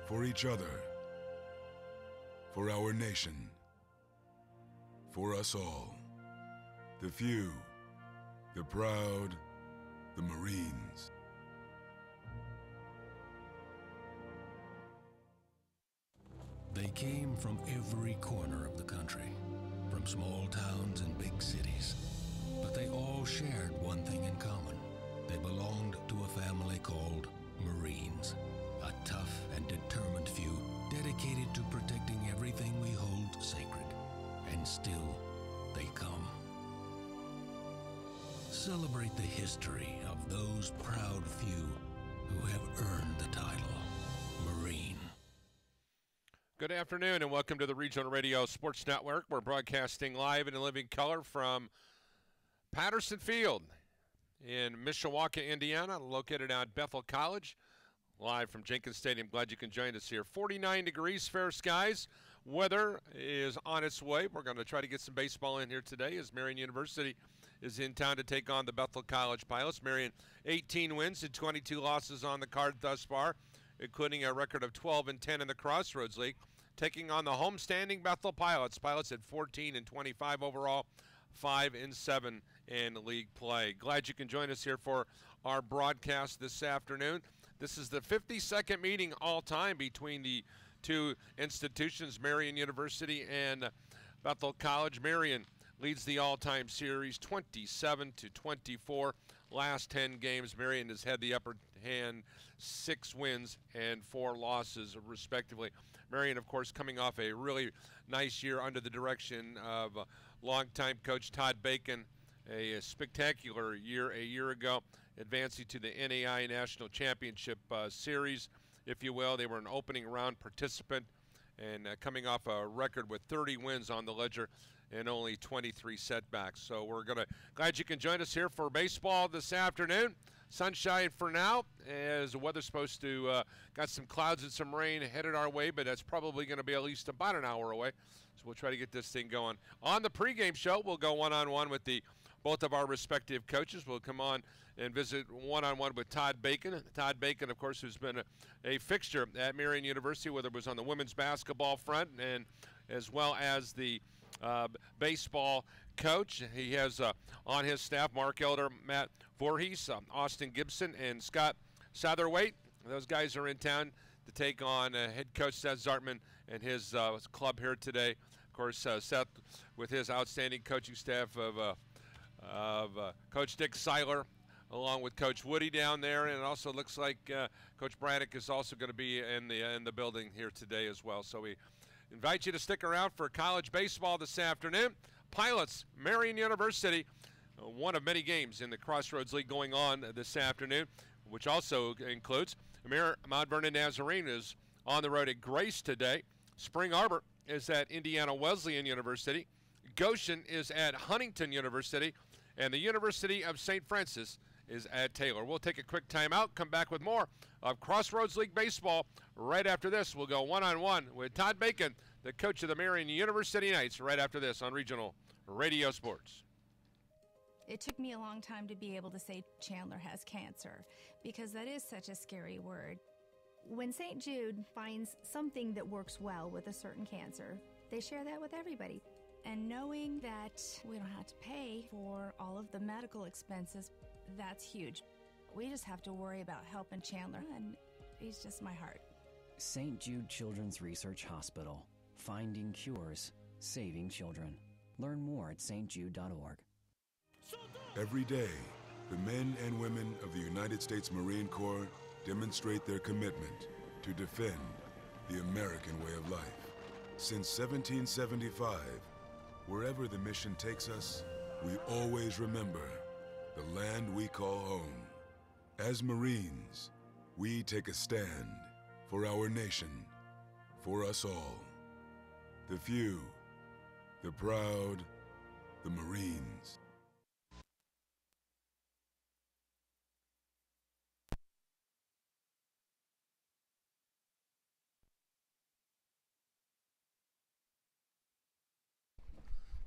for each other, for our nation, for us all. The few, the proud, the Marines. They came from every corner of the country, from small towns and big cities. But they all shared one thing in common. They belonged to a family called Marines, a tough and determined few dedicated to protecting everything we hold sacred. And still, they come. Celebrate the history of those proud few who have earned the title Marine. Good afternoon and welcome to the Regional Radio Sports Network. We're broadcasting live and in living color from Patterson Field in Mishawaka, Indiana, located at Bethel College. Live from Jenkins Stadium. Glad you can join us here. 49 degrees, fair skies. Weather is on its way. We're going to try to get some baseball in here today as Marian University is in town to take on the Bethel College Pilots. Marian, 18 wins and 22 losses on the card thus far, including a record of 12-10 in the Crossroads League, taking on the homestanding Bethel Pilots. Pilots at 14-25 overall, 5-7 in league play. Glad you can join us here for our broadcast this afternoon. This is the 52nd meeting all-time between the two institutions, Marian University and Bethel College. Marian leads the all-time series 27-24. Last 10 games, Marian has had the upper hand, 6 wins and 4 losses, respectively. Marian, of course, coming off a really nice year under the direction of longtime coach Todd Bacon, a spectacular year a year ago, advancing to the NAIA National Championship Series, if you will. They were an opening round participant and coming off a record with 30 wins on the ledger and only 23 setbacks. So we're glad you can join us here for baseball this afternoon. Sunshine for now, as the weather's supposed to got some clouds and some rain headed our way, but that's probably going to be at least about an hour away. So we'll try to get this thing going. On the pregame show, we'll go one-on-one with both of our respective coaches. We'll come on and visit one-on-one with Todd Bacon. Todd Bacon, of course, who's been a fixture at Marian University, whether it was on the women's basketball front and as well as the baseball coach. He has on his staff Mark Elder, Matt Voorhees, Austin Gibson, and Scott Satherwaite. Those guys are in town to take on head coach Seth Zartman and his club here today. Of course, Seth with his outstanding coaching staff of Coach Dick Seiler, along with Coach Woody down there, and it also looks like Coach Braddock is also going to be in the building here today as well. So we invite you to stick around for college baseball this afternoon. Pilots, Marian University, one of many games in the Crossroads League going on this afternoon, which also includes Mount Vernon Nazarene is on the road at Grace today. Spring Arbor is at Indiana Wesleyan University. Goshen is at Huntington University, and the University of St. Francis is at Taylor. We'll take a quick timeout, come back with more of Crossroads League baseball. Right after this, we'll go one-on-one with Todd Bacon, the coach of the Marian University Knights, right after this on Regional Radio Sports. It took me a long time to be able to say Chandler has cancer, because that is such a scary word. When St. Jude finds something that works well with a certain cancer, they share that with everybody. And knowing that we don't have to pay for all of the medical expenses, that's huge. We just have to worry about helping Chandler, and he's just my heart. St. Jude Children's Research Hospital. Finding cures, saving children. Learn more at stjude.org. Every day, the men and women of the United States Marine Corps demonstrate their commitment to defend the American way of life. Since 1775, wherever the mission takes us, we always remember the land we call home. As Marines, we take a stand for our nation, for us all. The few, the proud, the Marines.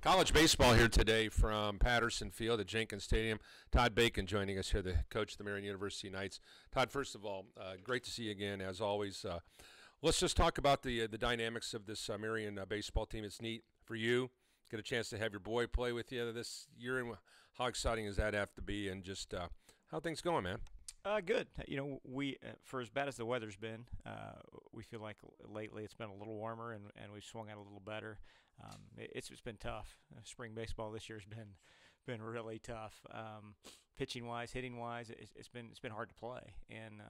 College baseball here today from Patterson Field at Jenkins Stadium. Todd Bacon joining us here, the coach of the Marian University Knights. Todd, first of all, great to see you again, as always. Let's just talk about the dynamics of this Marian baseball team. It's neat for you. Get a chance to have your boy play with you this year, and how exciting does that have to be? And just how things going, man? Good. We for as bad as the weather's been, we feel like lately it's been a little warmer and we've swung out a little better. It's been tough. Spring baseball this year's been really tough. Pitching wise, hitting wise, it's been hard to play. And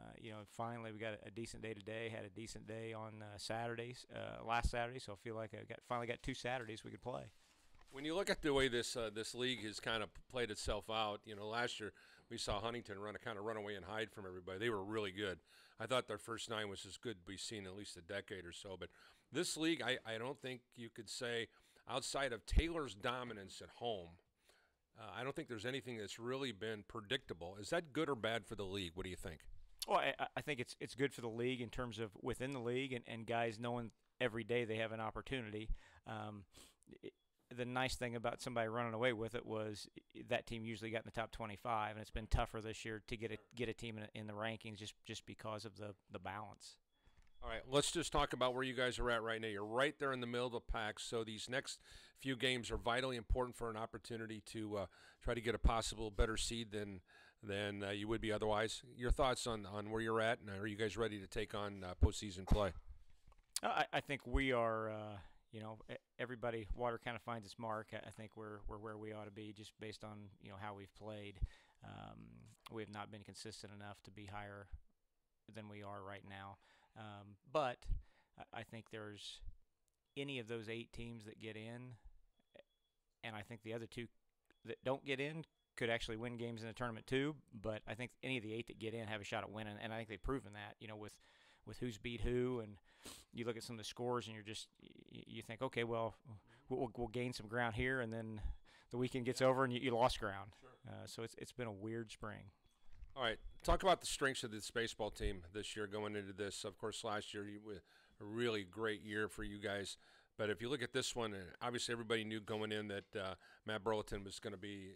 finally we got a decent day today. Had a decent day on Saturdays, last Saturday. So I feel like I finally got 2 Saturdays we could play. When you look at the way this league has kind of played itself out, last year we saw Huntington run away and hide from everybody. They were really good. I thought their first 9 was as good as we've seen in at least a decade or so. But this league, I don't think you could say, outside of Taylor's dominance at home, I don't think there's anything that's really been predictable. Is that good or bad for the league? What do you think? Well, I think it's good for the league in terms of within the league and guys knowing every day they have an opportunity. The nice thing about somebody running away with it was that team usually got in the top 25, and it's been tougher this year to get a team in the rankings just because of the balance. All right, let's just talk about where you guys are at right now. You're right there in the middle of the pack, so these next few games are vitally important for an opportunity to try to get a possible better seed than you would be otherwise. Your thoughts on where you're at, and are you guys ready to take on postseason play? I think we are. Everybody, water kind of finds its mark. I think we're where we ought to be just based on how we've played. We have not been consistent enough to be higher than we are right now. But I think there's any of those 8 teams that get in, and I think the other 2 that don't get in could actually win games in the tournament too. But I think any of the 8 that get in have a shot at winning, and I think they've proven that. With who's beat who, and you look at some of the scores, and you think, okay, well, we'll gain some ground here, and then the weekend gets over, and you lost ground. Sure. So it's been a weird spring. All right, talk about the strengths of this baseball team this year going into this. Of course, last year a really great year for you guys. But if you look at this one, obviously everybody knew going in that Matt Burleton was going to be,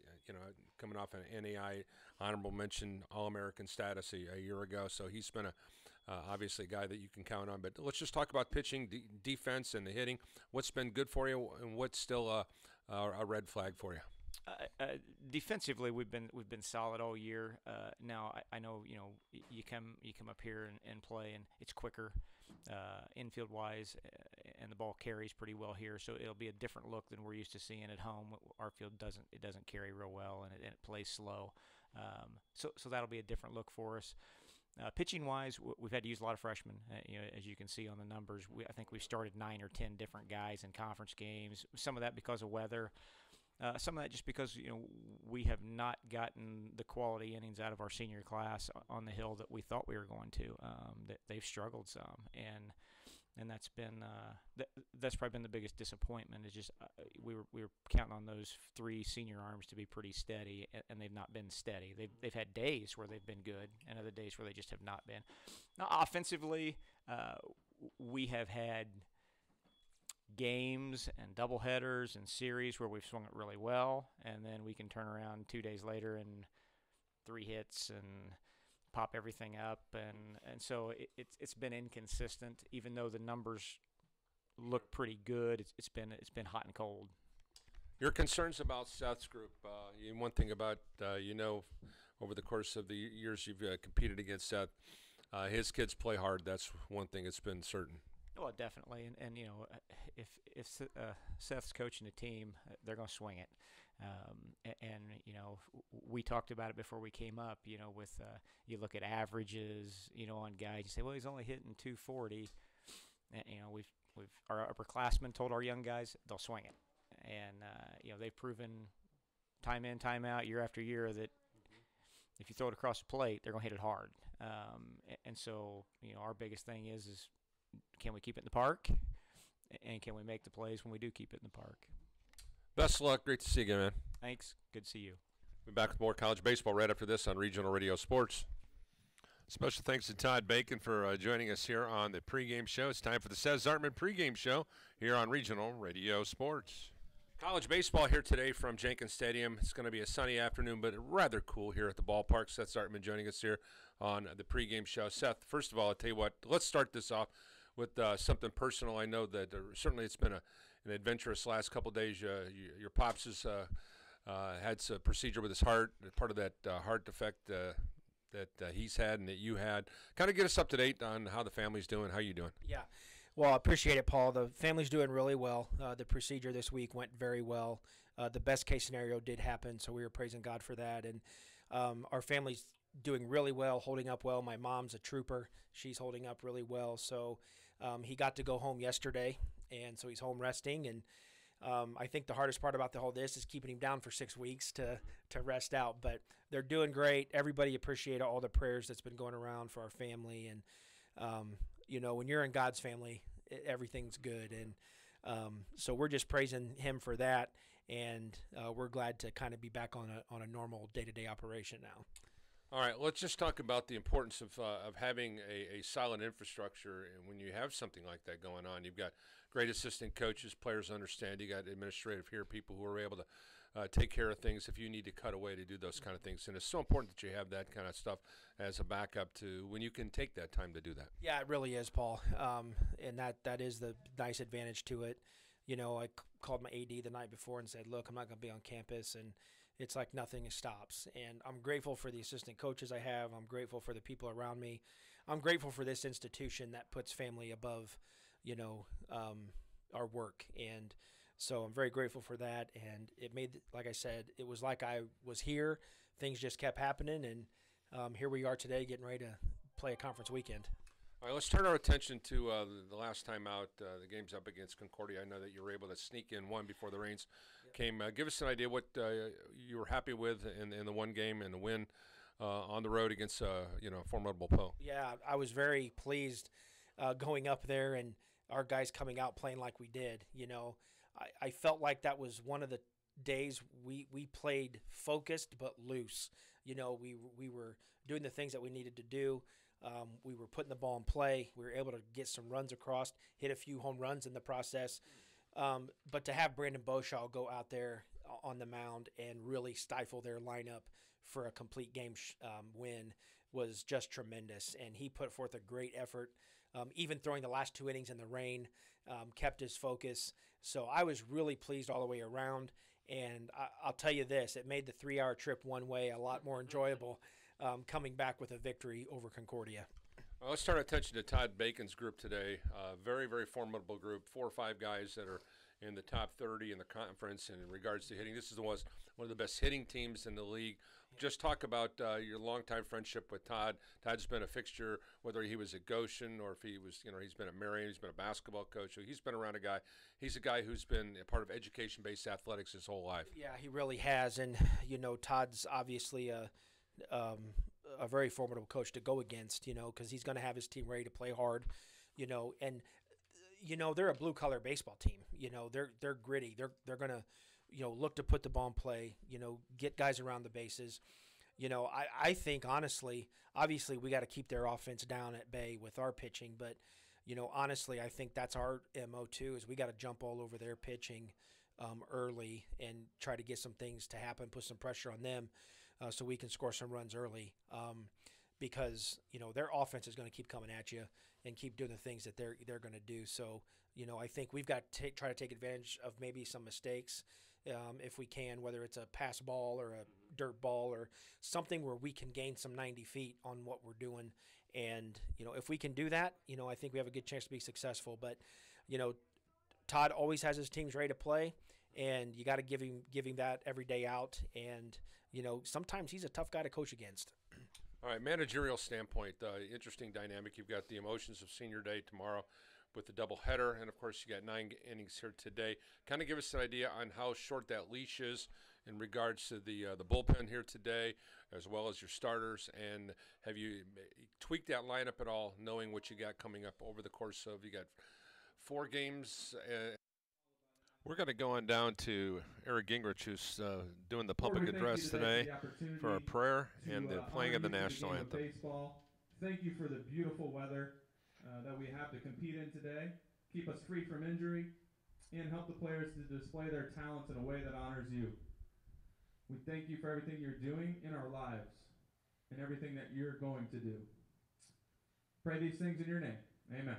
coming off an NAIA honorable mention All-American status a year ago. So he's been obviously a guy that you can count on. But let's just talk about pitching, defense, and the hitting. What's been good for you, and what's still a red flag for you? Defensively, we've been solid all year. Now I know you come up here and play, and it's quicker, infield wise, and the ball carries pretty well here. So it'll be a different look than we're used to seeing at home. Our field doesn't carry real well, and it plays slow. So that'll be a different look for us. Pitching wise, we've had to use a lot of freshmen. As you can see on the numbers, I think we've started 9 or 10 different guys in conference games. Some of that because of weather. Some of that just because we have not gotten the quality innings out of our senior class on the hill that we thought we were going to. That they've struggled some, and that's been that's probably been the biggest disappointment. Is just we were counting on those 3 senior arms to be pretty steady, and they've not been steady. They've had days where they've been good, and other days where they just have not been. Now, offensively, we have had games and doubleheaders and series where we've swung it really well, and then we can turn around 2 days later and 3 hits and pop everything up, and so it's been inconsistent. Even though the numbers look pretty good, it's been hot and cold. Your concerns about Seth's group. One thing about over the course of the years you've competed against Seth, his kids play hard. That's one thing that's been certain. Well, definitely, and if Seth's coaching a team, they're going to swing it. And we talked about it before we came up. With you look at averages, on guys, you say, well, he's only hitting 240. And, we've our upperclassmen told our young guys they'll swing it, and they've proven time in, time out, year after year that if you throw it across the plate, they're going to hit it hard. And so our biggest thing is can we keep it in the park, and can we make the plays when we do keep it in the park? Best of luck. Great to see you again, man. Thanks. Good to see you. We'll be back with more college baseball right after this on Regional Radio Sports. Special thanks to Todd Bacon for joining us here on the pregame show. It's time for the Seth Zartman pregame show here on Regional Radio Sports. College baseball here today from Jenkins Stadium. It's going to be a sunny afternoon, but rather cool here at the ballpark. Seth Zartman joining us here on the pregame show. Seth, first of all, I'll tell you what, let's start this off with something personal. I know that certainly it's been an adventurous last couple of days. Your pops has had a procedure with his heart, part of that heart defect that he's had and that you had. Kind of get us up to date on how the family's doing. How you doing? Yeah. Well, I appreciate it, Paul. The family's doing really well. The procedure this week went very well. The best case scenario did happen, so we were praising God for that. And our family's doing really well, holding up well. My mom's a trooper. She's holding up really well. So he got to go home yesterday, and so he's home resting. And I think the hardest part about the whole this is keeping him down for 6 weeks to rest out. But they're doing great. Everybody appreciated all the prayers that's been going around for our family. And, when you're in God's family, everything's good. And so we're just praising him for that. And we're glad to kind of be back on a normal day-to-day operation now. All right, let's just talk about the importance of having a solid infrastructure. And when you have something like that going on, you've got great assistant coaches, players understand. You got administrative here, people who are able to take care of things if you need to cut away to do those kind of things. And it's so important that you have that kind of stuff as a backup to when you can take that time to do that. Yeah, it really is, Paul. And that is the nice advantage to it. I called my AD the night before and said, look, I'm not going to be on campus. And it's like nothing stops. And I'm grateful for the assistant coaches I have. I'm grateful for the people around me. I'm grateful for this institution that puts family above, our work. And so I'm very grateful for that. And it made, like I said, it was like I was here. Things just kept happening. And here we are today getting ready to play a conference weekend. All right, let's turn our attention to the last time out, the game's up against Concordia. I know that you were able to sneak in one before the rains came. Give us an idea what you were happy with in the one game and the win on the road against a formidable foe. Yeah, I was very pleased going up there and our guys coming out playing like we did. I felt like that was one of the days we played focused but loose. We were doing the things that we needed to do. We were putting the ball in play. We were able to get some runs across, hit a few home runs in the process. But to have Brandon Beauchamp go out there on the mound and really stifle their lineup for a complete game win was just tremendous. And he put forth a great effort, even throwing the last 2 innings in the rain, kept his focus. So I was really pleased all the way around. And I'll tell you this, it made the 3-hour trip one way a lot more enjoyable. Coming back with a victory over Concordia. Well, let's turn our attention to Todd Bacon's group today. Very, very formidable group. 4 or 5 guys that are in the top 30 in the conference. And in regards to hitting, this is one of the best hitting teams in the league. Just talk about your longtime friendship with Todd. Todd's been a fixture, whether he was at Goshen or if he was, he's been at Marian. He's been a basketball coach. So he's been around a guy. He's a guy who's been a part of education-based athletics his whole life. Yeah, he really has. And, Todd's obviously a very formidable coach to go against, because he's going to have his team ready to play hard, and they're a blue collar baseball team. They're gritty. They're going to, look to put the ball in play, get guys around the bases. I think honestly, obviously we got to keep their offense down at bay with our pitching, but honestly, I think that's our MO too, is we got to jump all over their pitching early and try to get some things to happen, put some pressure on them. So we can score some runs early, because their offense is going to keep coming at you and keep doing the things that they're going to do. So I think we've got to try to take advantage of maybe some mistakes if we can, whether it's a pass ball or a dirt ball or something where we can gain some 90 feet on what we're doing. And if we can do that, I think we have a good chance to be successful. But Todd always has his teams ready to play, and you got to give him that every day out. And sometimes he's a tough guy to coach against. All right, managerial standpoint, interesting dynamic. You've got the emotions of senior day tomorrow with the doubleheader, and of course you got 9 innings here today. Kind of give us an idea on how short that leash is in regards to the bullpen here today, as well as your starters. And have you tweaked that lineup at all, knowing what you got coming up over the course of, you got 4 games? We're going to go on down to Eric Gingrich, who's doing the public address today for our prayer and the playing of the national anthem. Baseball. Thank you for the beautiful weather that we have to compete in today. Keep us free from injury and help the players to display their talents in a way that honors you. We thank you for everything you're doing in our lives and everything that you're going to do. Pray these things in your name. Amen.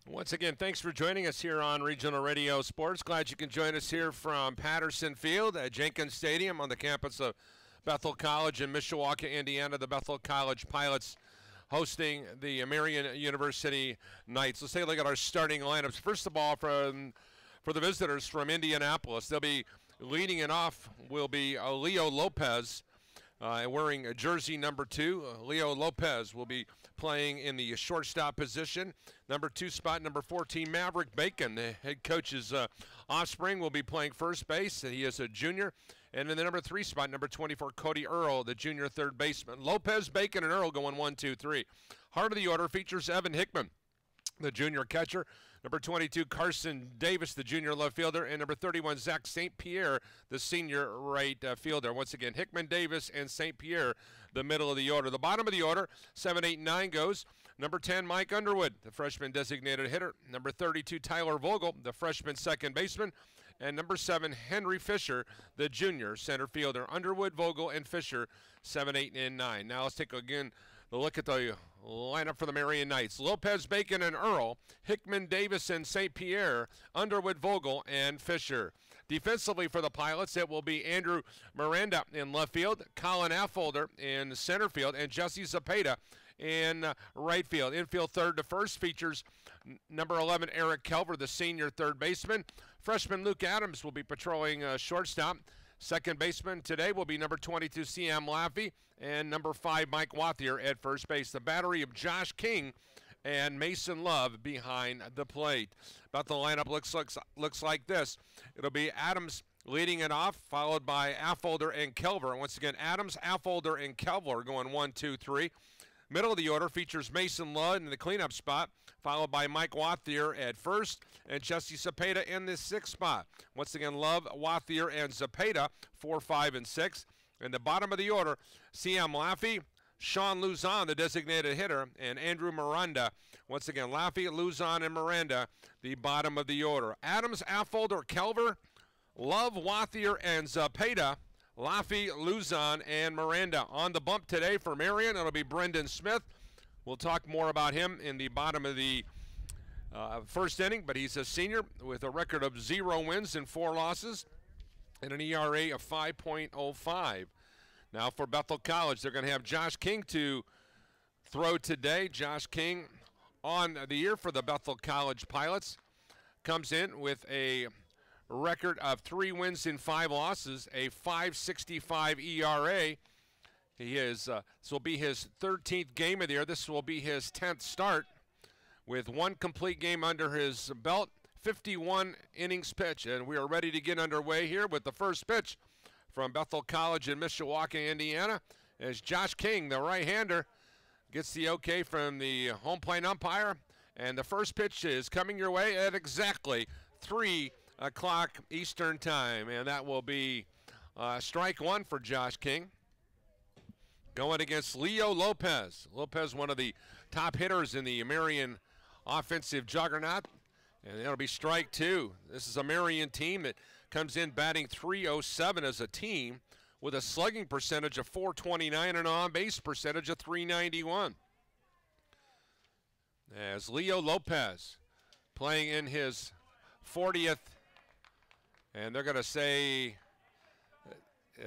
Once again, thanks for joining us here on Regional Radio Sports. Glad you can join us here from Patterson Field at Jenkins Stadium on the campus of Bethel College in Mishawaka, Indiana. The Bethel College Pilots hosting the Marian University Knights. Let's take a look at our starting lineups. First of all, for the visitors from Indianapolis, they'll be leading it off will be Leo Lopez, wearing jersey number 2. Leo Lopez will be playing in the shortstop position. Number 2 spot, number 14, Maverick Bacon, the head coach's offspring, will be playing first base. He is a junior. And in the number 3 spot, number 24, Cody Earl, the junior third baseman. Lopez, Bacon, and Earl going 1, 2, 3. Heart of the order features Evan Hickman, the junior catcher. Number 22, Carson Davis, the junior left fielder. And number 31, Zach St. Pierre, the senior right fielder. Once again, Hickman, Davis, and St. Pierre, the middle of the order. The bottom of the order, 7, 8, 9 goes. Number 10, Mike Underwood, the freshman designated hitter. Number 32, Tyler Vogel, the freshman second baseman. And number 7, Henry Fisher, the junior center fielder. Underwood, Vogel, and Fisher, 7, 8, and 9. Now let's take again a look at the lineup for the Marian Knights. Lopez, Bacon, and Earl. Hickman, Davis, and St. Pierre. Underwood, Vogel, and Fisher. Defensively for the Pilots, it will be Andrew Miranda in left field, Colin Affolder in center field, and Jesse Zapata in right field. Infield third to first features number 11, Eric Kelver, the senior third baseman. Freshman Luke Adams will be patrolling shortstop. Second baseman today will be number 22, C.M. Laffey, and number 5, Mike Wathier at first base. The battery of Josh King and Mason Love behind the plate. About the lineup looks like this. It'll be Adams leading it off, followed by Affolder and Kelver. Once again, Adams, Affolder, and Kelver going 1, 2, 3. Middle of the order features Mason Love in the cleanup spot, followed by Mike Wathier at first, and Jesse Zapata in the 6th spot. Once again, Love, Wathier, and Zapata, 4, 5, and 6. In the bottom of the order, C.M. Laffey, Sean Luzon, the designated hitter, and Andrew Miranda. Once again, Laffey, Luzon, and Miranda, the bottom of the order. Adams, Affolder, Kelver, Love, Wathier, and Zapata. Laffey, Luzon, and Miranda. On the bump today for Marian, it'll be Brendan Smith. We'll talk more about him in the bottom of the first inning, but he's a senior with a record of 0 wins and 4 losses and an ERA of 5.05. Now for Bethel College, they're going to have Josh King to throw today. Josh King on the year for the Bethel College Pilots. Comes in with a record of 3 wins and 5 losses, a 5.65 ERA. This will be his 13th game of the year. This will be his 10th start with 1 complete game under his belt, 51 innings pitched. And we are ready to get underway here with the first pitch from Bethel College in Mishawaka, Indiana, as Josh King, the right-hander, gets the okay from the home plate umpire. And the first pitch is coming your way at exactly 3 o'clock Eastern time, and that will be strike 1 for Josh King. Going against Leo Lopez. Lopez, one of the top hitters in the Marian offensive juggernaut, and that'll be strike 2. This is a Marian team that comes in batting .307 as a team with a slugging percentage of .429 and an on-base percentage of .391. As Leo Lopez playing in his 40th, and they're going to say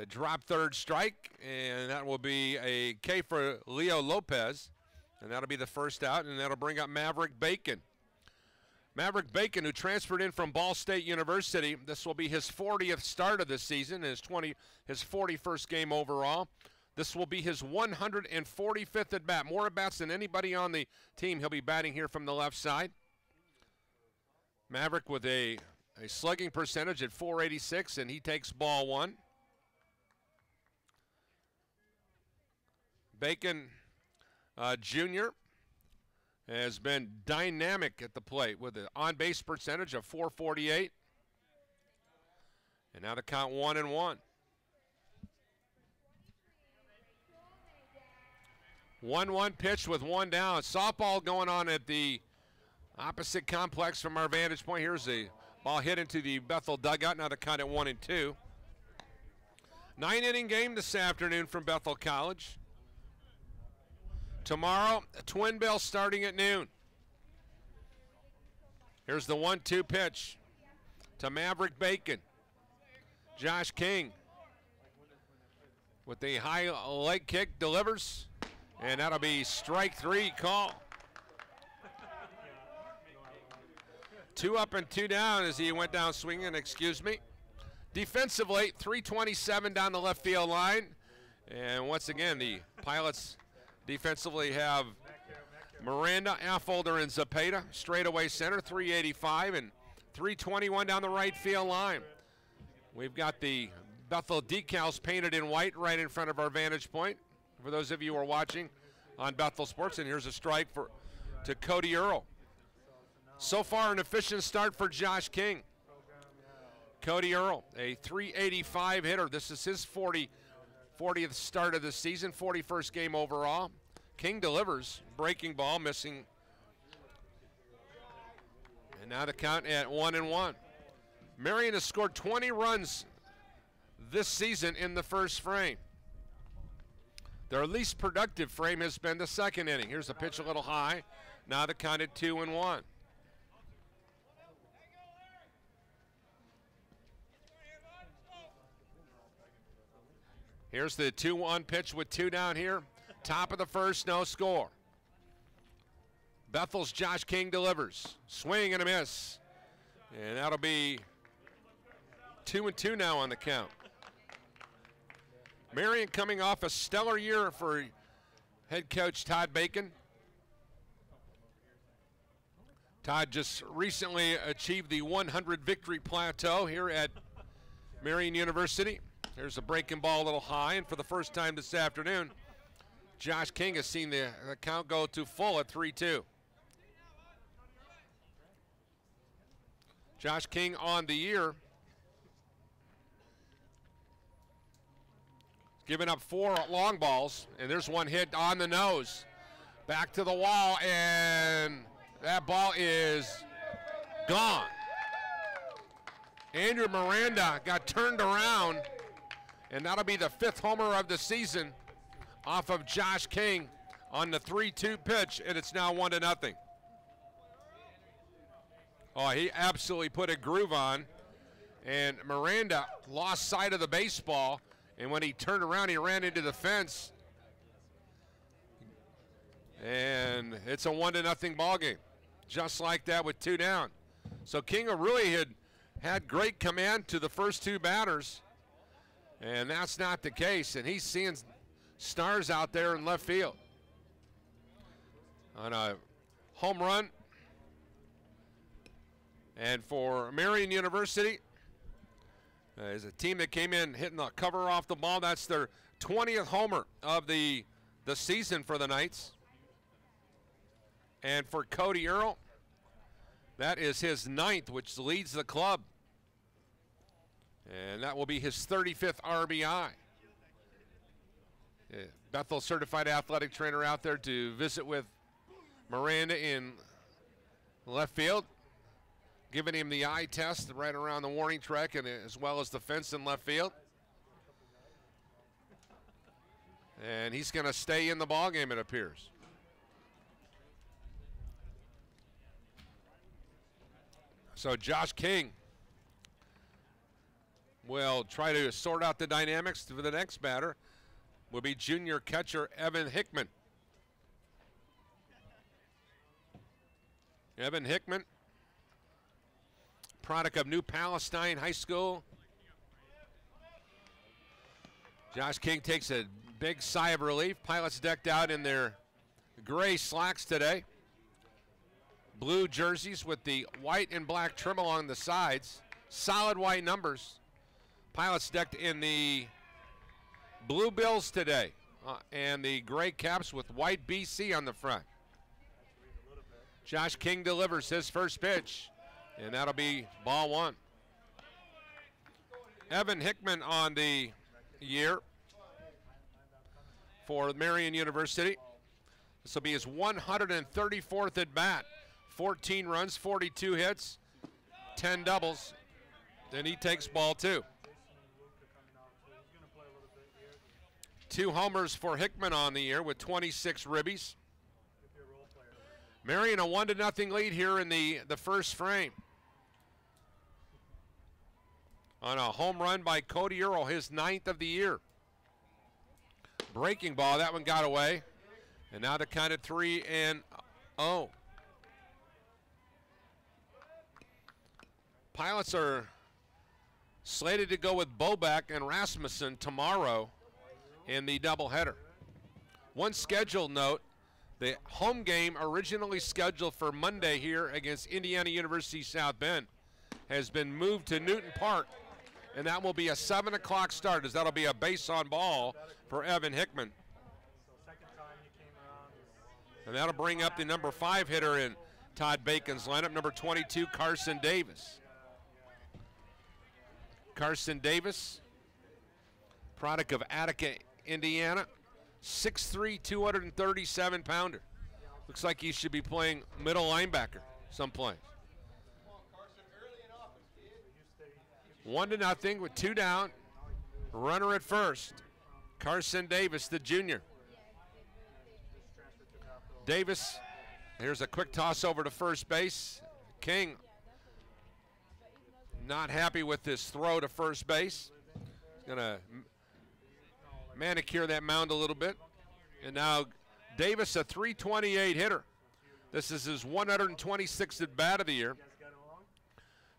drop third strike, and that will be a K for Leo Lopez, and that'll be the first out, and that'll bring up Maverick Bacon. Maverick Bacon, who transferred in from Ball State University. This will be his 40th start of the season, his 41st game overall. This will be his 145th at bat, more at bats than anybody on the team. He'll be batting here from the left side. Maverick with a slugging percentage at .486, and he takes ball 1. Bacon Jr. has been dynamic at the plate with an on-base percentage of .448. And now to count 1-1. 1-1 pitch with 1 down. Softball going on at the opposite complex from our vantage point. Here's the ball hit into the Bethel dugout. Now to count at 1-2. 9-inning game this afternoon from Bethel College. Tomorrow, Twin Bell starting at noon. Here's the 1-2 pitch to Maverick Bacon. Josh King with the high leg kick delivers, and that'll be strike 3 call. 2 up and 2 down as he went down swinging, excuse me. Defensively, 327 down the left field line. And once again, the Pilots defensively have Miranda, Affolder, and Zapata. Straightaway center, 385, and 321 down the right field line. We've got the Bethel decals painted in white right in front of our vantage point. For those of you who are watching on Bethel Sports, and here's a strike to Cody Earl. So far, an efficient start for Josh King. Cody Earl, a 385 hitter. This is his 40th start of the season, 41st game overall. King delivers, breaking ball, missing. And now the count at 1-1. Marian has scored 20 runs this season in the first frame. Their least productive frame has been the second inning. Here's a pitch a little high. Now the count at 2-1. Here's the 2-1 pitch with 2 down here. Top of the first, no score. Bethel's Josh King delivers. Swing and a miss. And that'll be 2-2 now on the count. Marian coming off a stellar year for head coach Todd Bacon. Todd just recently achieved the 100 victory plateau here at Marian University. There's a breaking ball a little high, and for the first time this afternoon, Josh King has seen the count go to full at 3-2. Josh King on the year, giving up 4 long balls, and there's one hit on the nose. Back to the wall, and that ball is gone. Andrew Miranda got turned around, and that'll be the 5th homer of the season off of Josh King on the 3-2 pitch, and it's now 1-0. Oh, he absolutely put a groove on, and Miranda lost sight of the baseball, and when he turned around, he ran into the fence, and it's a 1-0 ball game, just like that with 2 down. So King really had great command to the first 2 batters, and that's not the case, and he's seeing stars out there in left field. On a home run. And for Marian University, is a team that came in hitting the cover off the ball. That's their 20th homer of the season for the Knights. And for Cody Earl, that is his 9th, which leads the club. And that will be his 35th RBI. Bethel certified athletic trainer out there to visit with Miranda in left field, giving him the eye test right around the warning track and as well as the fence in left field. And he's going to stay in the ballgame, it appears. So Josh King will try to sort out the dynamics for the next batter. Will be junior catcher Evan Hickman. Evan Hickman, product of New Palestine High School. Josh King takes a big sigh of relief. Pilots decked out in their gray slacks today. Blue jerseys with the white and black trim along the sides. Solid white numbers. Pilots decked in the blue bills today and the gray caps with white BC on the front. Josh King delivers his first pitch, and that'll be ball 1. Evan Hickman on the year for Marian University. This will be his 134th at bat. 14 runs, 42 hits, 10 doubles. Then he takes ball 2. 2 homers for Hickman on the year with 26 ribbies. Marian a 1-0 lead here in the first frame. On a home run by Cody Earl, his 9th of the year. Breaking ball, that one got away. And now to count it 3-0. Pilots are slated to go with Boback and Rasmussen tomorrow in the doubleheader. One scheduled note, the home game originally scheduled for Monday here against Indiana University South Bend has been moved to Newton Park, and that will be a 7 o'clock start, as that'll be a base on ball for Evan Hickman. And that'll bring up the number 5 hitter in Todd Bacon's lineup, number 22, Carson Davis. Carson Davis, product of Attica, Indiana, 6'3", 237-pounder. Looks like he should be playing middle linebacker someplace. 1-0 with 2 down. Runner at first. Carson Davis, the junior. Davis, here's a quick toss over to first base. King not happy with this throw to first base. He's going to manicure that mound a little bit. And now Davis, a .328 hitter. This is his 126th at bat of the year.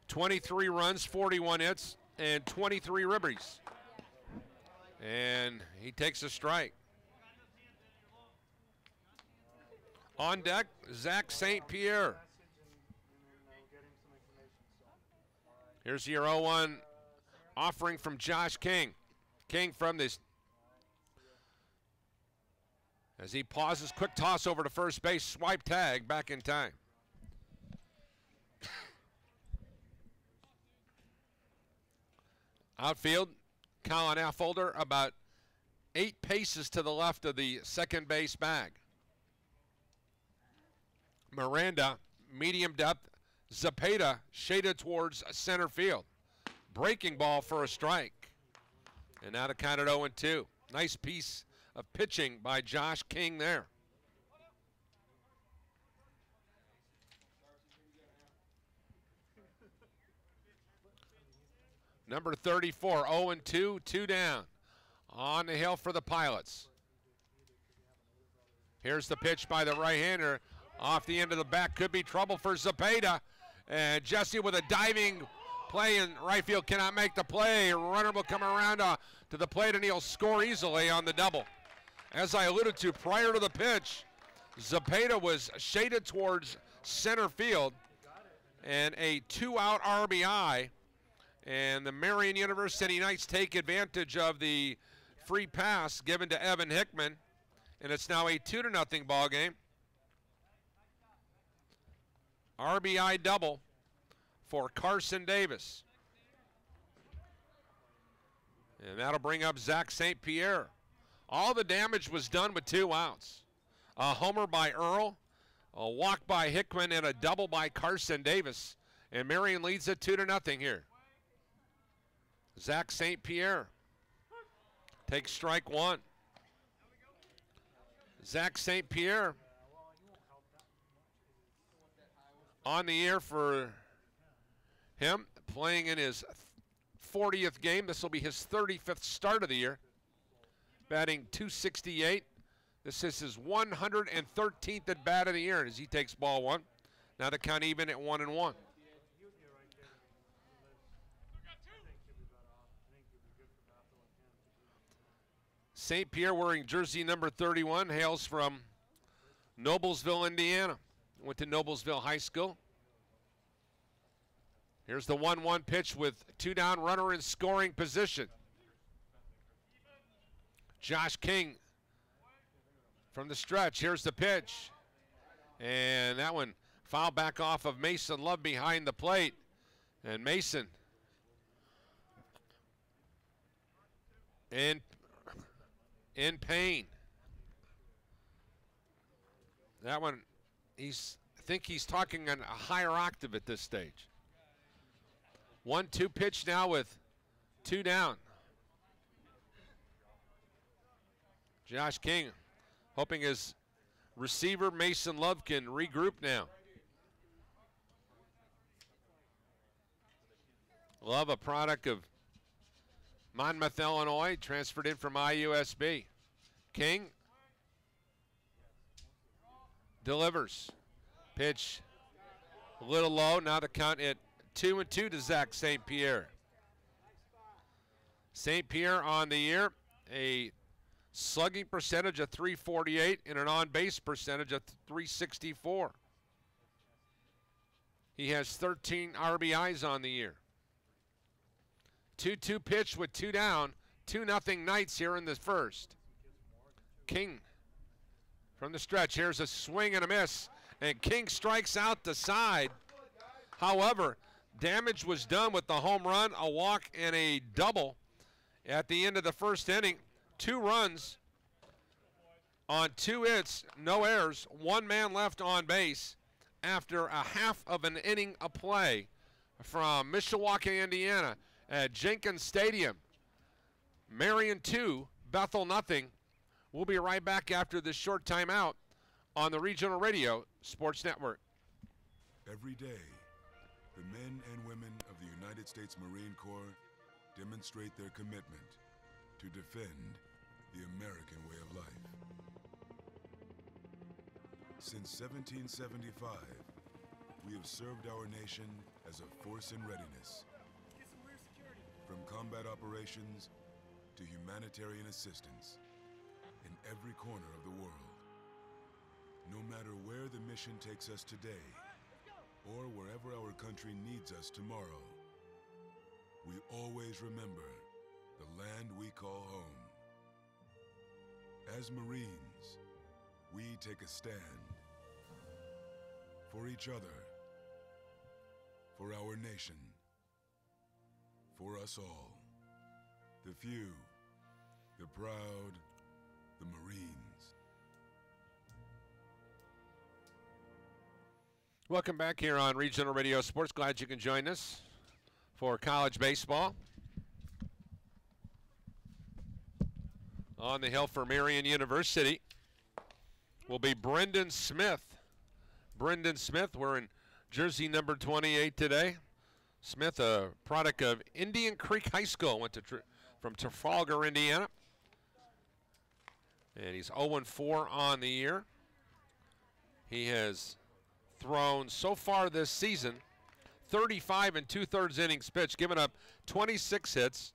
23 runs, 41 hits, and 23 ribbies. And he takes a strike. On deck, Zach St. Pierre. Here's your 0-1 offering from Josh King. King from this. As he pauses, quick toss over to first base, swipe tag, back in time. Outfield, Colin Affolder about 8 paces to the left of the second base bag. Miranda, medium depth. Zapata shaded towards center field. Breaking ball for a strike. And now to count it 0-2. Nice piece of pitching by Josh King there. Number 34, 0-2, 2 down. On the hill for the Pilots. Here's the pitch by the right-hander. Off the end of the bat, could be trouble for Zapata. And Jesse with a diving play in right field cannot make the play. Runner will come around to the plate and he'll score easily on the double. As I alluded to prior to the pitch, Zapata was shaded towards center field and a 2-out RBI. And the Marian University Knights take advantage of the free pass given to Evan Hickman. And it's now a 2-0 ball game. RBI double for Carson Davis. And that'll bring up Zach St. Pierre. All the damage was done with 2 outs. A homer by Earl, a walk by Hickman, and a double by Carson Davis. And Marian leads it 2-0 here. Zach St. Pierre takes strike 1. Zach St. Pierre on the air for him, playing in his 40th game. This will be his 35th start of the year. Batting .268. This is his 113th at bat of the year as he takes ball 1. Now the count even at 1-1. St. Pierre, wearing jersey number 31, hails from Noblesville, Indiana. Went to Noblesville High School. Here's the 1-1 pitch with 2 down, runner in scoring position. Josh King from the stretch. Here's the pitch. And that one fouled back off of Mason Love behind the plate. And Mason in pain. That one, I think he's talking on a higher octave at this stage. 1-2 pitch now with 2 down. Josh King hoping his Receiver Mason Love can regroup now. Love, a product of Monmouth, Illinois, transferred in from IUSB. King delivers. Pitch a little low. Now the count at 2-2 to Zach St. Pierre. St. Pierre on the year, a slugging percentage of .348 and an on-base percentage of .364. He has 13 RBIs on the year. 2-2 pitch with 2 down. 2-0 Knights here in the first. King from the stretch. Here's a swing and a miss. And King strikes out the side. However, damage was done with the home run, a walk, and a double at the end of the first inning. 2 runs on 2 hits, no errors, 1 man left on base after a half of an inning of play from Mishawaka, Indiana at Jenkins Stadium. Marian 2, Bethel nothing. We'll be right back after this short timeout on the Regional Radio Sports Network. Every day, the men and women of the United States Marine Corps demonstrate their commitment to defend the American way of life. Since 1775, we have served our nation as a force in readiness. From combat operations to humanitarian assistance in every corner of the world. No matter where the mission takes us today, or wherever our country needs us tomorrow, we always remember the land we call home. As Marines, we take a stand for each other, for our nation, for us all. The few, the proud, the Marines. Welcome back here on Regional Radio Sports. Glad you can join us for college baseball. On the hill for Marian University will be Brendan Smith. Brendan Smith wearing jersey number 28 today. Smith, a product of Indian Creek High School, went to from Trafalgar, Indiana. And he's 0-4 on the year. He has thrown so far this season 35 2/3 innings pitched, given up 26 hits,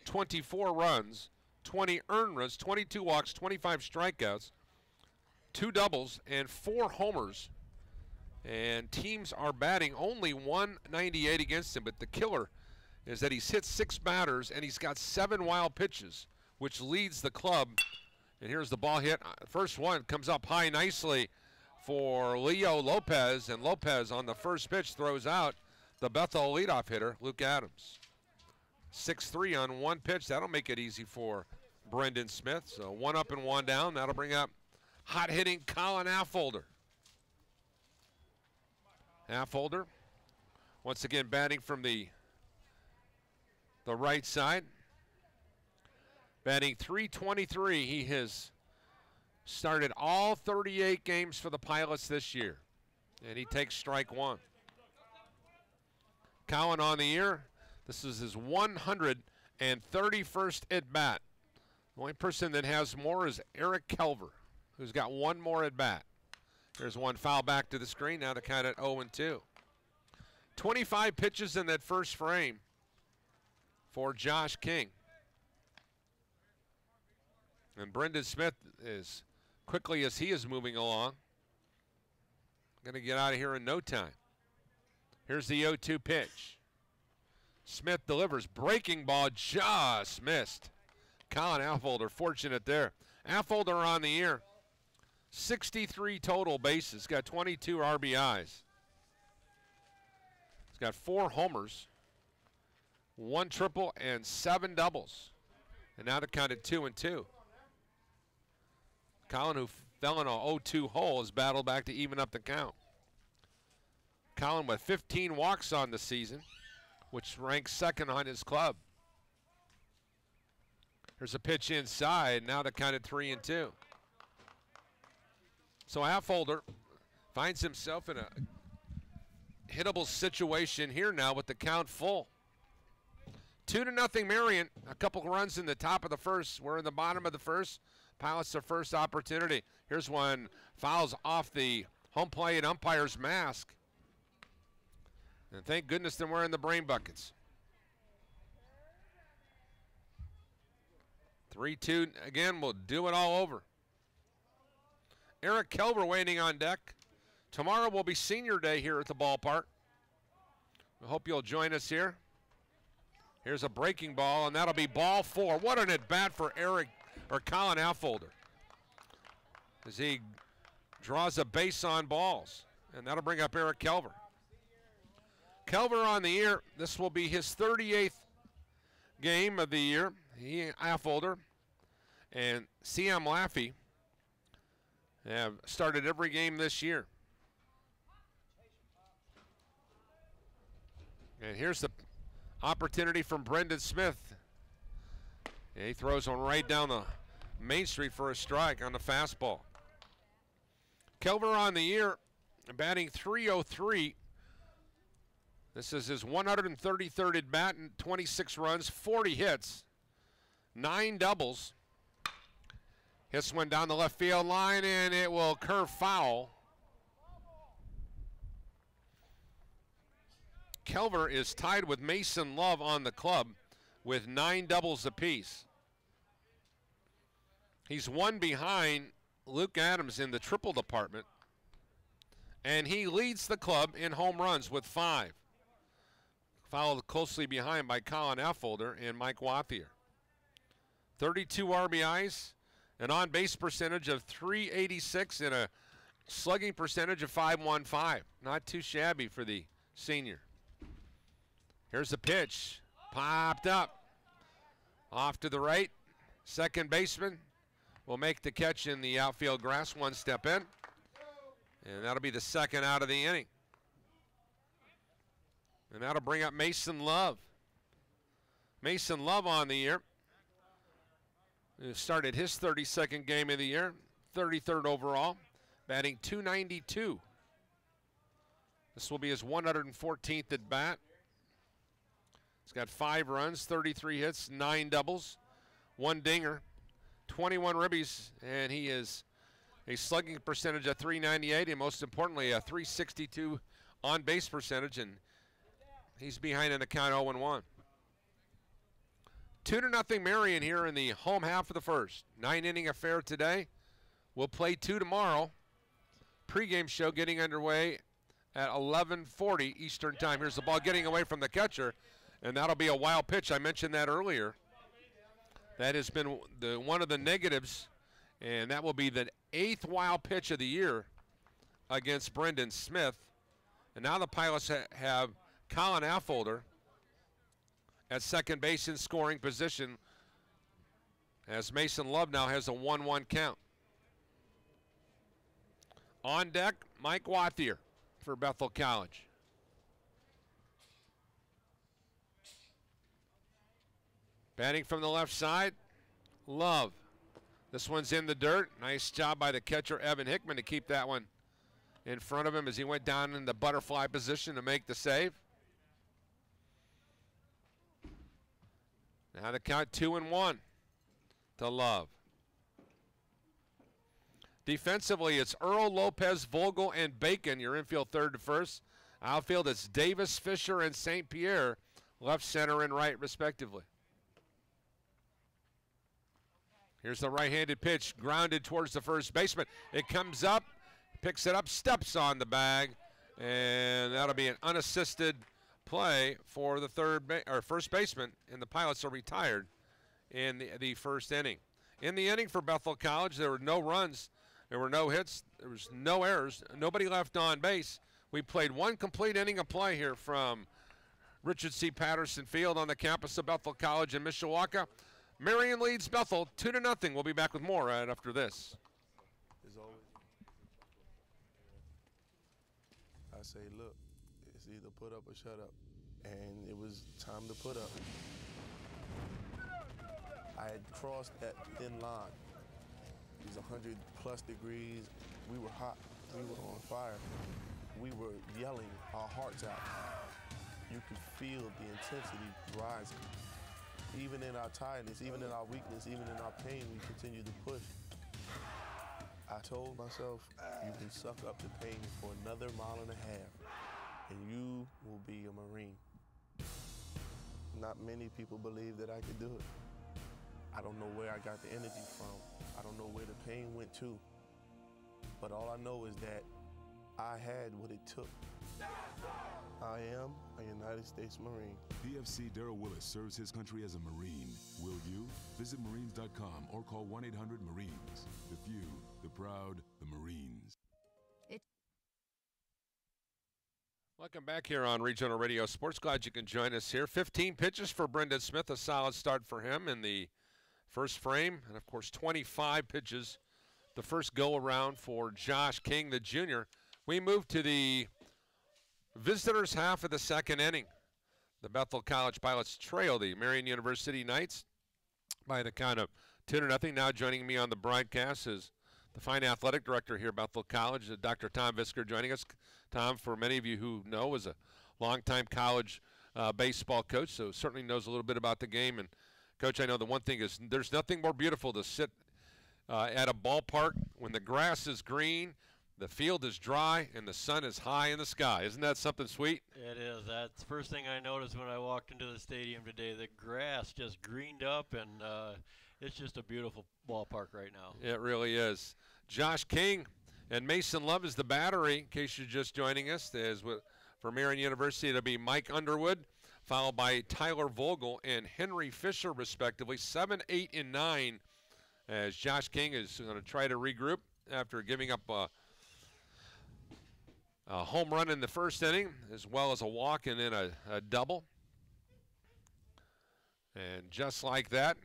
24 runs, 20 earned runs, 22 walks, 25 strikeouts, 2 doubles, and 4 homers. And teams are batting only .198 against him, but the killer is that he's hit 6 batters and he's got 7 wild pitches, which leads the club. And here's the ball hit. First one comes up high nicely for Leo Lopez, and Lopez on the first pitch throws out the Bethel leadoff hitter, Luke Adams. 6-3 on 1 pitch. That'll make it easy for Brendan Smith. So 1 up and 1 down. That'll bring up hot-hitting Colin Affolter. Affolter, once again batting from the right side. Batting .323. He has started all 38 games for the Pilots this year. And he takes strike 1. Colin on the year. This is his 131st at-bat. The only person that has more is Eric Kelver, who's got 1 more at-bat. There's one foul back to the screen. Now the count at 0-2. 25 pitches in that first frame for Josh King. And Brendan Smith, as quickly as he is moving along, going to get out of here in no time. Here's the 0-2 pitch. Smith delivers. Breaking ball just missed. Colin Affolter fortunate there. Affolter on the year. 63 total bases. Got 22 RBIs. He's got 4 homers, 1 triple, and 7 doubles. And now the count at 2-2. Colin, who fell in a 0-2 hole, has battled back to even up the count. Colin with 15 walks on the season, which ranks 2nd on his club. There's a pitch inside. Now the count at 3-2. So Affolder finds himself in a hittable situation here now with the count full. 2-0 Marian. A couple runs in the top of the first. We're in the bottom of the first. Pilots their first opportunity. Here's one. Fouls off the home plate umpire's mask. And thank goodness they're wearing the brain buckets. 3-2 again. We'll do it all over. Eric Kelver waiting on deck. Tomorrow will be senior day here at the ballpark. We hope you'll join us here. Here's a breaking ball, and that'll be ball 4. What an at-bat for Colin Affolder as he draws a base on balls, and that'll bring up Eric Kelver. Kelver on the year. This will be his 38th game of the year. Affolder and C.M. Laffey have started every game this year. And here's the opportunity from Brendan Smith. And he throws one right down the Main Street for a strike on the fastball. Kelver on the year, batting .303. This is his 133rd at bat and 26 runs, 40 hits, 9 doubles. Hits one down the left field line, and it will curve foul. Kelver is tied with Mason Love on the club with 9 doubles apiece. He's one behind Luke Adams in the triple department, and he leads the club in home runs with 5. Followed closely behind by Colin Affolder and Mike Wathier. 32 RBIs, an on-base percentage of .386, and a slugging percentage of .515. Not too shabby for the senior. Here's the pitch. Popped up. Off to the right. Second baseman will make the catch in the outfield grass. One step in. And that'll be the second out of the inning. And that'll bring up Mason Love. Mason Love on the year. Who started his 32nd game of the year. 33rd overall. Batting .292. This will be his 114th at bat. He's got 5 runs, 33 hits, 9 doubles, 1 dinger, 21 ribbies, and he is a slugging percentage of .398, and most importantly, a .362 on-base percentage, and he's behind in the count 0-1. 2-0 Marian here in the home half of the first. 9-inning affair today. We'll play 2 tomorrow. Pre-game show getting underway at 11:40 Eastern time. Here's the ball getting away from the catcher. And that'll be a wild pitch. I mentioned that earlier. That has been one of the negatives, and that will be the 8th wild pitch of the year against Brendan Smith. And now the Pilots have Colin Affolder at second base in scoring position, as Mason Love now has a 1-1 count. On deck, Mike Wathier for Bethel College. Batting from the left side, Love. This one's in the dirt. Nice job by the catcher, Evan Hickman, to keep that one in front of him as he went down in the butterfly position to make the save. Now the count 2-1 to Love. Defensively, it's Earl, Lopez, Vogel, and Bacon, your infield third to first. Outfield, it's Davis, Fisher, and St. Pierre, left, center, and right, respectively. Here's the right-handed pitch, grounded towards the first baseman. It comes up, picks it up, steps on the bag, and that'll be an unassisted play for the first baseman, and the Pilots are retired in the first inning. In the inning for Bethel College, there were no runs, there were no hits, there was no errors, nobody left on base. We played 1 complete inning of play here from Richard C. Patterson Field on the campus of Bethel College in Mishawaka. Marian leads Bethel 2-0. We'll be back with more right after this. As always, I say, look, it's either put up or shut up. And it was time to put up. I had crossed that thin line. It was 100+ degrees. We were hot. We were on fire. We were yelling our hearts out. You could feel the intensity rising. Even in our tiredness, even in our weakness, even in our pain, we continued to push. I told myself, you can suck up the pain for another 1.5 miles, and you will be a Marine. Not many people believe that I could do it. I don't know where I got the energy from. I don't know where the pain went to. But all I know is that I had what it took. I am a United States Marine. PFC Darrell Willis serves his country as a Marine. Will you? Visit Marines.com or call 1-800-MARINES. The few, the proud, the Marines. Welcome back here on Regional Radio Sports. Glad you can join us here. 15 pitches for Brendan Smith, a solid start for him in the first frame. And, of course, 25 pitches the first go-around for Josh King, the junior. We move to the visitors' half of the second inning. The Bethel College Pilots trail the Marian University Knights by the count of 2-0. Now joining me on the broadcast is the fine athletic director here at Bethel College, Dr. Tom Visker, joining us. Tom, for many of you who know, is a longtime college baseball coach, so certainly knows a little bit about the game. And, Coach, I know the one thing is there's nothing more beautiful to sit at a ballpark when the grass is green, the field is dry, and the sun is high in the sky. Isn't that something sweet? It is. That's the first thing I noticed when I walked into the stadium today. The grass just greened up, and it's just a beautiful ballpark right now. It really is. Josh King and Mason Love is the battery, in case you're just joining us. For Marian University, it'll be Mike Underwood, followed by Tyler Vogel and Henry Fisher, respectively. 7, 8, and 9, as Josh King is going to try to regroup after giving up a home run in the first inning, as well as a walk and then a double. And just like that,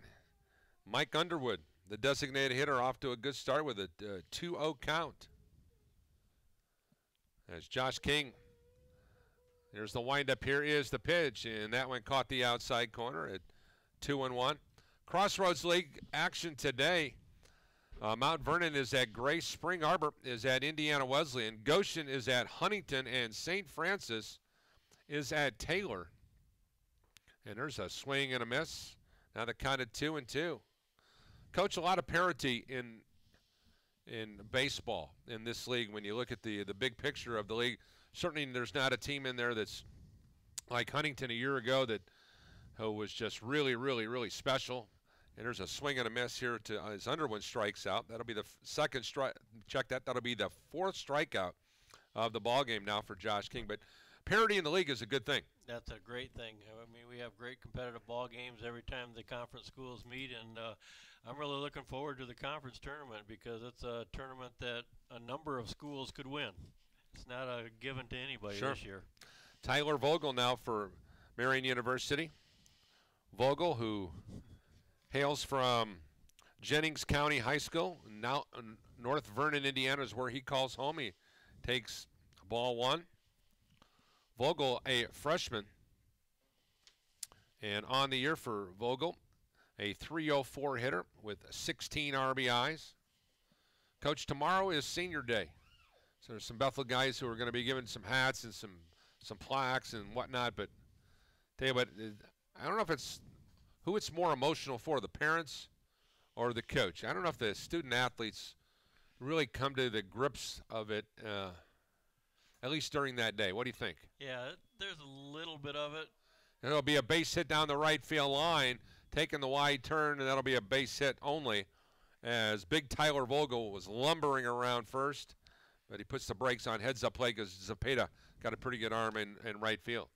Mike Underwood, the designated hitter, off to a good start with a 2-0 count. As Josh King, there's the windup, here is the pitch, and that one caught the outside corner at 2-1. Crossroads League action today. Mount Vernon is at Grace, Spring Arbor is at Indiana Wesleyan, Goshen is at Huntington, and St. Francis is at Taylor. And there's a swing and a miss. Now the count of 2-2. Coach, a lot of parity in baseball in this league. When you look at the big picture of the league, certainly there's not a team in there that's like Huntington a year ago that was just really, really, really special. And there's a swing and a miss here to as Underwood strikes out. That'll be the second strike. Check that. That'll be the fourth strikeout of the ball game now for Josh King. But parity in the league is a good thing. That's a great thing. I mean, we have great competitive ball games every time the conference schools meet, and I'm really looking forward to the conference tournament because it's a tournament that a number of schools could win. It's not a given to anybody this year. Tyler Vogel now for Marian University. Vogel, who hails from Jennings County High School. Now North Vernon, Indiana is where he calls home. He takes ball one. Vogel, a freshman. And on the year for Vogel, a .304 hitter with 16 RBIs. Coach, tomorrow is senior day. So there's some Bethel guys who are going to be given some hats and some plaques and whatnot. But tell you what, I don't know if it's who it's more emotional for, the parents or the coach. I don't know if the student athletes really come to the grips of it, at least during that day. What do you think? Yeah, there's a little bit of it. And it'll be a base hit down the right field line, taking the wide turn, and that'll be a base hit only, as big Tyler Vogel was lumbering around first, but he puts the brakes on, heads up play because Zepeda got a pretty good arm in right field.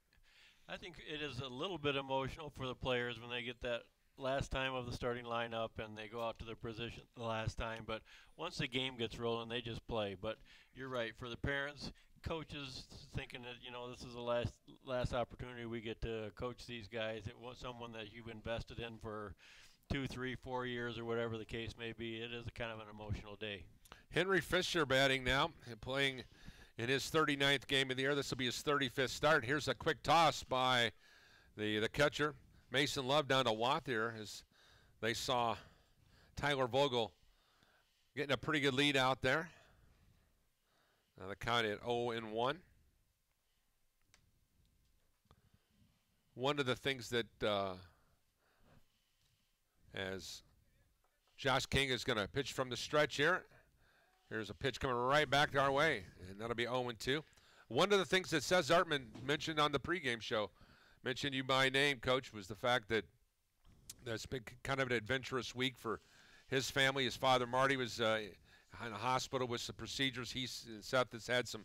I think it is a little bit emotional for the players when they get that last time of the starting lineup and they go out to their position the last time. But once the game gets rolling, they just play. But you're right, for the parents, coaches thinking that, you know, this is the last opportunity we get to coach these guys. It was someone that you've invested in for 2, 3, 4 years or whatever the case may be. It is a kind of an emotional day. Henry Fisher batting now and playing in his 39th game of the year. This will be his 35th start. Here's a quick toss by the catcher, Mason Love, down to Watt here as they saw Tyler Vogel getting a pretty good lead out there. Now the count at 0-1. One of the things that as Josh King is going to pitch from the stretch here. Here's a pitch coming right back our way, and that'll be 0-2. One of the things that Seth Zartman mentioned on the pregame show, mentioned you by name, Coach, was the fact that that's been kind of an adventurous week for his family. His father, Marty, was in a hospital with some procedures. Seth has had some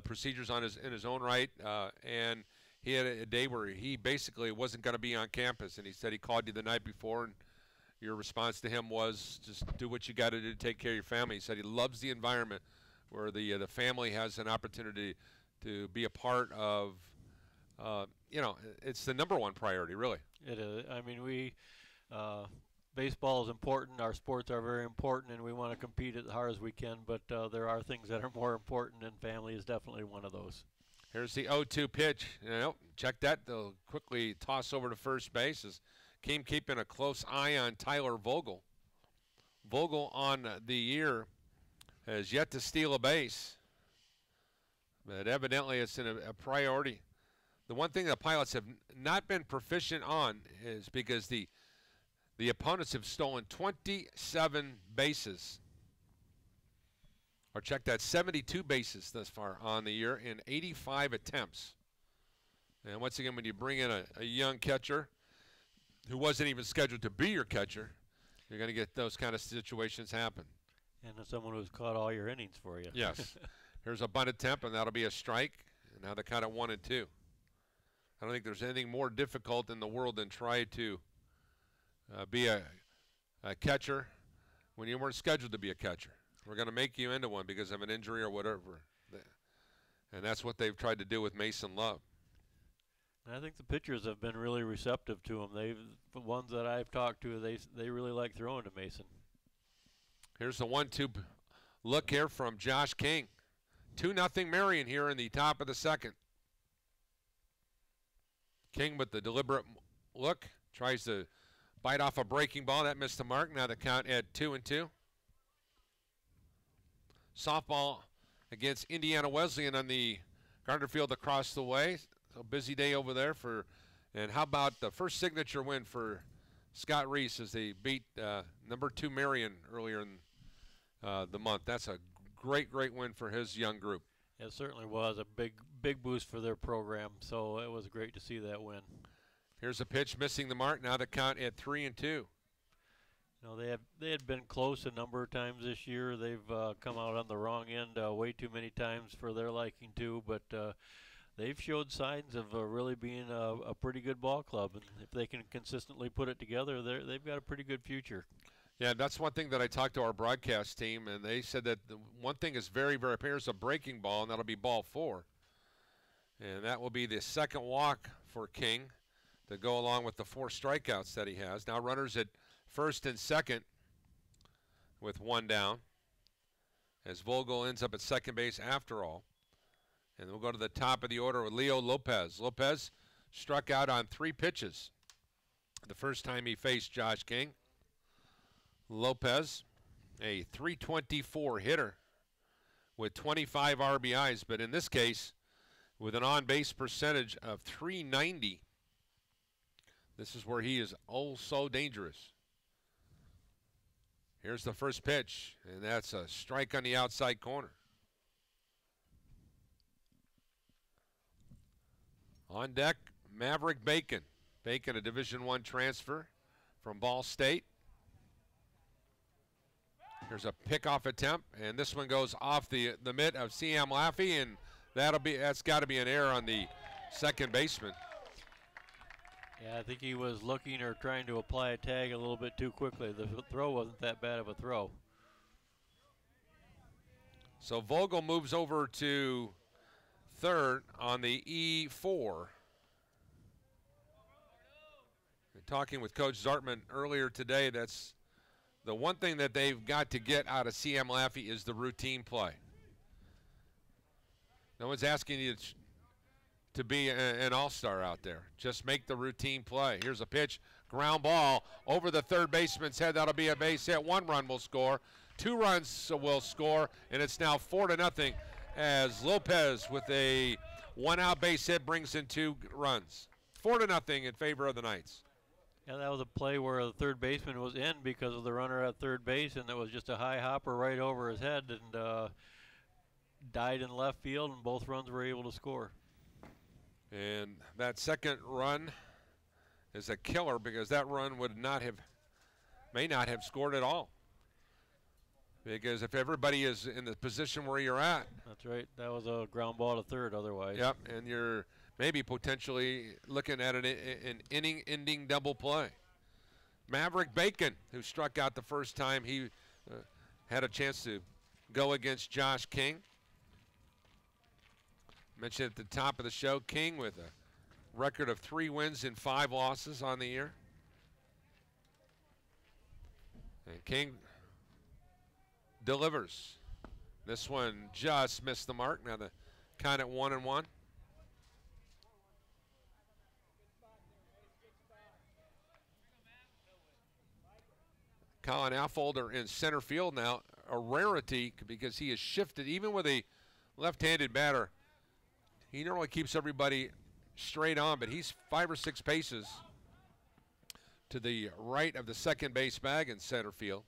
procedures in his own right, and he had a day where he basically wasn't going to be on campus, and he said he called you the night before, and your response to him was just do what you got to do to take care of your family. He said he loves the environment where the family has an opportunity to be a part of, it's the number one priority, really. It is. I mean, baseball is important. Our sports are very important, and we want to compete as hard as we can, but there are things that are more important, and family is definitely one of those. Here's the 0-2 pitch. Check that. They'll quickly toss over to first base as Keem keeping a close eye on Tyler Vogel. Vogel on the year has yet to steal a base, but evidently it's a priority. The one thing the Pilots have not been proficient on is because the opponents have stolen 27 bases. Or check that, 72 bases thus far on the year in 85 attempts. And once again, when you bring in a young catcher who wasn't even scheduled to be your catcher, you're going to get those kind of situations happen. And someone who's caught all your innings for you. Yes. Here's a bunt attempt, and that'll be a strike. And now they count at 1-2. I don't think there's anything more difficult in the world than try to be a catcher when you weren't scheduled to be a catcher. We're going to make you into one because of an injury or whatever. And that's what they've tried to do with Mason Love. And I think the pitchers have been really receptive to him. The ones that I've talked to, they really like throwing to Mason. Here's the 1-2 look here from Josh King. 2-0 Marian here in the top of the second. King with the deliberate look, tries to bite off a breaking ball. That missed the mark. Now the count at 2-2. Softball against Indiana Wesleyan on the Gardner Field across the way. So busy day over there and how about the first signature win for Scott Reese as they beat number 2 Marian earlier in the month. That's a great win for his young group. It certainly was a big boost for their program, so it was great to see that win. Here's a pitch missing the mark. Now the count at 3-2. They had been close a number of times this year. They've come out on the wrong end way too many times for their liking too, but they've showed signs of really being a pretty good ball club, and if they can consistently put it together, they've got a pretty good future. Yeah, that's one thing that I talked to our broadcast team, and they said that the one thing is very appears a breaking ball, and that'll be ball 4. And that will be the second walk for King to go along with the 4 strikeouts that he has. Now runners at first and second with 1 down as Vogel ends up at second base after all. And we'll go to the top of the order with Leo Lopez. Lopez struck out on 3 pitches the first time he faced Josh King. Lopez, a .324 hitter with 25 RBIs, but in this case, with an on-base percentage of .390. This is where he is oh so dangerous. Here's the first pitch, and that's a strike on the outside corner. On deck, Maverick Bacon. Bacon, a Division I transfer from Ball State. There's a pickoff attempt, and this one goes off the mitt of C.M. Laffey, and that's got to be an error on the second baseman. Yeah, I think he was looking or trying to apply a tag a little bit too quickly. The throw wasn't that bad of a throw. So Vogel moves over to third on the E4. Talking with Coach Zartman earlier today, that's the one thing that they've got to get out of C.M. Laffey is the routine play. No one's asking you to be an all-star out there. Just make the routine play. Here's a pitch, ground ball over the third baseman's head. That'll be a base hit. 1 run will score. 2 runs will score, and it's now 4-0 as Lopez with a 1-out base hit brings in 2 runs. 4-0 in favor of the Knights. Yeah, that was a play where the third baseman was in because of the runner at third base, and it was just a high hopper right over his head, and died in left field, and both runs were able to score. And that second run is a killer because that run may not have scored at all. Because if everybody is in the position where you're at. That's right. That was a ground ball to third otherwise. Yep, and you're maybe potentially looking at an inning-ending double play. Maverick Bacon, who struck out the first time he had a chance to go against Josh King. Mentioned at the top of the show, King with a record of 3 wins and 5 losses on the year. And King delivers. This one just missed the mark. Now the count at 1-1. Colin Affolter in center field now, a rarity because he has shifted. Even with a left-handed batter, he normally keeps everybody straight on, but he's 5 or 6 paces to the right of the second base bag in center field.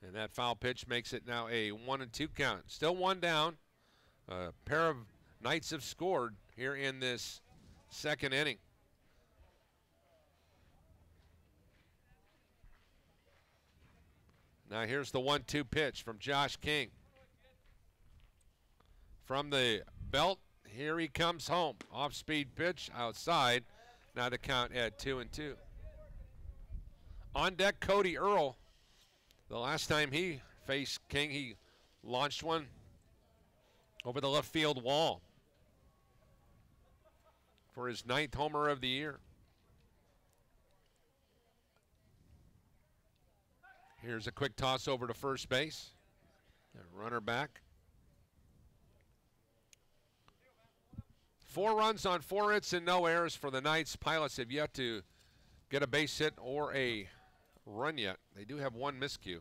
And that foul pitch makes it now a 1-2 count. Still 1 down. A pair of Knights have scored here in this second inning. Now here's the 1-2 pitch from Josh King. From the belt, here he comes home. Off-speed pitch outside. Now the count at 2-2. On deck, Cody Earl. The last time he faced King, he launched one over the left field wall for his 9th homer of the year. Here's a quick toss over to first base. A runner back. 4 runs on 4 hits and no errors for the Knights. Pilots have yet to get a base hit or a run yet. They do have 1 miscue.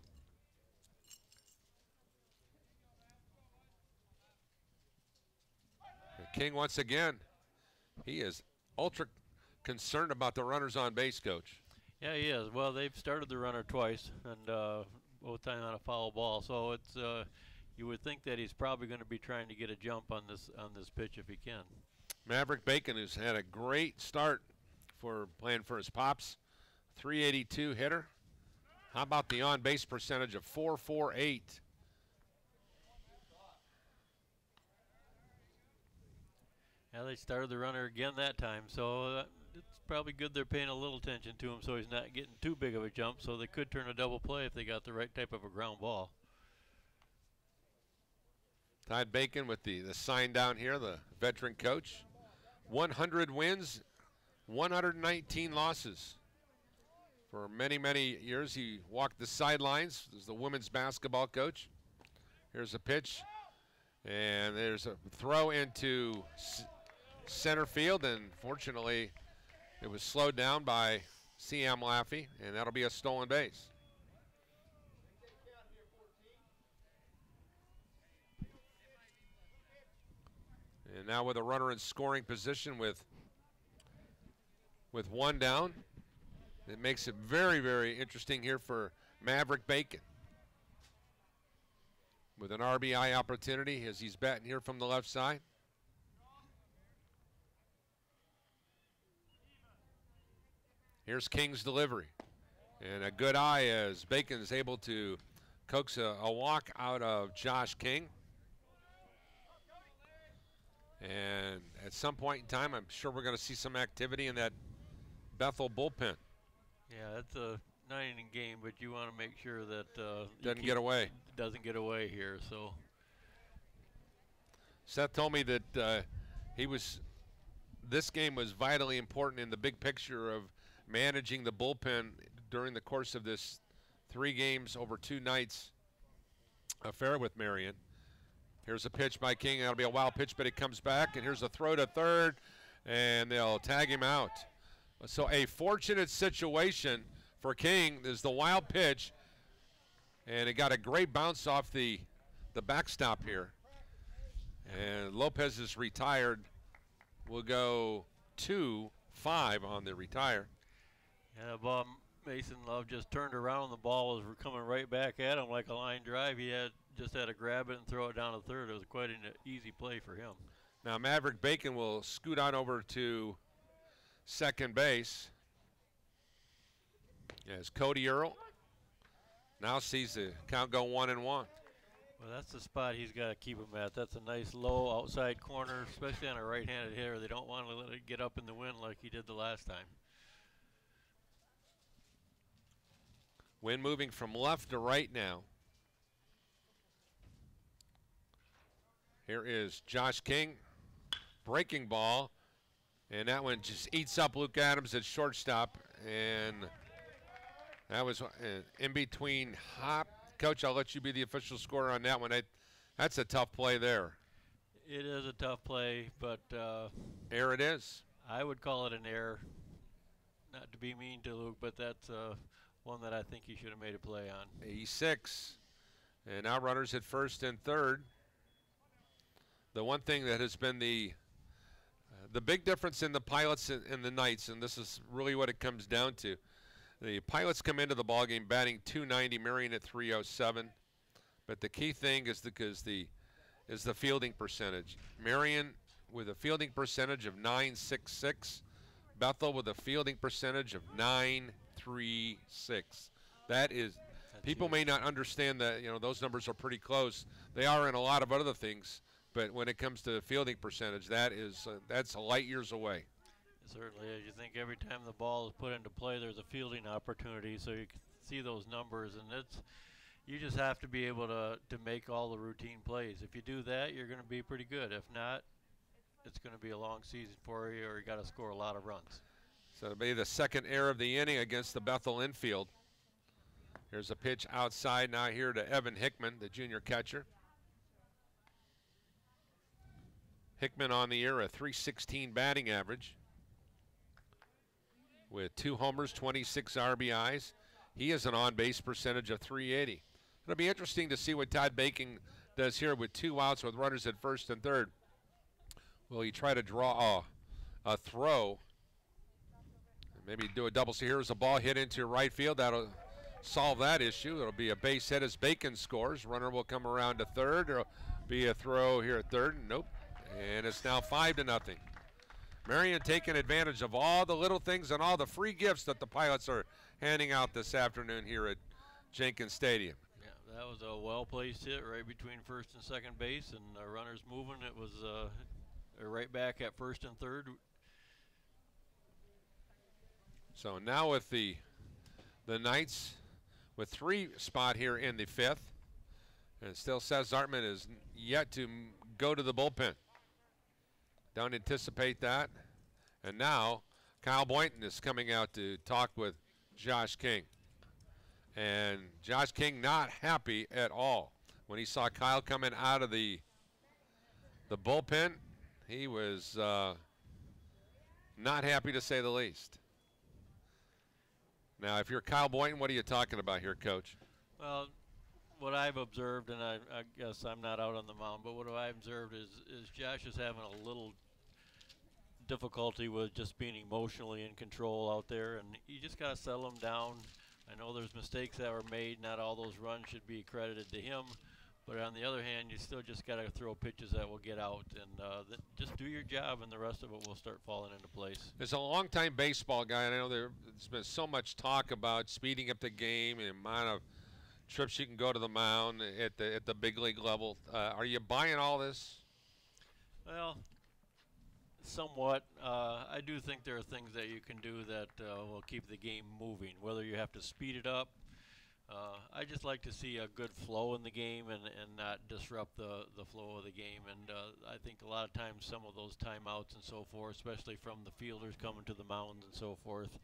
And King once again, he is ultra concerned about the runners on base, Coach. Yeah, he is. Well, they've started the runner twice, and both times on a foul ball. So it's you would think that he's probably going to be trying to get a jump on this pitch if he can. Maverick Bacon, who's had a great start for playing for his Pops, 382 hitter. How about the on-base percentage of 448? Yeah, they started the runner again that time, so it's probably good they're paying a little attention to him so he's not getting too big of a jump, so they could turn a double play if they got the right type of a ground ball. Todd Bacon with the sign down here, the veteran coach. 100 wins, 119 losses. For many, many years, he walked the sidelines as the women's basketball coach. Here's a pitch, and there's a throw into center field, and fortunately, it was slowed down by C.M. Laffey, and that'll be a stolen base. And now with a runner in scoring position with 1 down, it makes it very, very interesting here for Maverick Bacon. With an RBI opportunity as he's batting here from the left side. Here's King's delivery. And a good eye as Bacon is able to coax a walk out of Josh King. And at some point in time, I'm sure we're going to see some activity in that Bethel bullpen. Yeah, it's a 9-inning game, but you want to make sure that doesn't get away. Doesn't get away here. So Seth told me that this game was vitally important in the big picture of managing the bullpen during the course of this 3 games over 2 nights affair with Marian. Here's a pitch by King. That'll be a wild pitch, but it comes back. And here's a throw to third, and they'll tag him out. So a fortunate situation for King is the wild pitch, and it got a great bounce off the backstop here. And Lopez is retired. We'll go 2-5 on the retire. Yeah, the ball, Mason Love just turned around. The ball was coming right back at him like a line drive. He just had to grab it and throw it down to third. It was quite an easy play for him. Now Maverick Bacon will scoot on over to second base. As Cody Earl now sees the count go 1-1. Well, that's the spot he's got to keep him at. That's a nice low outside corner, especially on a right-handed hitter. They don't want to let it get up in the wind like he did the last time. Wind moving from left to right now. Here is Josh King, breaking ball, and that one just eats up Luke Adams at shortstop, and that was in between hop. Coach, I'll let you be the official scorer on that one. That's a tough play there. It is a tough play, but error it is. I would call it an error. Not to be mean to Luke, but that's one that I think he should have made a play on. 86, and now runners at first and third. The one thing that has been the big difference in the Pilots and the Knights, and this is really what it comes down to. The Pilots come into the ballgame batting .290, Marian at .307. But the key thing is the fielding percentage. Marian with a fielding percentage of .966, Bethel with a fielding percentage of .936. That's people huge. May not understand that those numbers are pretty close. They are in a lot of other things, but when it comes to fielding percentage, that's a light years away. Certainly is. You think every time the ball is put into play, there's a fielding opportunity, so you can see those numbers, and you just have to be able to make all the routine plays. If you do that, you're going to be pretty good. If not, it's going to be a long season for you, or you got to score a lot of runs. So it'll be the second error of the inning against the Bethel infield. Here's a pitch outside now here to Evan Hickman, the junior catcher. Hickman on the year, a .316 batting average, with 2 homers, 26 RBIs. He has an on-base percentage of .380. It'll be interesting to see what Todd Bacon does here with 2 outs with runners at first and third. Will he try to draw a throw? Maybe do a double. So here's a ball hit into right field. That'll solve that issue. It'll be a base hit as Bacon scores. Runner will come around to third. There'll be a throw here at third. Nope. And it's now 5-0. Marian taking advantage of all the little things and all the free gifts that the Pilots are handing out this afternoon here at Jenkins Stadium. Yeah, that was a well-placed hit right between first and second base, and runners moving. It was right back at first and third. So now with the Knights with 3 spot here in the 5th, and still Seth Zartman is yet to go to the bullpen. Don't anticipate that. And now Kyle Boynton is coming out to talk with Josh King. And Josh King not happy at all. When he saw Kyle coming out of the bullpen, he was not happy to say the least. Now, if you're Kyle Boynton, what are you talking about here, Coach? Well, what I've observed, and I guess I'm not out on the mound, but what I've observed is Josh is having a little difficulty with just being emotionally in control out there, and you just got to settle him down. I know there's mistakes that were made. Not all those runs should be credited to him, but on the other hand, you still just got to throw pitches that will get out, and just do your job, and the rest of it will start falling into place. As a longtime baseball guy, and I know there's been so much talk about speeding up the game and the amount of trips you can go to the mound at the big league level. Are you buying all this? Well, somewhat. I do think there are things that you can do that will keep the game moving, whether you have to speed it up. I just like to see a good flow in the game and not disrupt the flow of the game. And I think a lot of times some of those timeouts and so forth, especially from the fielders coming to the mounds and so forth,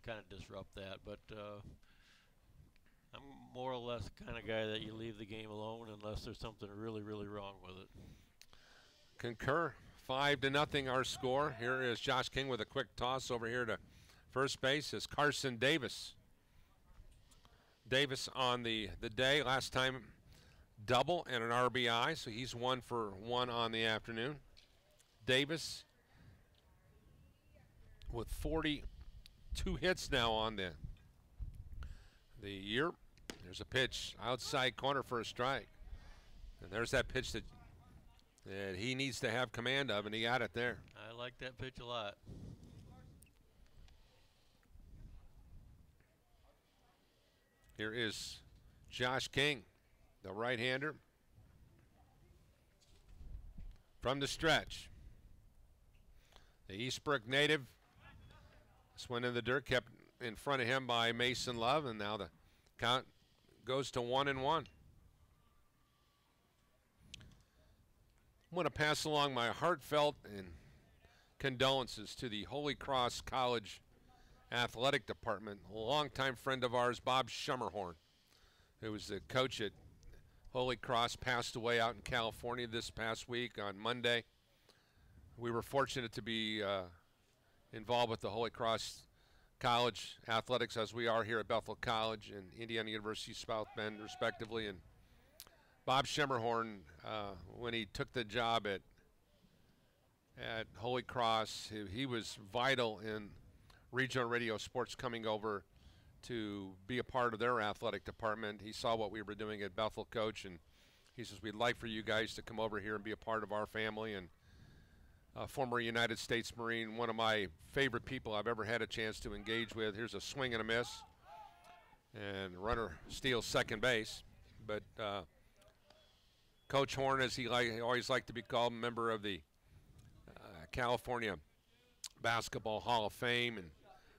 kind of disrupt that. But I'm more or less the kind of guy that you leave the game alone unless there's something really, really wrong with it. Concur. 5-0 our score. Here is Josh King with a quick toss over here to first base is Carson Davis. Davis on the day, last time double and an RBI, so he's 1 for 1 on the afternoon. Davis with 42 hits now on the year. There's a pitch outside corner for a strike. And there's that pitch that he needs to have command of, and he got it there. I like that pitch a lot. Here is Josh King, the right-hander, from the stretch. The Eastbrook native. This one in the dirt, kept in front of him by Mason Love, and now the count goes to 1-1. I want to pass along my heartfelt and condolences to the Holy Cross College athletic department. A longtime friend of ours, Bob Schummerhorn, who was the coach at Holy Cross, passed away out in California this past week on Monday. We were fortunate to be involved with the Holy Cross College athletics, as we are here at Bethel College and Indiana University South Bend, respectively. And Bob Schummerhorn, when he took the job at Holy Cross, he was vital in regional radio sports coming over to be a part of their athletic department. He saw what we were doing at Bethel, Coach, and he says, we'd like for you guys to come over here and be a part of our family. And former United States Marine, one of my favorite people I've ever had a chance to engage with. Here's a swing and a miss, and runner steals second base. But Coach Horn, as he always liked to be called, member of the California Basketball Hall of Fame, and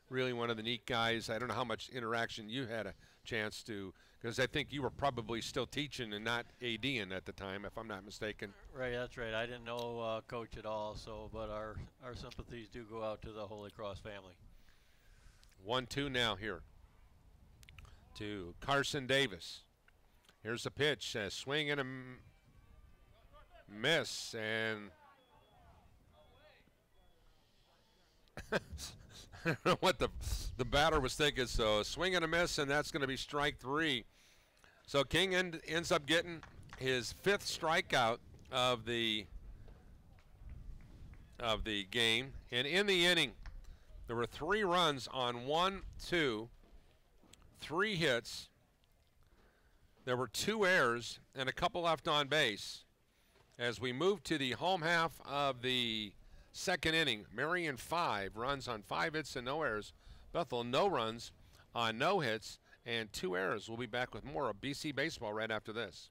really one of the neat guys. I don't know how much interaction you had a chance to, because I think you were probably still teaching and not ADing at the time, if I'm not mistaken. Right, that's right. I didn't know Coach at all, but our sympathies do go out to the Holy Cross family. 1-2 now here to Carson Davis. Here's the pitch, a swing and a miss, and I don't know what the batter was thinking. So a swing and a miss, and that's going to be strike 3. So King ends up getting his 5th strikeout of the game. And in the inning, there were 3 runs on 1, 2, 3 hits. There were 2 errors and a couple left on base. As we move to the home half of the second inning, Marian 5 runs on 5 hits and no errors. Bethel no runs on no hits and 2 errors. We'll be back with more of BC baseball right after this.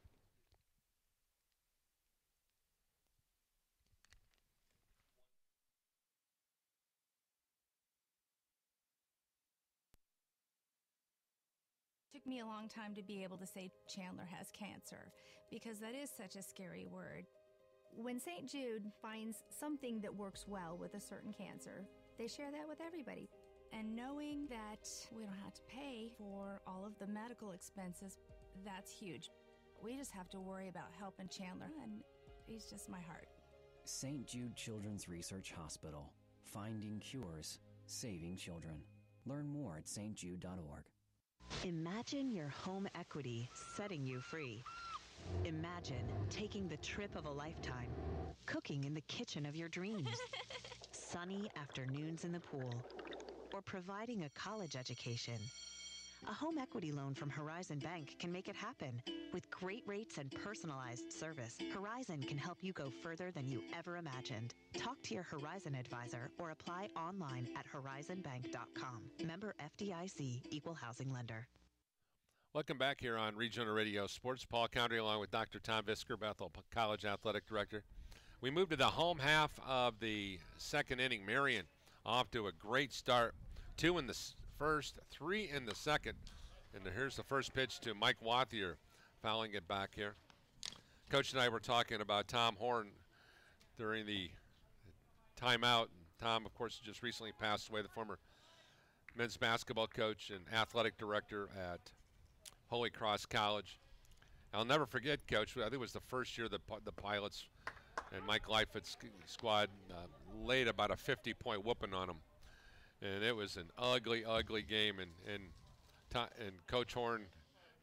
It took me a long time to be able to say Chandler has cancer, because that is such a scary word. When St. Jude finds something that works well with a certain cancer, they share that with everybody. And knowing that we don't have to pay for all of the medical expenses, that's huge. We just have to worry about helping Chandler, and he's just my heart. St. Jude Children's Research Hospital. Finding cures, saving children. Learn more at stjude.org. Imagine your home equity setting you free. Imagine taking the trip of a lifetime, cooking in the kitchen of your dreams, sunny afternoons in the pool, or providing a college education. A home equity loan from Horizon Bank can make it happen. With great rates and personalized service, Horizon can help you go further than you ever imagined. Talk to your Horizon advisor or apply online at horizonbank.com. Member FDIC, Equal Housing Lender. Welcome back here on Regional Radio Sports. Paul Country along with Dr. Tom Visker, Bethel College Athletic Director. We move to the home half of the second inning. Marian off to a great start. 2 in the first, 3 in the second. And here's the first pitch to Mike Wathier, fouling it back here. Coach and I were talking about Tom Horn during the timeout. Tom, of course, just recently passed away, the former men's basketball coach and athletic director at Holy Cross College. I'll never forget, Coach, I think it was the first year the Pilots And Mike Lightfoot's squad laid about a 50-point whooping on them. And it was an ugly, ugly game. And Coach Horn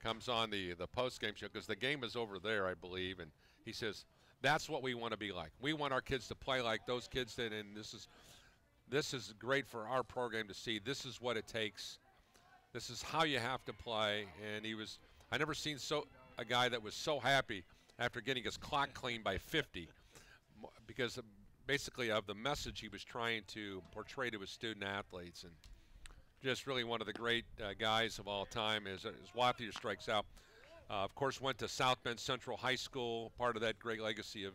comes on the post-game show, because the game is over there, I believe, and he says, that's what we want to be like. We want our kids to play like those kids did, and this is great for our program to see. This is what it takes. This is how you have to play. And I never seen a guy that was so happy after getting his clock cleaned by 50, because basically of the message he was trying to portray to his student athletes. And just really one of the great guys of all time as Wathier strikes out. Of course, went to South Bend Central High School, part of that great legacy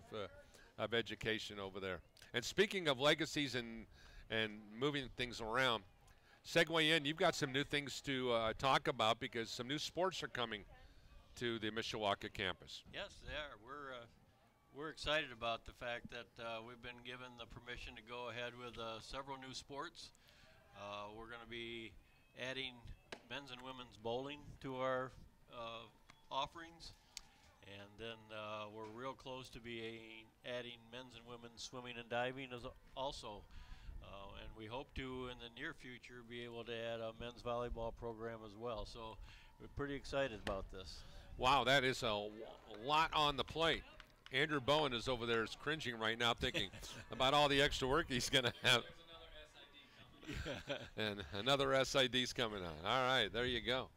of education over there. And speaking of legacies and moving things around, segue in, you've got some new things to talk about, because some new sports are coming to the Mishawaka campus. Yes, they are. We're excited about the fact that we've been given the permission to go ahead with several new sports. We're going to be adding men's and women's bowling to our offerings, and then we're real close to adding men's and women's swimming and diving also. And we hope to, in the near future, be able to add a men's volleyball program as well. So we're pretty excited about this. Wow, that is a lot on the plate. Andrew Bowen is over there cringing right now, thinking about all the extra work he's going to have. And another SID's coming on. All right, there you go.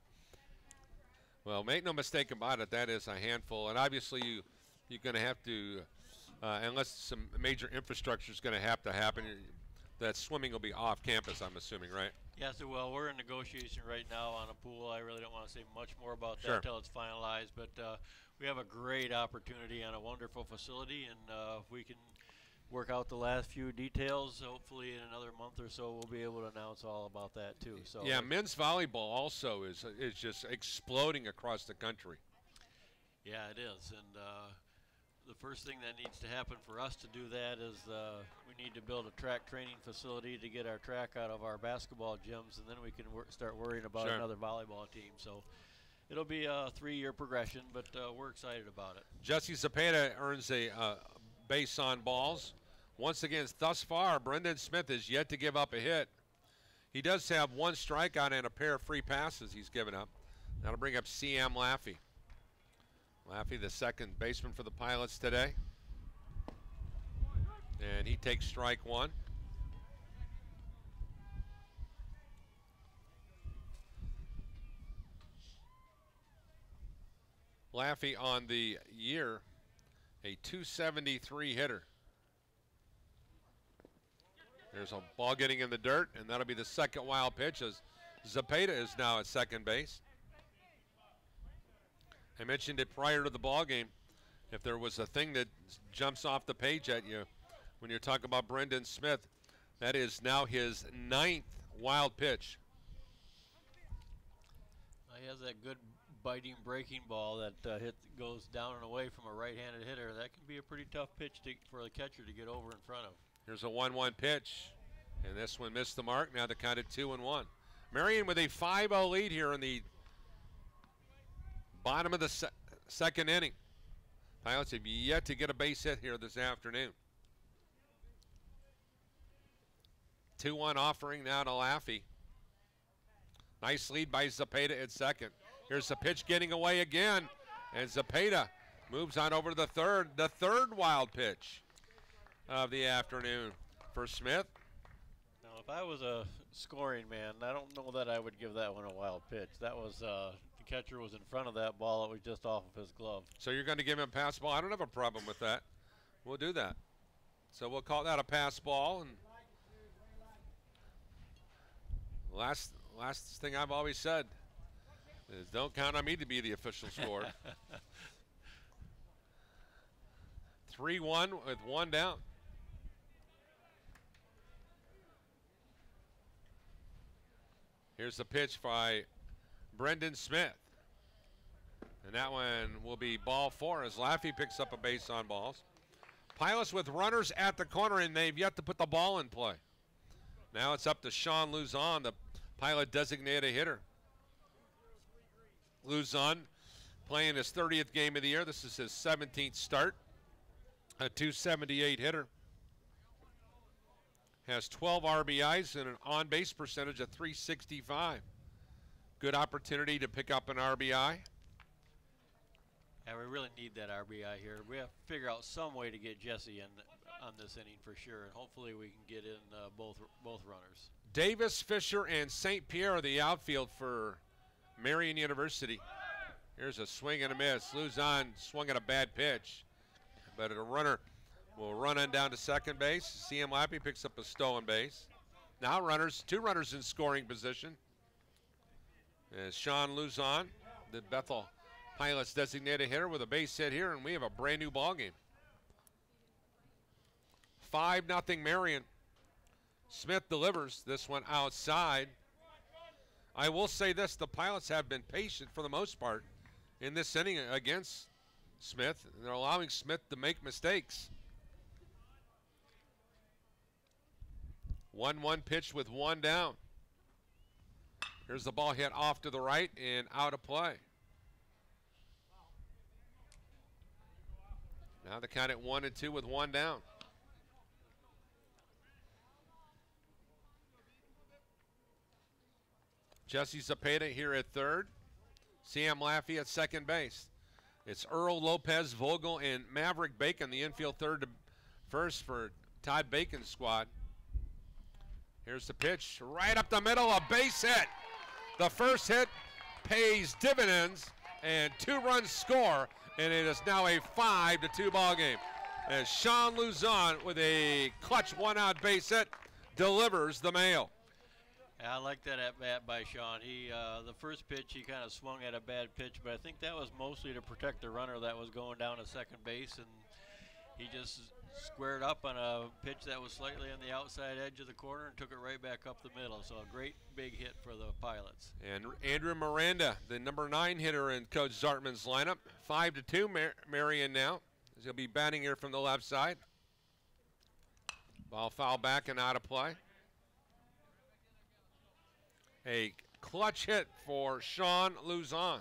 Well, make no mistake about it, that is a handful. And obviously you're going to have to, unless some major infrastructure is going to happen, that swimming will be off campus, I'm assuming, right? Yes, well, we're in negotiation right now on a pool. I really don't want to say much more about that Sure. until it's finalized. But we have a great opportunity on a wonderful facility, and if we can work out the last few details, hopefully in another month or so we'll be able to announce all about that too. So yeah, men's volleyball also is just exploding across the country. Yeah, it is. And the first thing that needs to happen for us to do that is we need to build a track training facility to get our track out of our basketball gyms, and then we can start worrying about Sure. another volleyball team. So it'll be a 3-year progression, but we're excited about it. Jesse Zapata earns a base on balls. Once again, thus far, Brendan Smith has yet to give up a hit. He does have one strikeout and a pair of free passes he's given up. That'll bring up C.M. Laffey. Laffey, the second baseman for the Pilots today. And he takes strike one. Laffey on the year, a 273 hitter. There's a ball getting in the dirt, and that'll be the second wild pitch as Zapata is now at second base. I mentioned it prior to the ball game. If there was a thing that jumps off the page at you when you're talking about Brendan Smith, that is now his 9th wild pitch. He has that good biting breaking ball that goes down and away from a right-handed hitter. That can be a pretty tough pitch for the catcher to get over in front of. Here's a 1-1 pitch, and this one missed the mark. Now the count at 2-1. Marian with a 5-0 lead here in the bottom of the second inning. Pilots have yet to get a base hit here this afternoon. 2-1 offering now to Laffey. Nice lead by Zapata at second. Here's the pitch getting away again, and Zapata moves on over to the third wild pitch of the afternoon for Smith. Now, if I was a scoring man, I don't know that I would give that one a wild pitch. That was the catcher was in front of that ball. It was just off of his glove. So you're going to give him a pass ball? I don't have a problem with that. We'll do that. So we'll call that a pass ball. And last thing I've always said is don't count on me to be the official scorer. 3-1 with one down. Here's the pitch by Brendan Smith. And that one will be ball 4 as Laffey picks up a base on balls. Pilots with runners at the corner, and they've yet to put the ball in play. Now it's up to Sean Luzon, the Pilot designated hitter. Luzon playing his 30th game of the year. This is his 17th start. a 278 hitter. Has 12 RBIs and an on-base percentage of 365. Good opportunity to pick up an RBI. Yeah, we really need that RBI here. We have to figure out some way to get Jesse in on this inning for sure, and hopefully we can get in both runners. Davis, Fisher, and St. Pierre are the outfield for Marian University. Here's a swing and a miss. Luzon swung at a bad pitch, but a runner will run on down to second base. CM Lappy picks up a stolen base. Now two runners in scoring position. As Sean Luzon, the Bethel Pilots designated hitter, with a base hit here, and we have a brand new ball game. 5-0 Marian. Smith delivers this one outside. I will say this, the Pilots have been patient for the most part in this inning against Smith. They're allowing Smith to make mistakes. 1-1 pitch with one down. Here's the ball hit off to the right and out of play. Now the count at 1-2 with one down. Jesse Zapata here at third. Sam Laffey at second base. It's Earl Lopez, Vogel, and Maverick Bacon, the infield third to first for Todd Bacon's squad. Here's the pitch, right up the middle, a base hit. The first hit pays dividends, and 2 runs score, and it is now a 5-2 ball game. As Sean Luzon with a clutch one-out base hit delivers the mail. Yeah, I like that at bat by Sean. He the first pitch he kind of swung at a bad pitch, but I think that was mostly to protect the runner that was going down to second base, and he just squared up on a pitch that was slightly on the outside edge of the corner and took it right back up the middle. So a great big hit for the Pilots. And Andrew Miranda, the number 9 hitter in Coach Zartman's lineup. 5-2 Marian now, as he'll be batting here from the left side. Ball foul back and out of play. A clutch hit for Sean Luzon.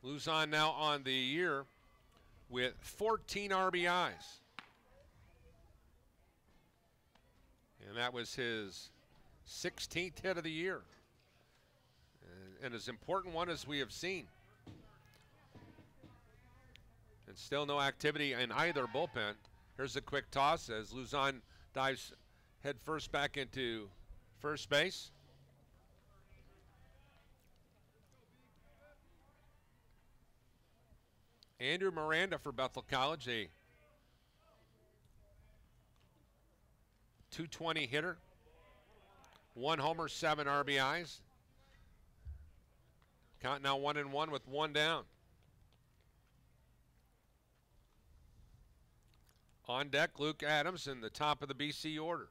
Luzon now on the year with 14 RBIs. And that was his 16th hit of the year. And as important one as we have seen. And still no activity in either bullpen. Here's a quick toss as Luzon dives head first back into first base. Andrew Miranda for Bethel College, a .220 hitter. 1 homer, 7 RBIs. Count now 1-1 with one down. On deck, Luke Adams in the top of the BC order.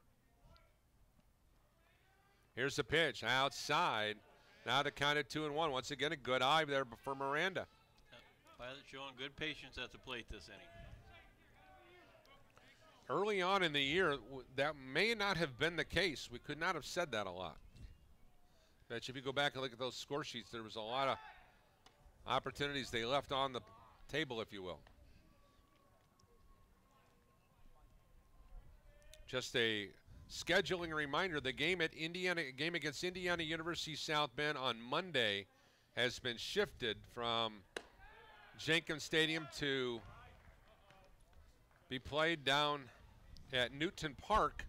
Here's the pitch outside. Now the count at 2-1. Once again, a good eye there for Miranda. Pilot showing good patience at the plate this inning. Early on in the year, that may not have been the case. We could not have said that a lot. Bet if you go back and look at those score sheets, there was a lot of opportunities they left on the table, if you will. Just a scheduling reminder, the game against Indiana University South Bend on Monday has been shifted from Jenkins Stadium to be played down at Newton Park.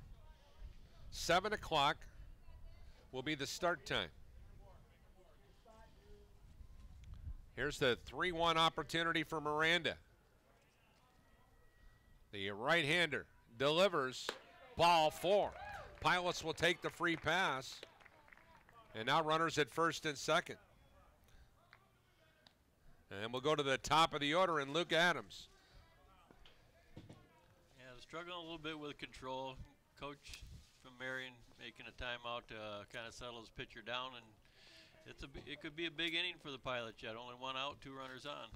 7 o'clock will be the start time. Here's the 3-1 opportunity for Miranda. The right-hander delivers. Ball 4. Pilots will take the free pass. And now runners at first and second. And we'll go to the top of the order and Luke Adams. Yeah, struggling a little bit with control. Coach from Marian making a timeout to kind of settle his pitcher down, and it could be a big inning for the Pilots yet. Only 1 out, 2 runners on.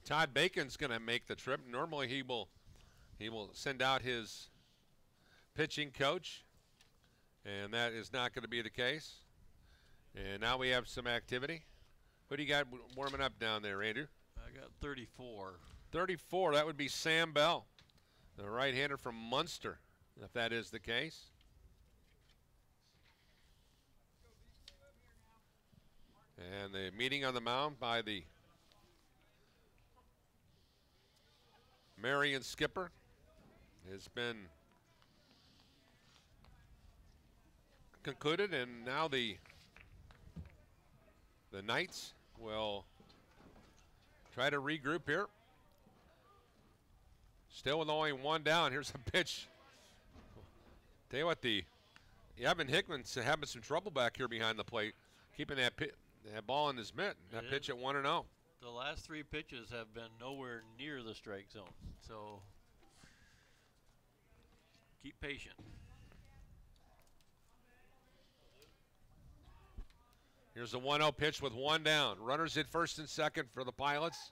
Todd Bacon's going to make the trip. Normally he will send out his pitching coach, and that is not going to be the case. And now we have some activity. Who do you got warming up down there, Andrew? I got 34. 34, that would be Sam Bell, the right-hander from Munster, if that is the case. And the meeting on the mound by the Marian skipper has been concluded, and now the Knights will try to regroup here. Still with only one down. Here's a pitch. Tell you what, the Evan Hickman's having some trouble back here behind the plate, keeping that ball in his mitt. That pitch at 1-0. The last 3 pitches have been nowhere near the strike zone, so keep patient. Here's a 1-0 pitch with 1 down. Runners at first and second for the Pilots.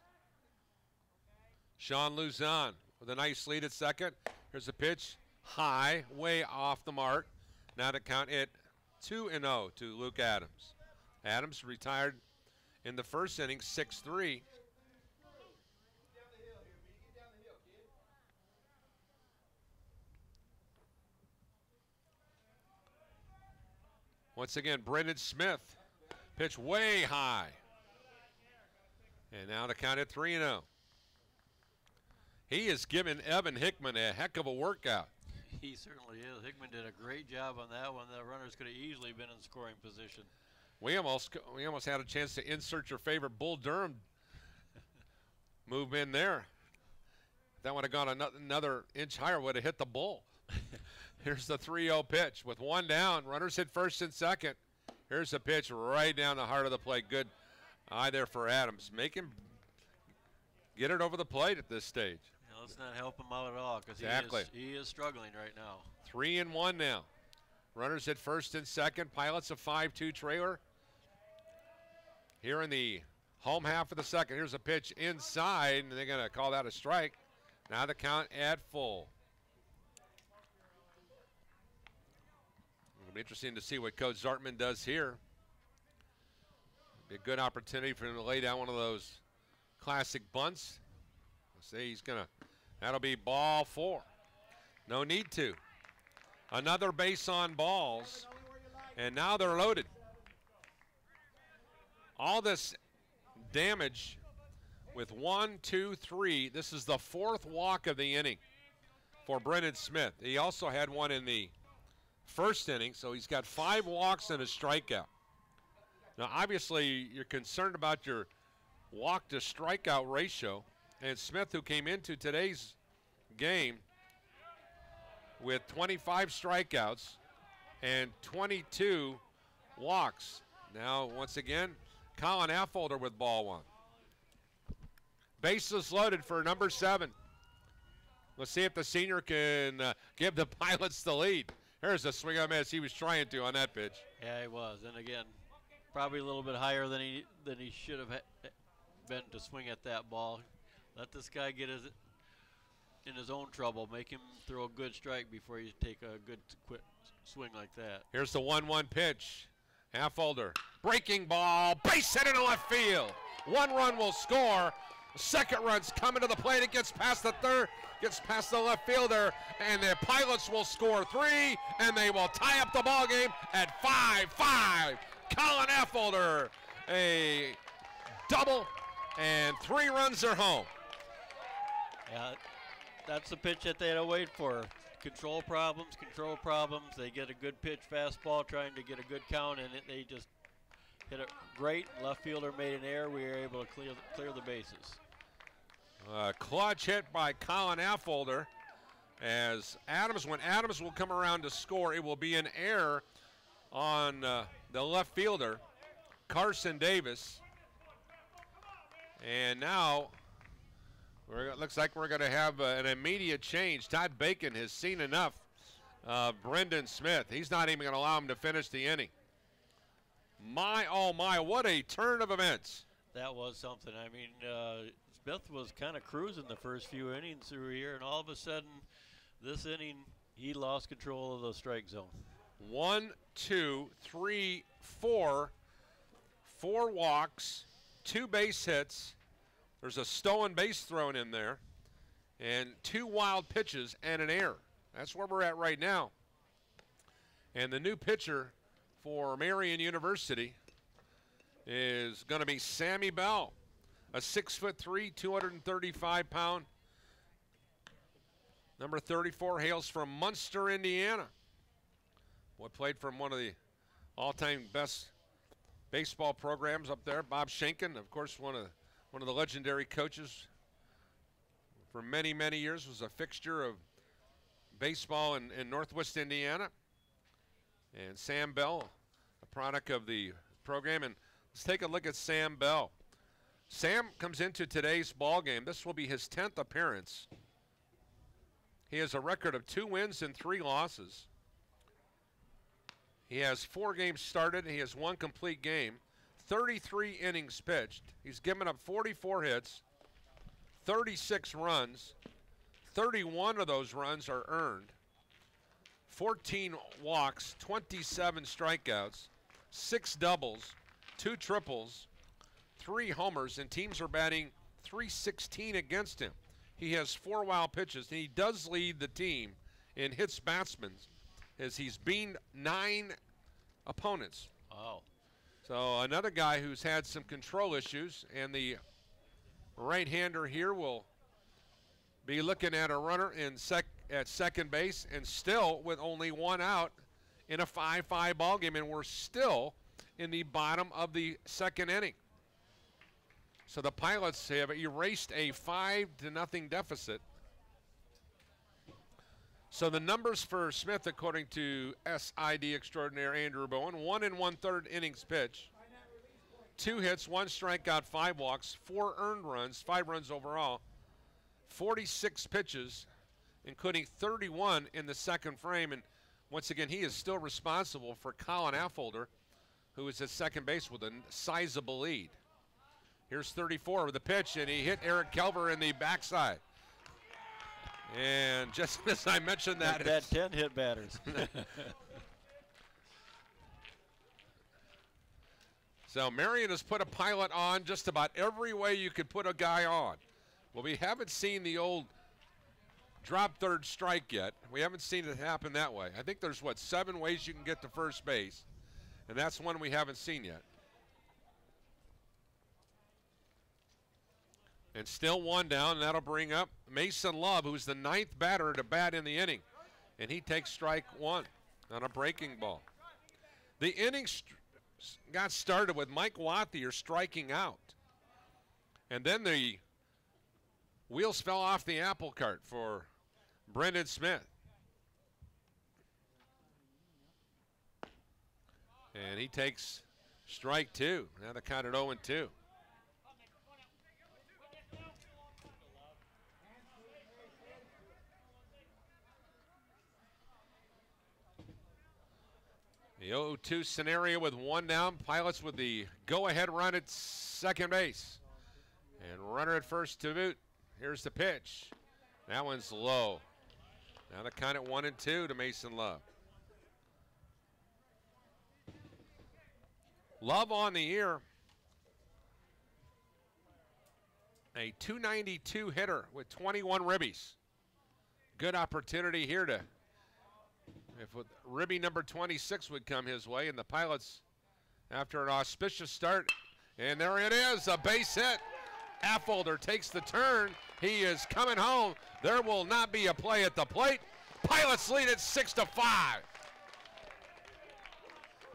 Sean Luzon with a nice lead at second. Here's a pitch high, way off the mark. Now to count it 2-0 to Luke Adams. Adams retired in the first inning, 6-3. Once again, Brendan Smith. Pitch way high. And now to count it 3-0. He has given Evan Hickman a heck of a workout. He certainly is. Hickman did a great job on that one. The runners could have easily been in scoring position. We almost had a chance to insert your favorite Bull Durham move in there. That would have gone another inch higher, would have hit the bull. Here's the 3-0 pitch with 1 down. Runners hit first and second. Here's a pitch right down the heart of the plate. Good eye there for Adams. Make him get it over the plate at this stage. Yeah, let's not help him out at all, because he is struggling right now. 3-1 now. Runners at first and second. Pilots a 5-2 trailer. Here in the home half of the second. Here's a pitch inside, and they're going to call that a strike. Now the count at full. It'll be interesting to see what Coach Zartman does here. Be a good opportunity for him to lay down one of those classic bunts. Let's see, that'll be ball 4. No need to. Another base on balls, and now they're loaded. All this damage with 1, 2, 3. This is the 4th walk of the inning for Brendan Smith. He also had one in the first inning, so he's got 5 walks and a strikeout. Now, obviously, you're concerned about your walk to strikeout ratio, and Smith, who came into today's game with 25 strikeouts and 22 walks. Now, once again, Colin Affolter with ball 1. Bases loaded for number 7. Let's see if the senior can give the Pilots the lead. Here's a swing and miss. He was trying to on that pitch. Yeah, he was. And again, probably a little bit higher than he should have been to swing at that ball. Let this guy get in his own trouble. Make him throw a good strike before you take a good quick swing like that. Here's the 1-1 pitch. Affolter, breaking ball, base hit into left field. 1 run will score. The second run's coming to the plate. It gets past the third, gets past the left fielder, and the Pilots will score 3, and they will tie up the ball game at 5-5. Colin Affolter, a double, and 3 runs are home. Yeah, that's the pitch that they had to wait for. Control problems. They get a good pitch fastball trying to get a good count, and they just hit it great. Left fielder made an error. We were able to clear the bases. Clutch hit by Colin Affolter as when Adams will come around to score, it will be an error on the left fielder, Carson Davis. And now looks like we're going to have an immediate change. Todd Bacon has seen enough of Brendan Smith. He's not even going to allow him to finish the inning. My, oh my, what a turn of events. That was something. I mean, Smith was kind of cruising the first few innings through here, and all of a sudden, this inning, he lost control of the strike zone. 1, 2, 3, 4. 4 walks, 2 base hits, There's a stolen base thrown in there, and 2 wild pitches and an error. That's where we're at right now. And the new pitcher for Marian University is going to be Sammy Bell, a 6'3", 235-pound. Number 34 hails from Munster, Indiana. Boy, played from one of the all-time best baseball programs up there. Bob Schenken, of course, one of the legendary coaches for many, many years, was a fixture of baseball in Northwest Indiana. And Sam Bell, a product of the program. And let's take a look at Sam Bell. Sam comes into today's ball game. This will be his 10th appearance. He has a record of 2 wins and 3 losses. He has 4 games started. He has 1 complete game, 33 innings pitched. He's given up 44 hits, 36 runs. 31 of those runs are earned. 14 walks, 27 strikeouts, 6 doubles, 2 triples, 3 homers, and teams are batting .316 against him. He has 4 wild pitches, and he does lead the team in hits batsmen, as he's beaten 9 opponents. Wow. So another guy who's had some control issues, and the right-hander here will be looking at a runner at second base, and still with only 1 out in a 5-5 ball game, and we're still in the bottom of the 2nd inning. So the Pilots have erased a 5-0 deficit. So the numbers for Smith, according to SID extraordinaire Andrew Bowen: 1 1/3 innings pitched, 2 hits, 1 strikeout, 5 walks, 4 earned runs, 5 runs overall, 46 pitches, including 31 in the 2nd frame. And once again, he is still responsible for Colin Affolter, who is at second base with a sizable lead. Here's 34 with the pitch, and he hit Eric Kelver in the backside. And just as I mentioned that, that 10 hit batters. So Marian has put a Pilot on just about every way you could put a guy on. Well, we haven't seen the old drop third strike yet. We haven't seen it happen that way. I think there's, 7 ways you can get to first base, and that's one we haven't seen yet. And still 1 down, and that'll bring up Mason Love, who's the 9th batter to bat in the inning. And he takes strike 1 on a breaking ball. The inning got started with Mike Wathier striking out. And then the wheels fell off the apple cart for Brendan Smith. And he takes strike 2. Now the count at 0-2. The 0-2 scenario with 1 down. Pilots with the go-ahead run at second base. And runner at first to boot. Here's the pitch. That one's low. Now the count at 1-2 to Mason Love. Love on the year. A .292 hitter with 21 ribbies. Good opportunity here to, if ribby number 26 would come his way, and the Pilots, after an auspicious start, and there it is, a base hit. Affolter takes the turn. He is coming home. There will not be a play at the plate. Pilots lead it 6-5.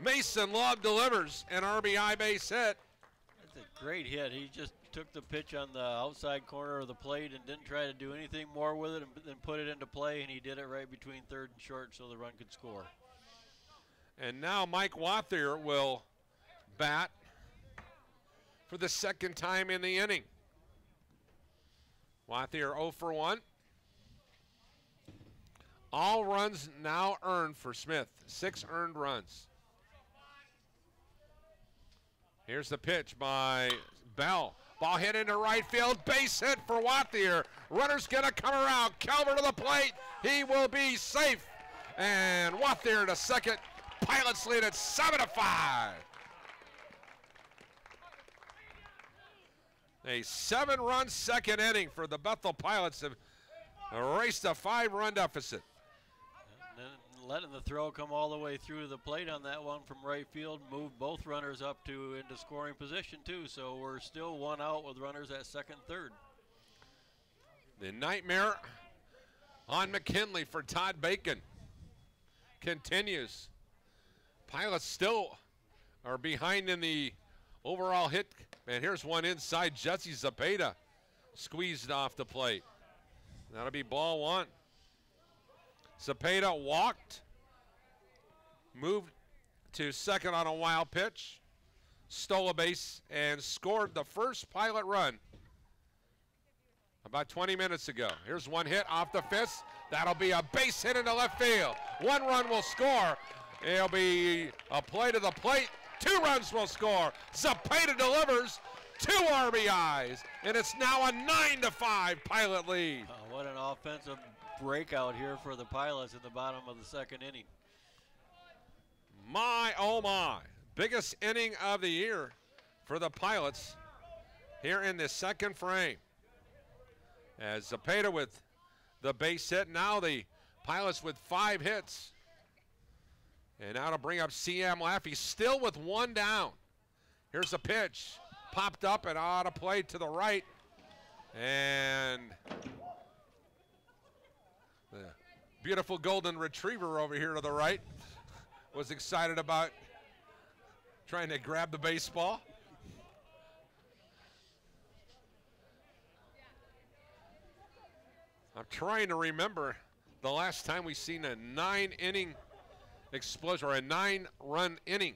Mason Love delivers an RBI base hit. That's a great hit. He just took the pitch on the outside corner of the plate and didn't try to do anything more with it, and then put it into play, and he did it right between third and short so the run could score. And now Mike Wathier will bat for the 2nd time in the inning. Wathier 0 for 1. All runs now earned for Smith. 6 earned runs. Here's the pitch by Bell. Ball hit into right field. Base hit for Wathier. Runner's going to come around. Kelver to the plate. He will be safe. And Wathier to second. Pilots lead at 7-5. A 7-run second inning for the Bethel Pilots have erased a 5-run deficit. And then letting the throw come all the way through to the plate on that one from right field, moved both runners up into scoring position too. So we're still 1 out with runners at second, third. The nightmare on McKinley for Todd Bacon continues. Pilots still are behind in the overall hit. And here's one inside. Jesse Zapata squeezed off the plate. That'll be ball 1. Zapata walked, moved to second on a wild pitch, stole a base, and scored the first Pilot run about 20 minutes ago. Here's one hit off the fist. That'll be a base hit into left field. 1 run will score. It'll be a play to the plate. 2 runs will score. Zapata delivers 2 RBIs, and it's now a 9-5 Pilot lead. What an offensive breakout here for the Pilots in the bottom of the second inning. My, oh my. Biggest inning of the year for the Pilots here in the second frame. As Zapata with the base hit. Now the Pilots with 5 hits. And now to bring up C.M. Laffey, still with 1 down. Here's a pitch. Popped up and out of play to the right. And the beautiful golden retriever over here to the right was excited about trying to grab the baseball. I'm trying to remember the last time we seen a 9-inning explosion, or a 9-run inning.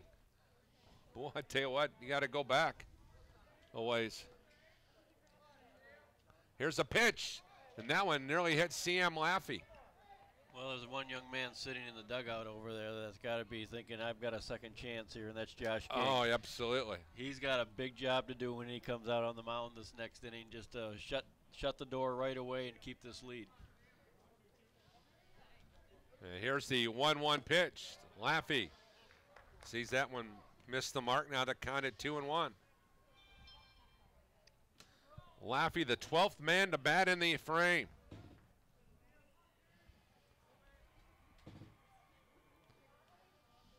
Boy, I tell you what, you got to go back a ways. Here's a pitch, and that one nearly hit C.M. Laffey. Well, there's one young man sitting in the dugout over there that's got to be thinking, I've got a second chance here, and that's Josh King. Oh, absolutely. He's got a big job to do when he comes out on the mound this next inning, just to shut the door right away and keep this lead. And here's the 1-1 pitch. Laffey sees that one missed the mark. Now to count it 2-1. Laffey, the 12th man to bat in the frame.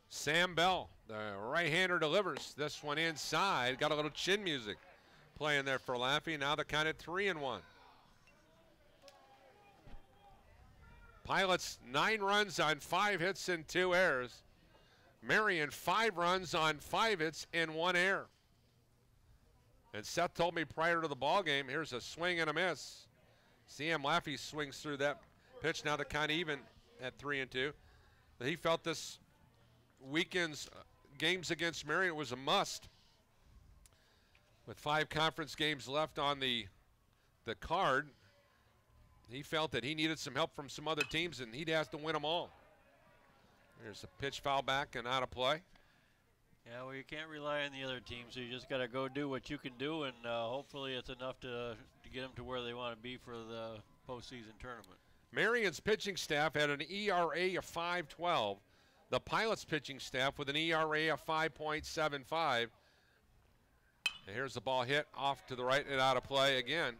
Sam Bell, the right-hander, delivers this one inside. Got a little chin music playing there for Laffey. Now the count at 3-1. Pilots 9 runs on 5 hits and 2 errors. Marian 5 runs on 5 hits and 1 error. And Seth told me prior to the ball game, here's a swing and a miss. C.M. Laffey swings through that pitch. Now the count even at 3-2. He felt this weekend's games against Marian was a must. With 5 conference games left on the card, he felt that he needed some help from some other teams, and he'd have to win them all. There's a pitch foul back and out of play. Yeah, well, you can't rely on the other team, so you just got to go do what you can do, and hopefully it's enough to get them to where they want to be for the postseason tournament. Marian's pitching staff had an ERA of 5.12. The Pilots' pitching staff with an ERA of 5.75. And here's the ball hit off to the right and out of play again.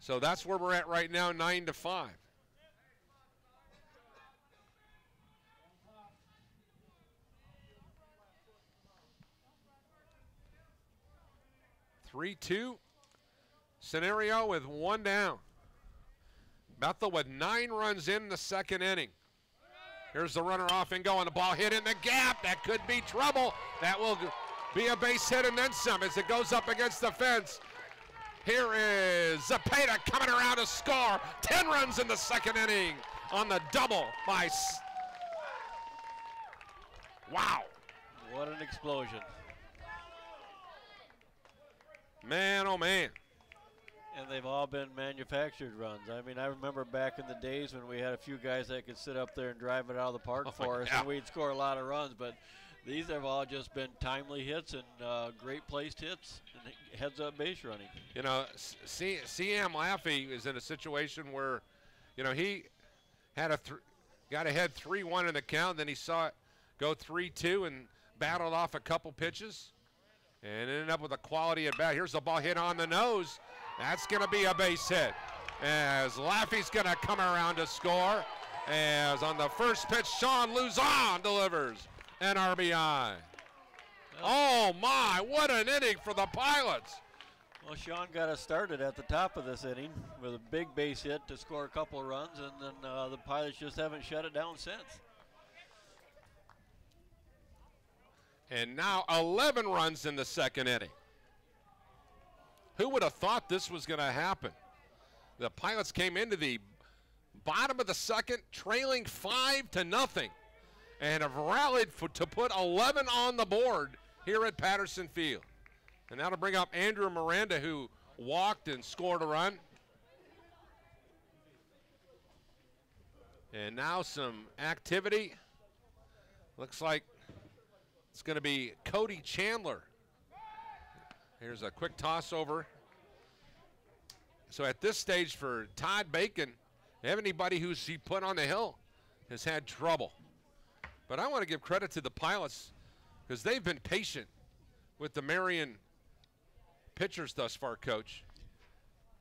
So that's where we're at right now, 9-5. Three-two scenario with 1 down. Bethel with 9 runs in the second inning. Here's the runner off and going. The ball hit in the gap. That could be trouble. That will be a base hit and then some as it goes up against the fence. Here is Zapata coming around to score. 10 runs in the second inning on the double by. Wow. What an explosion. Man, oh man. And they've all been manufactured runs. I mean, I remember back in the days when we had a few guys that could sit up there and drive it out of the park for us, and we'd score a lot of runs. But these have all just been timely hits and great placed hits and heads-up base running. You know, C.M. Laffey is in a situation where, you know, he had got ahead 3-1 in the count, then he saw it go 3-2 and battled off a couple pitches. and ended up with a quality at bat. Here's the ball hit on the nose. That's going to be a base hit, as Laffey's going to come around to score, as on the first pitch, Sean Luzon delivers an RBI. Oh my, what an inning for the Pilots. Well, Sean got us started at the top of this inning with a big base hit to score a couple of runs, and then the Pilots just haven't shut it down since. And now 11 runs in the second inning. Who would have thought this was going to happen? The Pilots came into the bottom of the second trailing 5-0 and have rallied to put 11 on the board here at Patterson Field. And now to bring up Andrew Miranda, who walked and scored a run. And now some activity. Looks like it's going to be Cody Chandler. Here's a quick toss over. So at this stage for Todd Bacon, anybody who's he put on the hill has had trouble. But I want to give credit to the Pilots because they've been patient with the Marian pitchers thus far, Coach.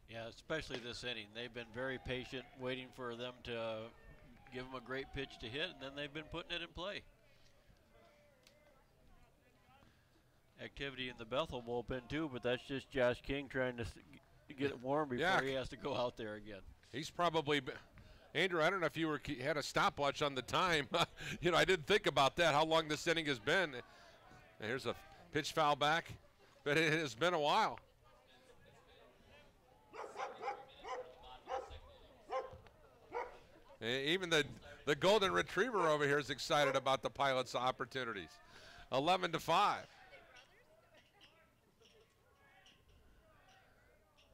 Yeah, especially this inning. They've been very patient, waiting for them to give them a great pitch to hit, and then they've been putting it in play. Activity in the Bethel bullpen too, but that's just Josh King trying to get it warm before he has to go out there again. He's probably, Andrew, I don't know if you had a stopwatch on the time. You know, I didn't think about that, how long this inning has been. And here's a pitch foul back, but it has been a while. Even the golden retriever over here is excited about the Pilots' opportunities. 11-5.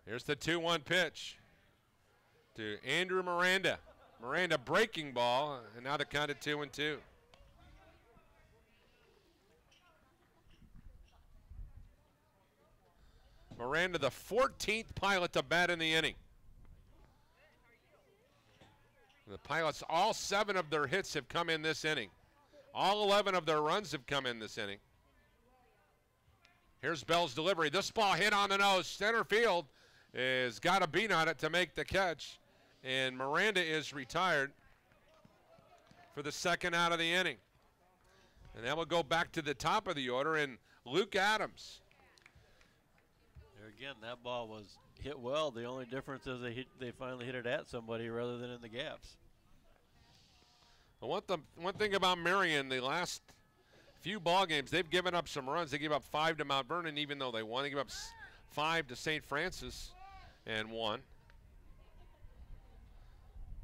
Here's the 2-1 pitch to Andrew Miranda. Miranda breaking ball, and now the count at 2-2. Miranda, the 14th Pilot to bat in the inning. The Pilots, all 7 of their hits have come in this inning. All 11 of their runs have come in this inning. Here's Bell's delivery. This ball hit on the nose. Center field has got a beat on it to make the catch. And Miranda is retired for the second out of the inning. And then we'll go back to the top of the order, and Luke Adams. There again, that ball was hit well. The only difference is they finally hit it at somebody rather than in the gaps. One thing about Marian, the last few ball games, they've given up some runs. They gave up 5 to Mount Vernon, even though they won. They gave up 5 to St. Francis and won.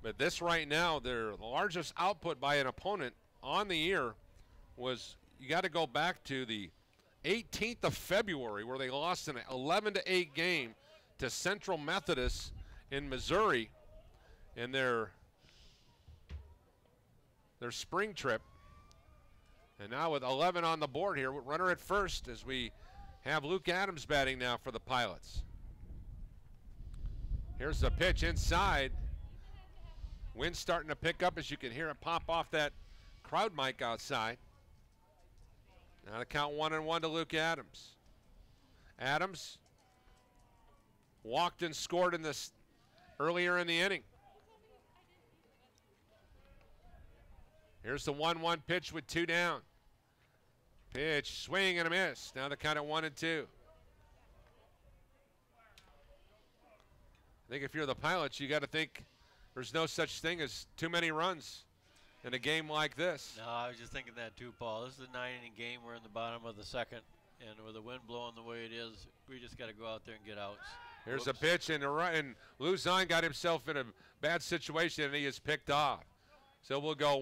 But this right now, their largest output by an opponent on the year was, you got to go back to the 18th of February, where they lost an 11-8 game to Central Methodist in Missouri in their spring trip. And now with 11 on the board here, runner at first, as we have Luke Adams batting now for the Pilots. Here's the pitch inside. Wind starting to pick up, as you can hear it pop off that crowd mic outside. Now to count 1-1 to Luke Adams. Adams walked and scored in this earlier in the inning. Here's the 1-1 pitch with 2 down. Pitch, swing and a miss. Now the count at 1-2. I think if you're the Pilots, you got to think there's no such thing as too many runs in a game like this. No, I was just thinking that too, Paul. This is a 9-inning game. We're in the bottom of the second, and with the wind blowing the way it is, we just got to go out there and get outs. Here's a pitch, and Luzon got himself in a bad situation, and he is picked off. So we'll go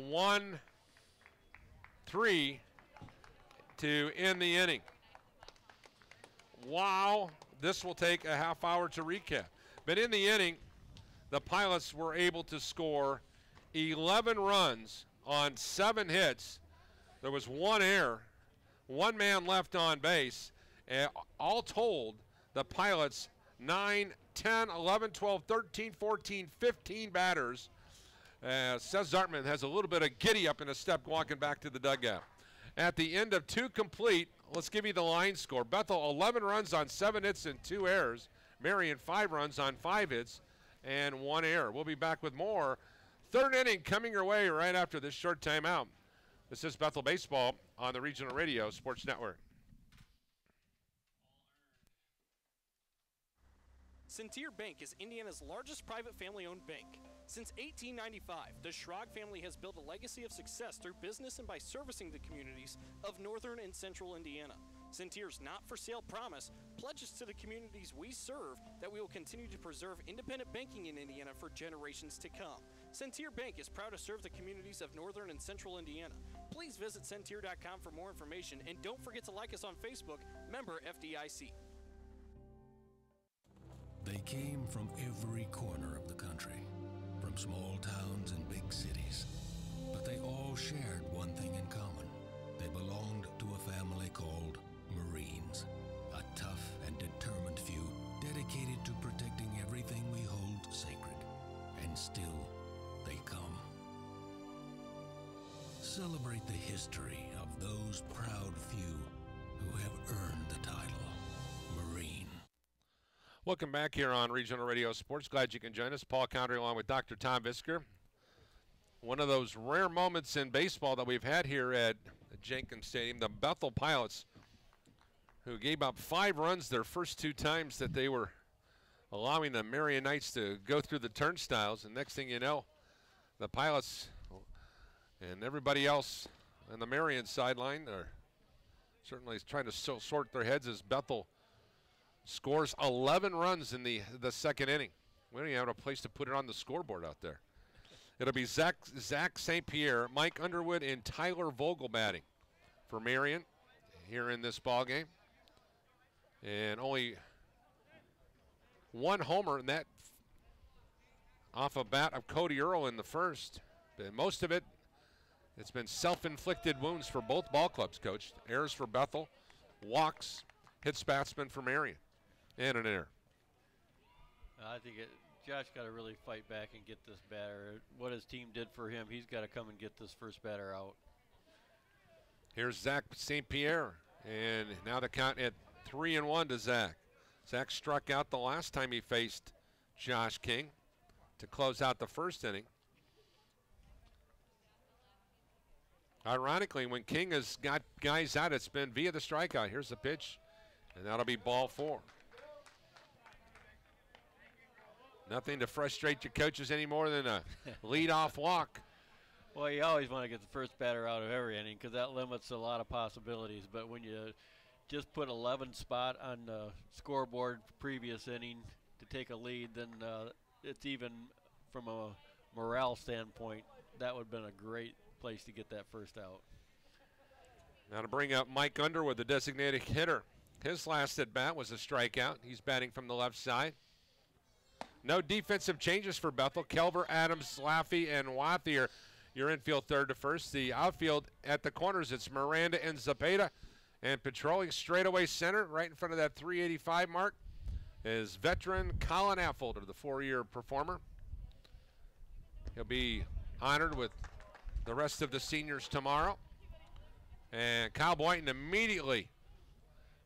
1-3 to end the inning. Wow, this will take a half hour to recap. But in the inning, the Pilots were able to score 11 runs on 7 hits. There was 1 error, 1 man left on base. And all told, the Pilots 9, 10, 11, 12, 13, 14, 15 batters. Seth Zartman has a little bit of giddy up in his step walking back to the dugout. At the end of 2 complete, let's give you the line score. Bethel 11 runs on 7 hits and 2 errors. Marian 5 runs on 5 hits and 1 error. We'll be back with more third inning coming your way right after this short timeout. This is Bethel Baseball on the Regional Radio Sports Network. Centier Bank is Indiana's largest private family-owned bank. Since 1895, the Schrag family has built a legacy of success through business and by servicing the communities of northern and central Indiana. Centier's not-for-sale promise pledges to the communities we serve that we will continue to preserve independent banking in Indiana for generations to come. Centier Bank is proud to serve the communities of northern and central Indiana. Please visit Centier.com for more information, and don't forget to like us on Facebook, member FDIC. They came from every corner of the country, from small towns and big cities. But they all shared one thing in common. They belonged to a family called Marines, a tough and determined few dedicated to protecting everything we hold sacred. And still, they come. Celebrate the history of those proud few who have earned the title Marine. Welcome back here on Regional Radio Sports. Glad you can join us. Paul Condry along with Dr. Tom Visker. One of those rare moments in baseball that we've had here at Jenkins Stadium. The Bethel Pilots, who gave up 5 runs their first 2 times that they were allowing the Marian Knights to go through the turnstiles. And next thing you know, the Pilots and everybody else on the Marian sideline are certainly trying to sort their heads as Bethel scores 11 runs in the second inning. We don't even have a place to put it on the scoreboard out there. It'll be Zach St. Pierre, Mike Underwood, and Tyler Vogel batting for Marian here in this ball game. And only 1 homer, and that off a bat of Cody Earl in the first. And most of it, it's been self-inflicted wounds for both ball clubs, Coach. Errors for Bethel, walks, hits batsman for Marian, and an error. I think Josh got to really fight back and get this batter. What his team did for him, he's got to come and get this first batter out. Here's Zach St. Pierre, and now the count at 3-1 to Zach. Zach struck out the last time he faced Josh King to close out the first inning. Ironically, when King has got guys out, it's been via the strikeout. Here's the pitch, and that'll be ball 4. Nothing to frustrate your coaches any more than a leadoff walk. Well, you always want to get the first batter out of every inning because that limits a lot of possibilities. But when you just put 11 spot on the scoreboard previous inning to take a lead, then it's even from a morale standpoint, that would have been a great place to get that first out. Now to bring up Mike Underwood, the designated hitter. His last at bat was a strikeout. He's batting from the left side. No defensive changes for Bethel. Kelver, Adams, Laffey, and Wathier, your infield third to first. The outfield at the corners, it's Miranda and Zapata. And patrolling straightaway center, right in front of that 385 mark, is veteran Colin Affolter, the 4-year performer. He'll be honored with the rest of the seniors tomorrow. And Kyle Boynton immediately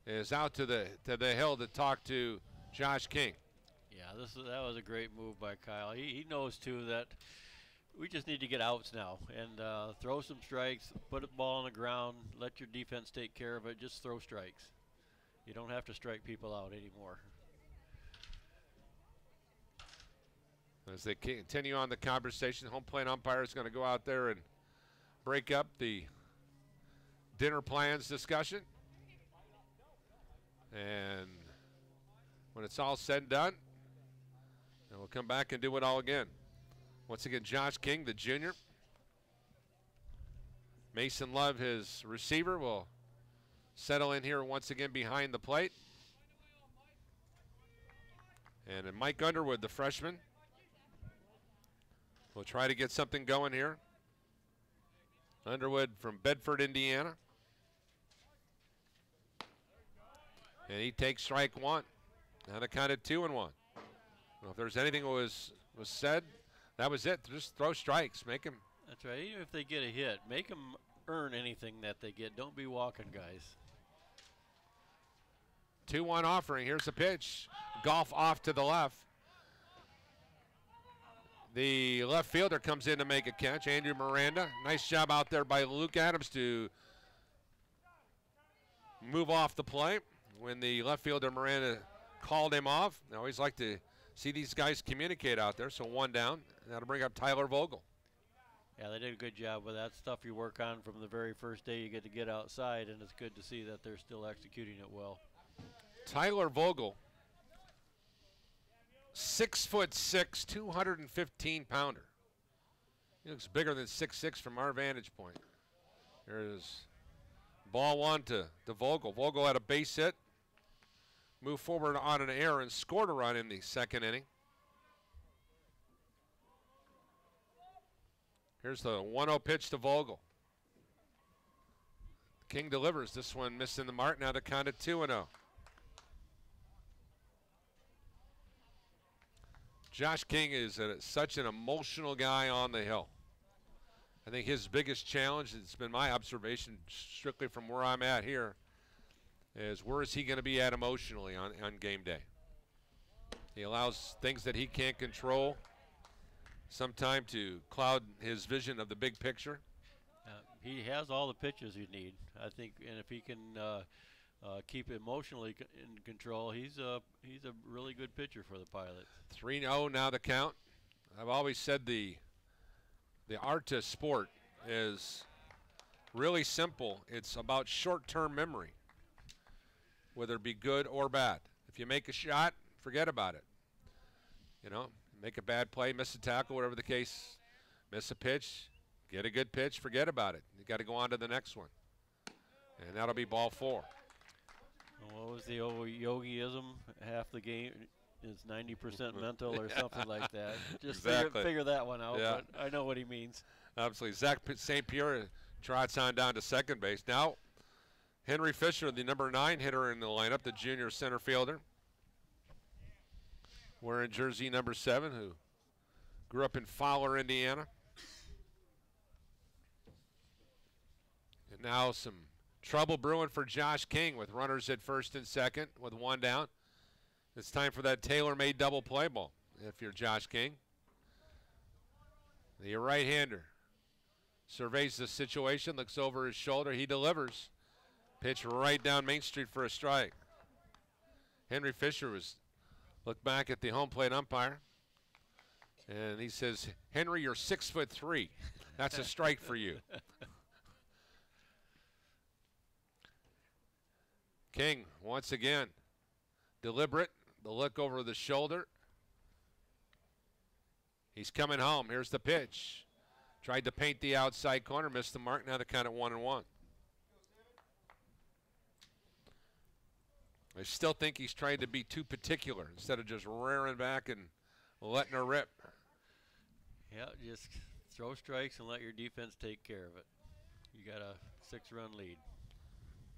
is out to the hill to talk to Josh King. Yeah, that was a great move by Kyle. He knows, too, that we just need to get outs now and throw some strikes, put a ball on the ground, let your defense take care of it, just throw strikes. You don't have to strike people out anymore. As they continue on the conversation, home plate umpire is going to go out there and break up the dinner plans discussion. And when it's all said and done, then we'll come back and do it all again. Once again, Josh King, the junior. Mason Love, his receiver, will settle in here once again behind the plate. And then Mike Underwood, the freshman, will try to get something going here. Underwood from Bedford, Indiana. And he takes strike 1. Now the count at 2-1. Well, if there's anything that was said, that was it. Just throw strikes. Make them. That's right. Even if they get a hit, make them earn anything that they get. Don't be walking guys. 2-1 offering. Here's a pitch. Golf off to the left. The left fielder comes in to make a catch. Andrew Miranda. Nice job out there by Luke Adams to move off the play when the left fielder Miranda called him off. I always like to see these guys communicate out there. So 1 down. That'll bring up Tyler Vogel. Yeah, they did a good job with that stuff you work on from the very first day you get outside, and it's good to see that they're still executing it well. Tyler Vogel, 6'6", 215-pounder. He looks bigger than 6'6" from our vantage point. There's ball 1 to Vogel. Vogel had a base hit, moved forward on an error, and scored a run in the second inning. Here's the 1-0 pitch to Vogel. King delivers. This one missing the mark. Now the count at 2-0. Josh King is such an emotional guy on the hill. I think his biggest challenge, it's been my observation strictly from where I'm at here, is where is he going to be at emotionally on game day. He allows things that he can't control sometime to cloud his vision of the big picture. He has all the pitches you need, I think, and if he can keep emotionally in control, he's a really good pitcher for the Pilots. 3-0 now the count. I've always said the art to sport is really simple. It's about short-term memory, whether it be good or bad. If you make a shot, forget about it. You know, make a bad play, miss a tackle, whatever the case, miss a pitch, get a good pitch, forget about it. You got to go on to the next one. And that'll be ball 4. What was the old yogiism? Half the game is 90% mental or something like that. Just exactly. figure that one out, yeah. But I know what he means. Absolutely. Zach St. Pierre trots on down to second base. Now, Henry Fisher, the number 9 hitter in the lineup, the junior center fielder, wearing jersey number 7, who grew up in Fowler, Indiana. And now some trouble brewing for Josh King with runners at first and second with 1 down. It's time for that tailor-made double play ball if you're Josh King. The right-hander surveys the situation, looks over his shoulder. He delivers. Pitch right down Main Street for a strike. Henry Fisher looked back at the home plate umpire, and he says, Henry, you're 6'3". That's a strike for you. King, once again, deliberate, the look over the shoulder. He's coming home. Here's the pitch. Tried to paint the outside corner, missed the mark. Now the count at 1-1. I still think he's trying to be too particular instead of just rearing back and letting her rip. Yeah, just throw strikes and let your defense take care of it. You got a 6-run lead.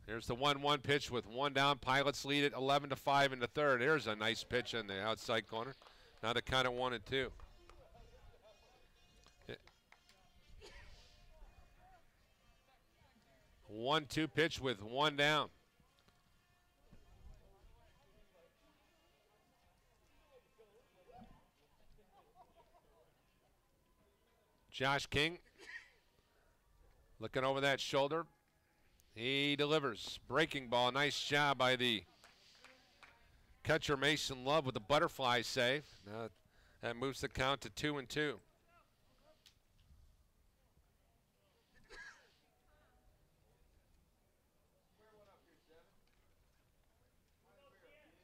Here's the 1-1 pitch with 1 down. Pilots lead it 11-5 in the third. Here's a nice pitch in the outside corner. Now the count at 1-2. 1-2 pitch with 1 down. Josh King looking over that shoulder. He delivers. Breaking ball. Nice job by the catcher Mason Love with the butterfly save. That moves the count to 2-2.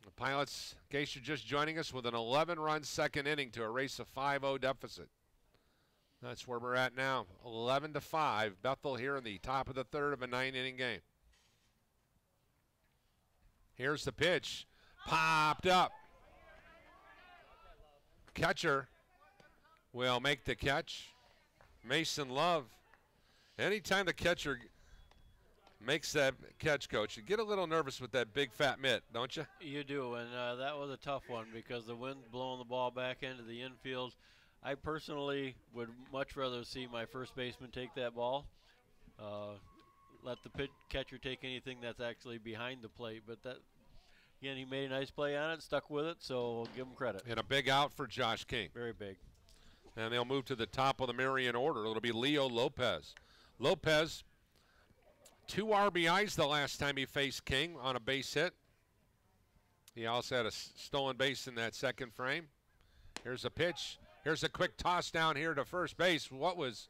The Pilots, in case you're just joining us, with an 11-run second inning to erase a 5-0 deficit. That's where we're at now, 11-5. Bethel here in the top of the third of a 9-inning game. Here's the pitch, popped up. Catcher will make the catch. Mason Love. Anytime the catcher makes that catch, Coach, you get a little nervous with that big fat mitt, don't you? You do, and that was a tough one because the wind's blowing the ball back into the infield. I personally would much rather see my first baseman take that ball. Let the catcher take anything that's actually behind the plate, but Again, he made a nice play on it, stuck with it, so we'll give him credit. And a big out for Josh King. Very big. And they'll move to the top of the Marian order. It'll be Leo Lopez. Lopez, 2 RBIs the last time he faced King on a base hit. He also had a stolen base in that second frame. Here's a pitch. Here's a quick toss down here to first base. What was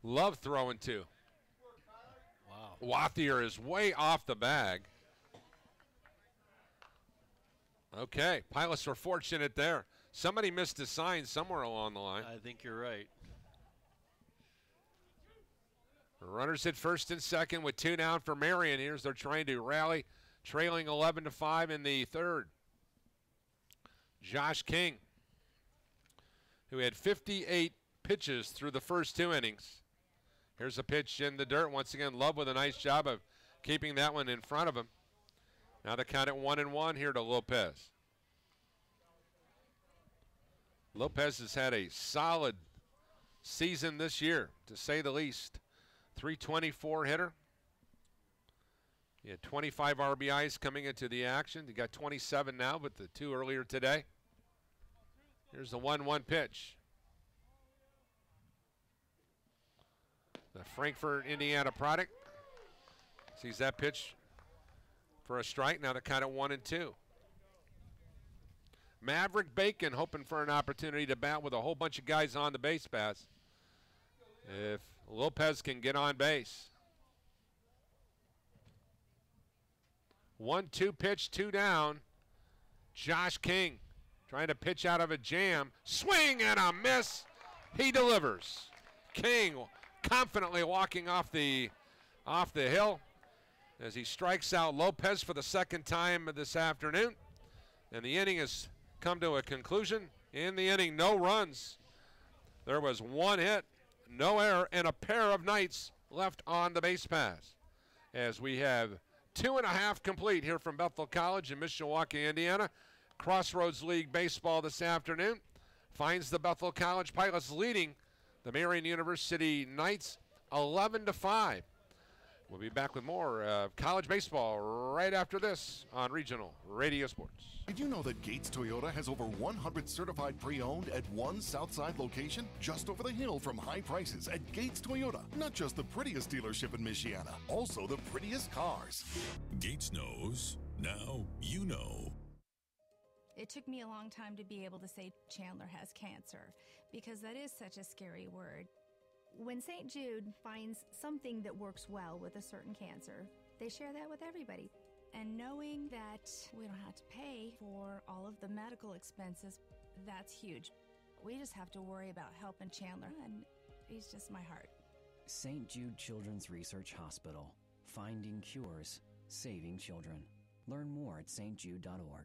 Love throwing to? Wow. Wathier is way off the bag. Okay, Pilots were fortunate there. Somebody missed a sign somewhere along the line. I think you're right. Runners at first and second with 2 down for Marian. Here's they're trying to rally, trailing 11-5 in the third. Josh King, who had 58 pitches through the first 2 innings. Here's a pitch in the dirt. Once again, Love with a nice job of keeping that one in front of him. Now the count at 1-1 here to Lopez. Lopez has had a solid season this year, to say the least. 324 hitter. He had 25 RBIs coming into the action. He got 27 now, but the 2 earlier today. Here's the 1-1 pitch. The Frankfort, Indiana product sees that pitch for a strike. Now the count at 1-2. Maverick Bacon hoping for an opportunity to bat with a whole bunch of guys on the base pass. If Lopez can get on base. 1-2 pitch, 2 down. Josh King trying to pitch out of a jam. Swing and a miss. He delivers. King confidently walking off the hill as he strikes out Lopez for the second time this afternoon. And the inning has come to a conclusion. In the inning, no runs. There was 1 hit, no error, and a pair of Knights left on the base pass. As we have 2.5 complete here from Bethel College in Mishawaka, Indiana. Crossroads League baseball this afternoon finds the Bethel College Pilots leading the Marian University Knights 11-5. We'll be back with more college baseball right after this on Regional Radio Sports. Did you know that Gates Toyota has over 100 certified pre-owned at one Southside location? Just over the hill from high prices at Gates Toyota. Not just the prettiest dealership in Michiana, also the prettiest cars. Gates knows. Now you know. It took me a long time to be able to say Chandler has cancer, because that is such a scary word. When St. Jude finds something that works well with a certain cancer, they share that with everybody. And knowing that we don't have to pay for all of the medical expenses, that's huge. We just have to worry about helping Chandler, and he's just my heart. St. Jude Children's Research Hospital. Finding cures, saving children. Learn more at stjude.org.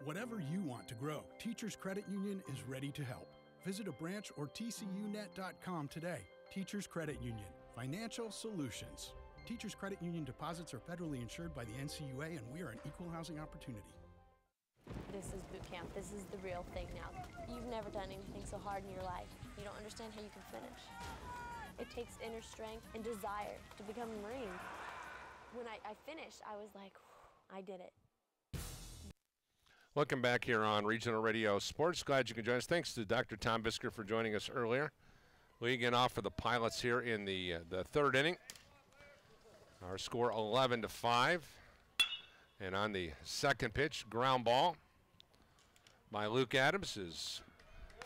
Whatever you want to grow, Teachers Credit Union is ready to help. Visit a branch or tcunet.com today. Teachers Credit Union. Financial solutions. Teachers Credit Union deposits are federally insured by the NCUA, and we are an equal housing opportunity. This is boot camp. This is the real thing now. You've never done anything so hard in your life. You don't understand how you can finish. It takes inner strength and desire to become a Marine. When I finished, I was like, I did it. Welcome back here on Regional Radio Sports. Glad you can join us. Thanks to Dr. Tom Bisker for joining us earlier. We get off for the Pilots here in the third inning. Our score 11-5. And on the second pitch, ground ball by Luke Adams is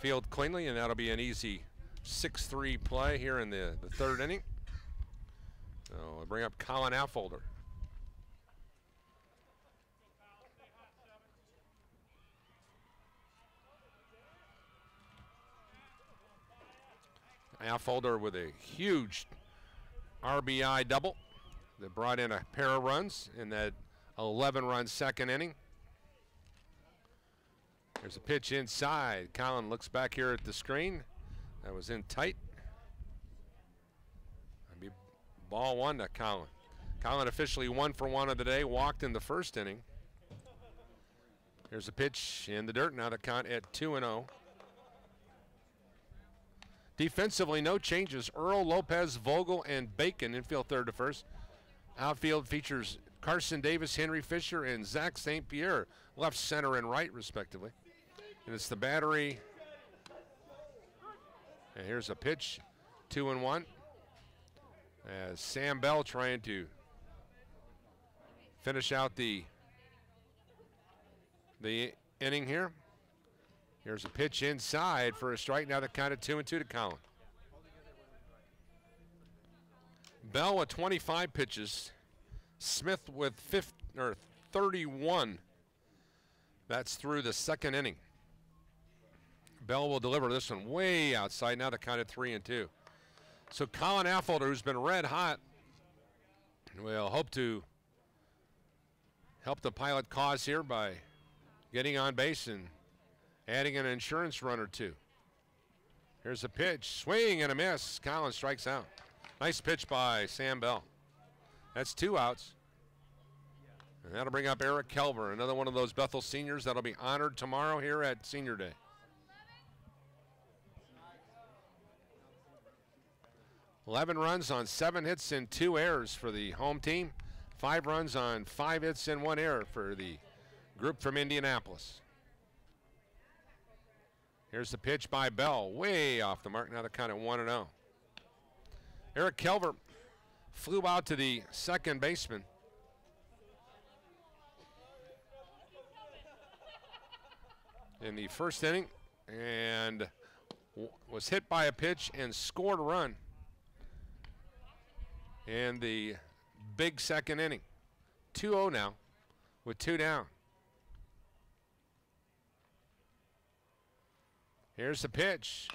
fielded cleanly, and that'll be an easy 6-3 play here in the third inning. So we'll bring up Colin Affolter. Affolter with a huge RBI double that brought in a pair of runs in that 11-run second inning. There's a pitch inside. Colin looks back here at the screen. That was in tight. That'd be ball 1 to Colin. Colin officially 1 for 1 of the day, walked in the first inning. Here's a pitch in the dirt. Now the count at 2-0. Defensively, no changes. Earl, Lopez, Vogel, and Bacon infield third to first. Outfield features Carson Davis, Henry Fisher, and Zach St. Pierre, left, center, and right, respectively. And it's the battery. And here's a pitch, 2-1. As Sam Bell trying to finish out the inning here. Here's a pitch inside for a strike. Now the count of 2-2 to Collin. Bell with 25 pitches. Smith with 31. That's through the second inning. Bell will deliver this one way outside. Now the count of 3-2. So Colin Affolter, who's been red hot, will hope to help the Pilot cause here by getting on base and adding an insurance run or two. Here's a pitch, swing and a miss. Colin strikes out. Nice pitch by Sam Bell. That's 2 outs. And that'll bring up Eric Kelver, another one of those Bethel seniors that'll be honored tomorrow here at Senior Day. 11 runs on 7 hits and 2 errors for the home team. 5 runs on 5 hits and 1 error for the group from Indianapolis. Here's the pitch by Bell, way off the mark. Now the count at 1-0. Eric Kelver flew out to the second baseman. In the first inning and was hit by a pitch and scored a run in the big second inning. 2-0 now with 2 down. Here's the pitch,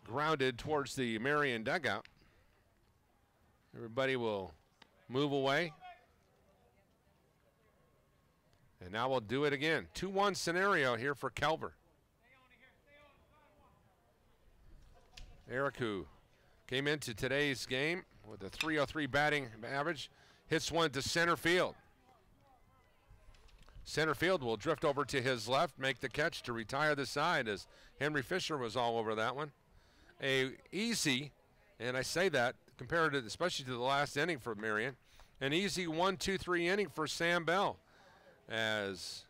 grounded towards the Marian dugout. Everybody will move away. And now we'll do it again. 2-1 scenario here for Kelver. Eric, who came into today's game with a .303 batting average, hits one to center field. Center field will drift over to his left, make the catch to retire the side, as Henry Fisher was all over that one. A easy, and I say that compared to, especially to the last inning for Marian, an easy 1-2-3 inning for Sam Bell. As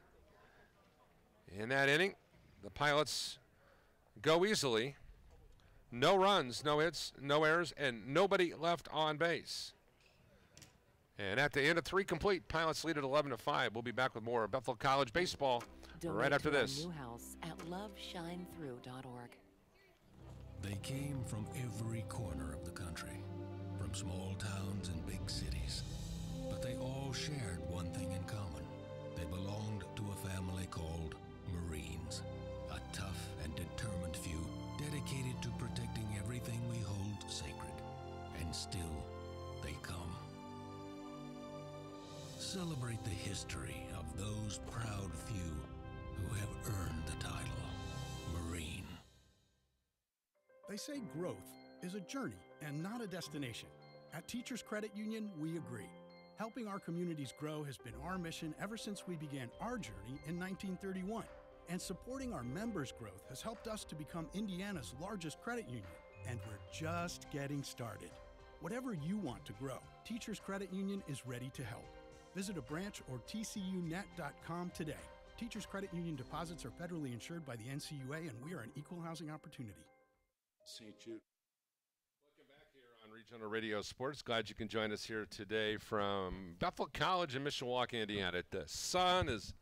in that inning, the Pilots go easily. No runs, no hits, no errors, and nobody left on base. And at the end of 3 complete, Pilots lead at 11-5. We'll be back with more Bethel College baseball right after this. New house at loveshinethrough.org. They came from every corner of the country, from small towns and big cities. But they all shared one thing in common. They belonged to a family called Marines, a tough and determined few dedicated to protecting everything we hold sacred. And still, they come. Celebrate the history of those proud few who have earned the title Marine. They say growth is a journey and not a destination. At Teachers Credit Union, we agree. Helping our communities grow has been our mission ever since we began our journey in 1931. And supporting our members' growth has helped us to become Indiana's largest credit union. And we're just getting started. Whatever you want to grow, Teachers Credit Union is ready to help. Visit a branch or tcunet.com today. Teachers Credit Union deposits are federally insured by the NCUA, and we are an equal housing opportunity. St. Jude. Welcome back here on Regional Radio Sports. Glad you can join us here today from Bethel College in Mishawaka, Indiana. The sun is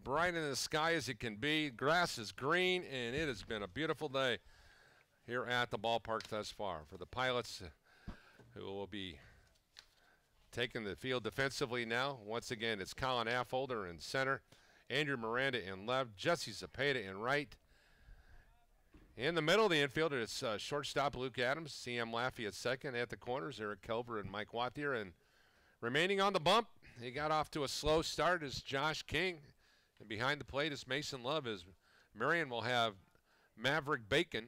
bright in the sky as it can be. Grass is green, and it has been a beautiful day here at the ballpark thus far. For the Pilots, who will be taking the field defensively now. Once again, it's Colin Affolter in center, Andrew Miranda in left, Jesse Zapata in right. In the middle of the infield, it's shortstop Luke Adams, CM Laffey at second. At the corners, Eric Kelver and Mike Wathier. And remaining on the bump, he got off to a slow start, is Josh King. And behind the plate is Mason Love. As Marian will have Maverick Bacon,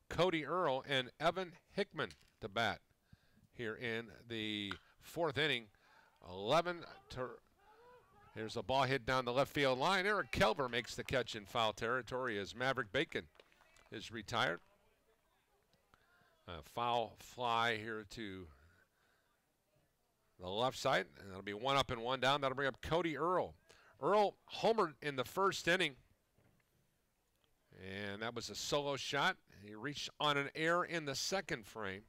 Cody Earl, and Evan Hickman to bat here in the 4th inning. 11 to. Here's a ball hit down the left field line. Eric Kelver makes the catch in foul territory as Maverick Bacon is retired. A foul fly here to the left side. And that'll be 1 up and 1 down. That'll bring up Cody Earl. Earl homered in the first inning. And that was a solo shot. He reached on an error in the second frame.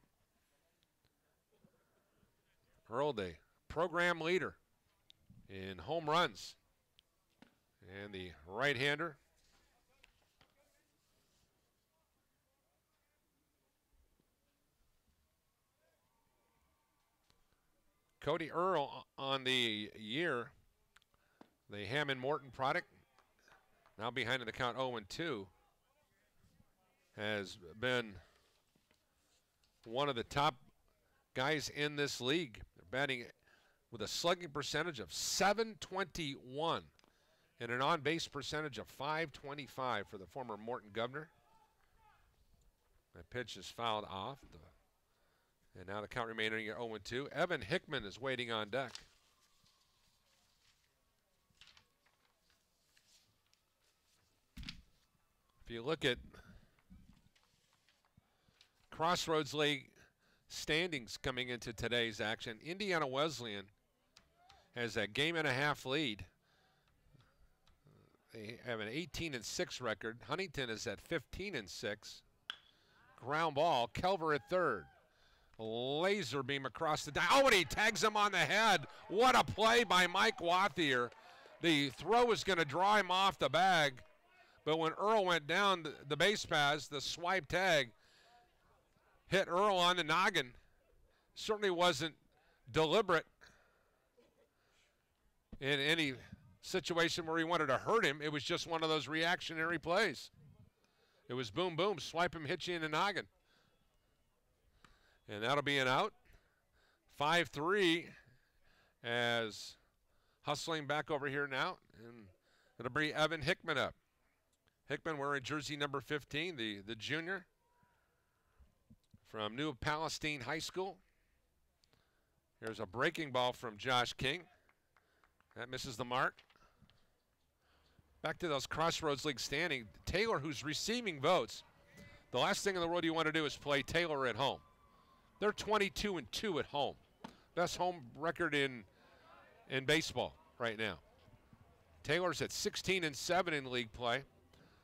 Earl, the program leader in home runs. And the right-hander. Cody Earl on the year, the Hammond Morton product, now behind in the count 0-2, has been one of the top guys in this league. They're batting with a slugging percentage of .721 and an on-base percentage of .525 for the former Morton Governor. That pitch is fouled off. And now the count remaining at 0-2. Evan Hickman is waiting on deck. If you look at Crossroads League standings coming into today's action, Indiana Wesleyan has a game-and-a-half lead. They have an 18-6 record. Huntington is at 15-6. Ground ball, Kelver at third. Laser beam across the diamond. Oh, and he tags him on the head. What a play by Mike Wathier. The throw was going to draw him off the bag, but when Earl went down the base pass, the swipe tag hit Earl on the noggin. Certainly wasn't deliberate in any situation where he wanted to hurt him. It was just one of those reactionary plays. It was boom, boom, swipe him, hit you in the noggin. And that'll be an out. 5-3 as hustling back over here now. And it'll bring Evan Hickman up. Hickman wearing jersey number 15, the junior from New Palestine High School. Here's a breaking ball from Josh King. That misses the mark. Back to those Crossroads League standing. Taylor, who's receiving votes. The last thing in the world you want to do is play Taylor at home. They're 22-2 at home. Best home record in baseball right now. Taylor's at 16-7 in league play.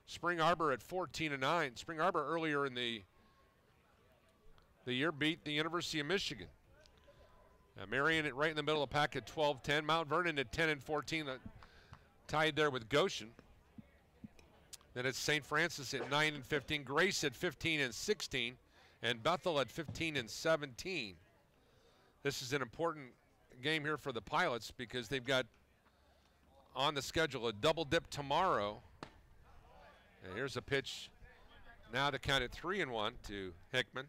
Spring Arbor at 14-9. Spring Arbor earlier in the year beat the University of Michigan. Marian right in the middle of the pack at 12-10. Mount Vernon at 10-14, tied there with Goshen. Then it's St. Francis at 9-15. Grace at 15-16. And Bethel at 15-17. This is an important game here for the Pilots because they've got on the schedule a double dip tomorrow. And here's a pitch now to count it 3-1 to Hickman.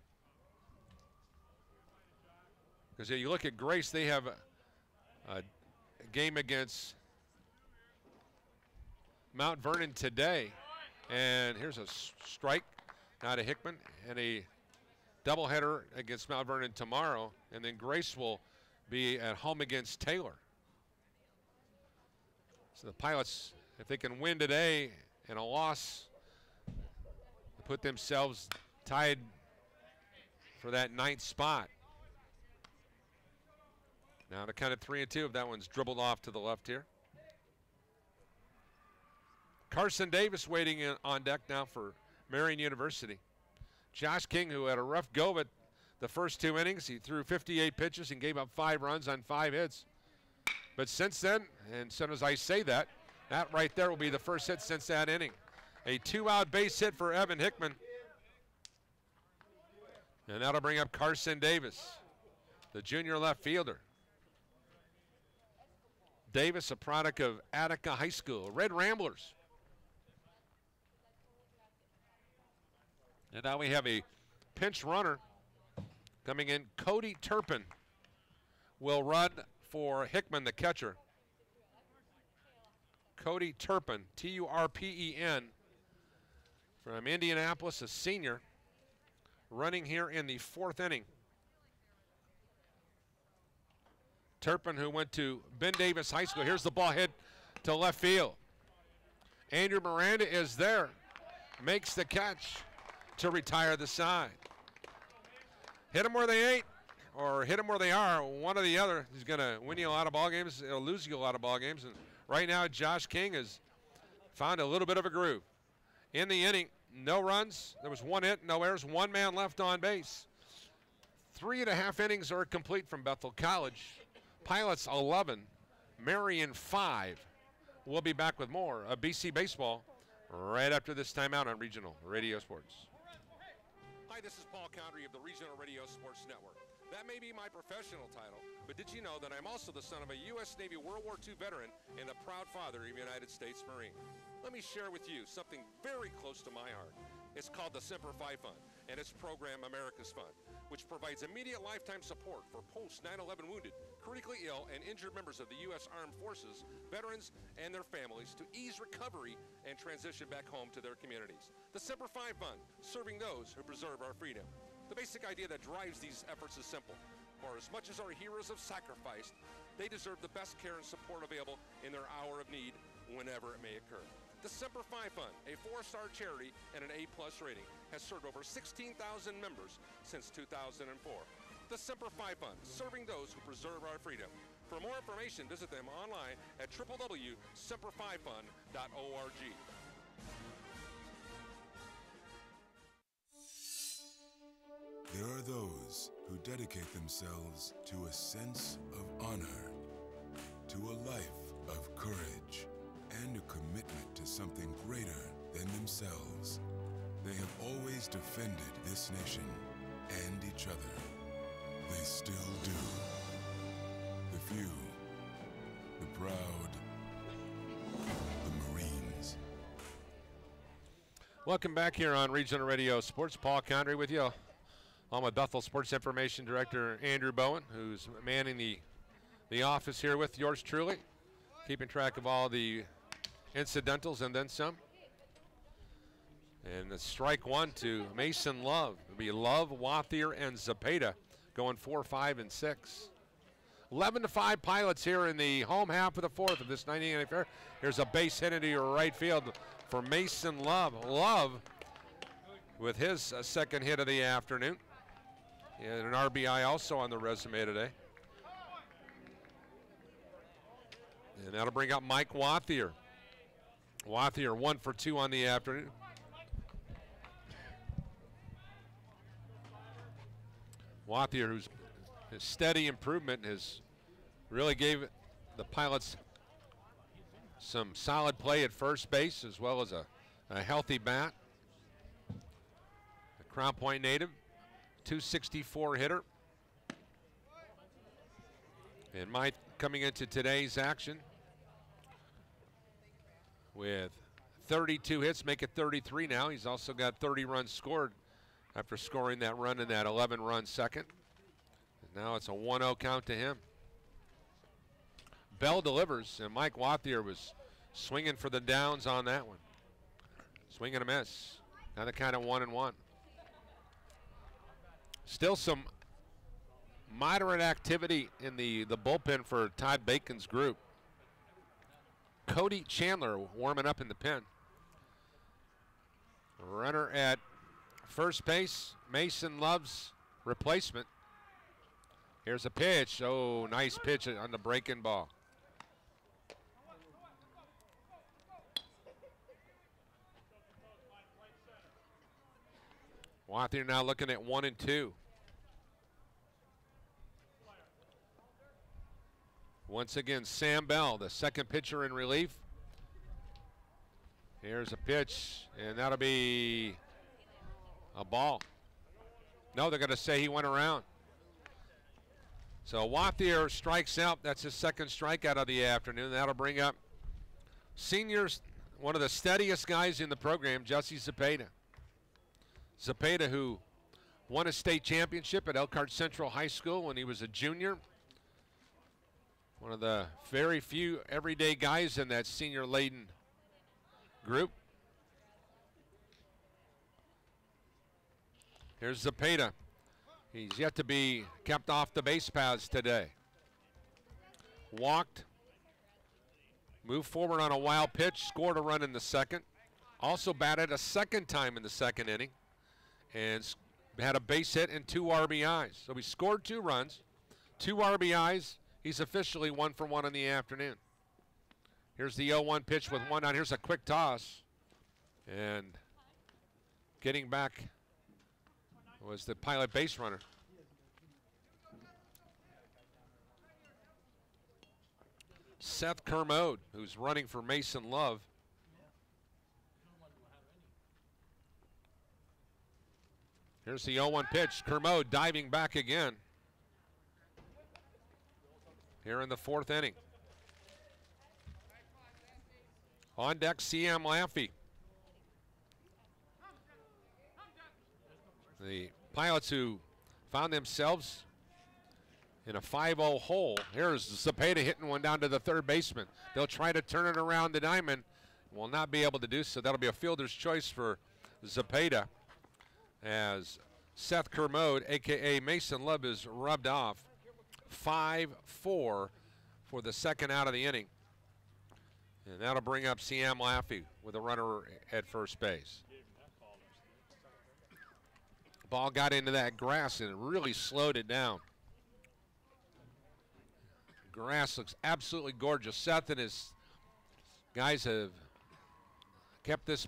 Because you look at Grace, they have a game against Mount Vernon today. And here's a strike now to Hickman and a doubleheader against Mount Vernon tomorrow, and then Grace will be at home against Taylor. So the Pilots, if they can win today and a loss, put themselves tied for that 9th spot. Now to count it 3-2 if that one's dribbled off to the left here. Carson Davis waiting on deck now for Marian University. Josh King, who had a rough go at the first 2 innings, he threw 58 pitches and gave up 5 runs on 5 hits. But since then, and as soon as I say that, that right there will be the first hit since that inning. A 2-out base hit for Evan Hickman. And that'll bring up Carson Davis, the junior left fielder. Davis, a product of Attica High School, Red Ramblers. And now we have a pinch runner coming in. Cody Turpin will run for Hickman, the catcher. Cody Turpin, T-U-R-P-E-N, from Indianapolis, a senior, running here in the 4th inning. Turpin, who went to Ben Davis High School. Here's the ball hit to left field. Andrew Miranda is there, makes the catch to retire the side. Hit them where they ain't. or hit them where they are, one or the other is going to win you a lot of ball games. It'll lose you a lot of ball games. And right now, Josh King has found a little bit of a groove. In the inning, no runs. There was one hit, no errors, one man left on base. 3.5 innings are complete from Bethel College. Pilots 11, Marian 5. We'll be back with more of BC Baseball right after this timeout on Regional Radio Sports. Hi, this is Paul Condry of the Regional Radio Sports Network. That may be my professional title, but did you know that I'm also the son of a U.S. Navy World War II veteran and the proud father of a United States Marine? Let me share with you something very close to my heart. It's called the Semper Fi Fund and its program America's Fund, which provides immediate lifetime support for post-9/11 wounded, critically ill, and injured members of the U.S. Armed Forces, veterans, and their families to ease recovery and transition back home to their communities. The Semper Fi Fund, serving those who preserve our freedom. The basic idea that drives these efforts is simple. For as much as our heroes have sacrificed, they deserve the best care and support available in their hour of need, whenever it may occur. The Semper Fi Fund, a 4-star charity and an A+ rating, has served over 16,000 members since 2004. The Semper Fi Fund, serving those who preserve our freedom. For more information, visit them online at www.semperfifund.org. There are those who dedicate themselves to a sense of honor, to a life of courage, and a commitment to something greater than themselves. They have always defended this nation and each other. They still do. The few, the proud, the Marines. Welcome back here on Regional Radio Sports. Paul Condry with you. I'm with Bethel Sports Information Director Andrew Bowen, who's manning the office here with yours truly, keeping track of all the incidentals and then some. And the strike one to Mason Love. It'll be Love, Wathier, and Zepeda going 4, 5, and 6. 11-5 Pilots here in the home half of the fourth of this 90th affair. Here's a base hit into your right field for Mason Love. Love with his second hit of the afternoon. And an RBI also on the resume today. And that'll bring up Mike Wathier. Wathier 1 for 2 on the afternoon. Wathier, who's his steady improvement, has really gave the Pilots some solid play at first base as well as a healthy bat. A Crown Point native, 264 hitter. And Mike coming into today's action with 32 hits, make it 33 now. He's also got 30 runs scored after scoring that run in that 11-run second. And now it's a 1-0 count to him. Bell delivers, and Mike Wathier was swinging for the downs on that one. Swing and a miss. Now the count of 1-1. Still some moderate activity in the bullpen for Todd Bacon's group. Cody Chandler warming up in the pen. Runner at first base, Mason Love's replacement. Here's a pitch. Oh, nice pitch on the breaking ball. Wathier now looking at 1-2. Once again, Sam Bell, the second pitcher in relief. Here's a pitch, and that'll be a ball. No, they're going to say he went around. So Wathier strikes out. That's his second strikeout of the afternoon. That'll bring up seniors, one of the steadiest guys in the program, Jesse Zepeda. Zepeda, who won a state championship at Elkhart Central High School when he was a junior. One of the very few everyday guys in that senior-laden group. Here's Zepeda. He's yet to be kept off the base paths today. Walked, moved forward on a wild pitch, scored a run in the second. Also batted a second time in the second inning and had a base hit and 2 RBIs. So he scored 2 runs, 2 RBIs. He's officially 1 for 1 in the afternoon. Here's the 0-1 pitch with 1 down. Here's a quick toss. And getting back was the Pilot base runner. Seth Kermode, who's running for Mason Love. Here's the 0-1 pitch. Kermode diving back again. Here in the 4th inning. On deck, CM Laffey. The Pilots who found themselves in a 5-0 hole. Here's Zepeda hitting one down to the 3rd baseman. They'll try to turn it around the diamond. Will not be able to do so. That'll be a fielder's choice for Zepeda as Seth Kermode, a.k.a. Mason Love, is rubbed off. 5-4 for the 2nd out of the inning. And that'll bring up CM Laffey with a runner at first base. Ball got into that grass and it really slowed it down. Grass looks absolutely gorgeous. Seth and his guys have kept this.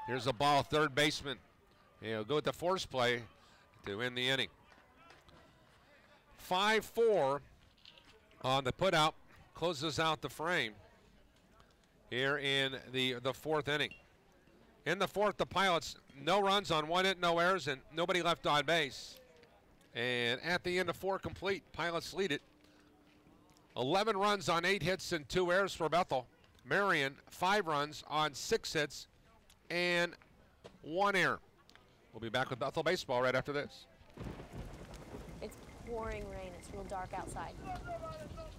Here's a ball, 3rd baseman. He'll go with the force play to end the inning. 5-4 on the putout closes out the frame here in the 4th inning. In the 4th, the Pilots, no runs on 1 hit, no errors, and nobody left on base. And at the end of 4 complete, Pilots lead it. 11 runs on 8 hits and 2 errors for Bethel. Marian, 5 runs on 6 hits and 1 error. We'll be back with Bethel baseball right after this. It's pouring rain. It's real dark outside.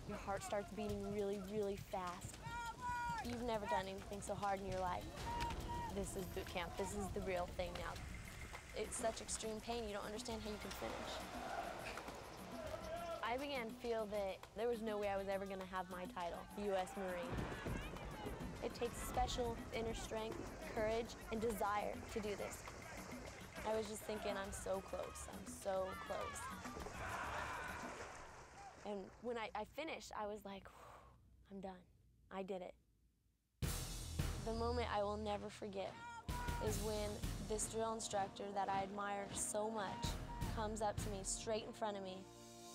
Your heart starts beating really, really fast. You've never done anything so hard in your life. This is boot camp. This is the real thing now. It's such extreme pain, you don't understand how you can finish. I began to feel that there was no way I was ever going to have my title, U.S. Marine. It takes special inner strength, courage, and desire to do this. I was just thinking, I'm so close. I'm so close. And when I finished, I was like, I'm done. I did it. The moment I will never forget is when this drill instructor that I admire so much comes up to me straight in front of me,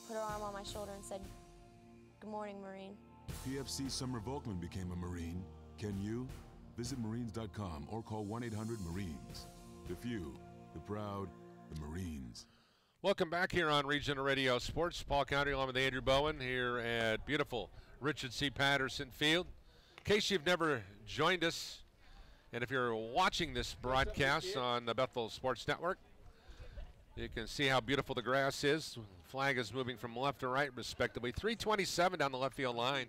put her arm on my shoulder and said, "Good morning, Marine." PFC Summer Volkman became a Marine. Can you? Visit Marines.com or call 1-800-MARINES. The few, the proud, the Marines. Welcome back here on Regional Radio Sports. Paul County along with Andrew Bowen here at beautiful Richard C. Patterson Field. In case you've never joined us, and if you're watching this broadcast on the Bethel Sports Network, you can see how beautiful the grass is. Flag is moving from left to right, respectively. 327 down the left field line.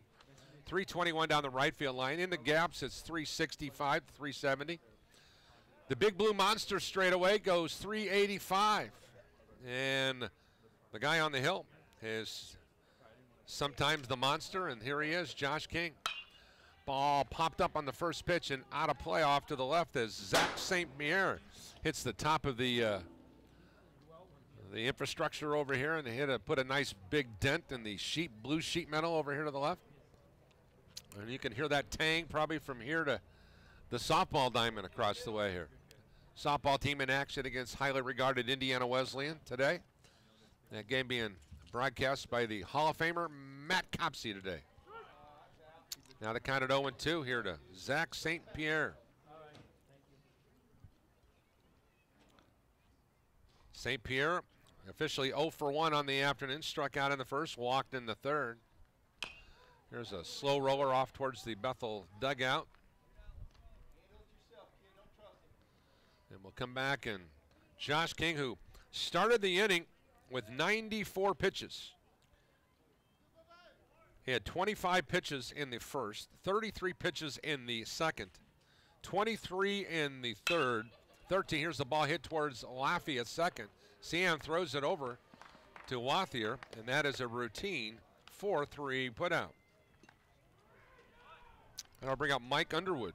321 down the right field line. In the gaps, it's 365, 370. The Big Blue Monster straightaway goes 385. And the guy on the hill is sometimes the monster, and here he is, Josh King. Ball popped up on the first pitch and out of play off to the left as Zach St. Pierre hits the top of the infrastructure over here, and they put a nice big dent in the blue sheet metal over here to the left. And you can hear that tang probably from here to the softball diamond across the way here. Softball team in action against highly regarded Indiana Wesleyan today. That game being broadcast by the Hall of Famer Matt Copsey today. Now the count at 0-2 here to Zach St. Pierre. St. Pierre officially 0 for 1 on the afternoon. Struck out in the first, walked in the third. Here's a slow roller off towards the Bethel dugout. And we'll come back, and Josh King, who started the inning with 94 pitches. He had 25 pitches in the first, 33 pitches in the second, 23 in the third, 13. Here's the ball hit towards Laffey at second. Siam throws it over to Wathier, and that is a routine 4-3 putout. And I'll bring up Mike Underwood.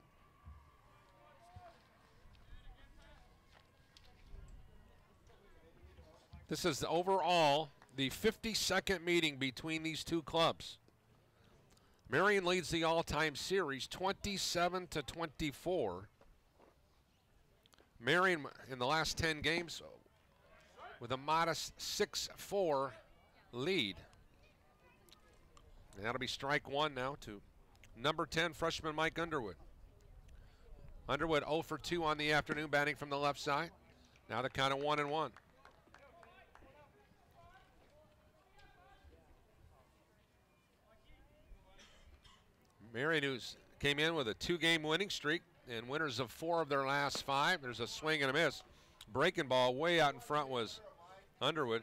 This is overall the 52nd meeting between these two clubs. Marian leads the all-time series 27-24. Marian in the last 10 games with a modest 6-4 lead. And that'll be strike one now to number 10, freshman Mike Underwood. Underwood 0 for 2 on the afternoon, batting from the left side. Now the count of 1-1. Marian, who's came in with a 2-game winning streak and winners of 4 of their last 5. There's a swing and a miss. Breaking ball way out in front was Underwood.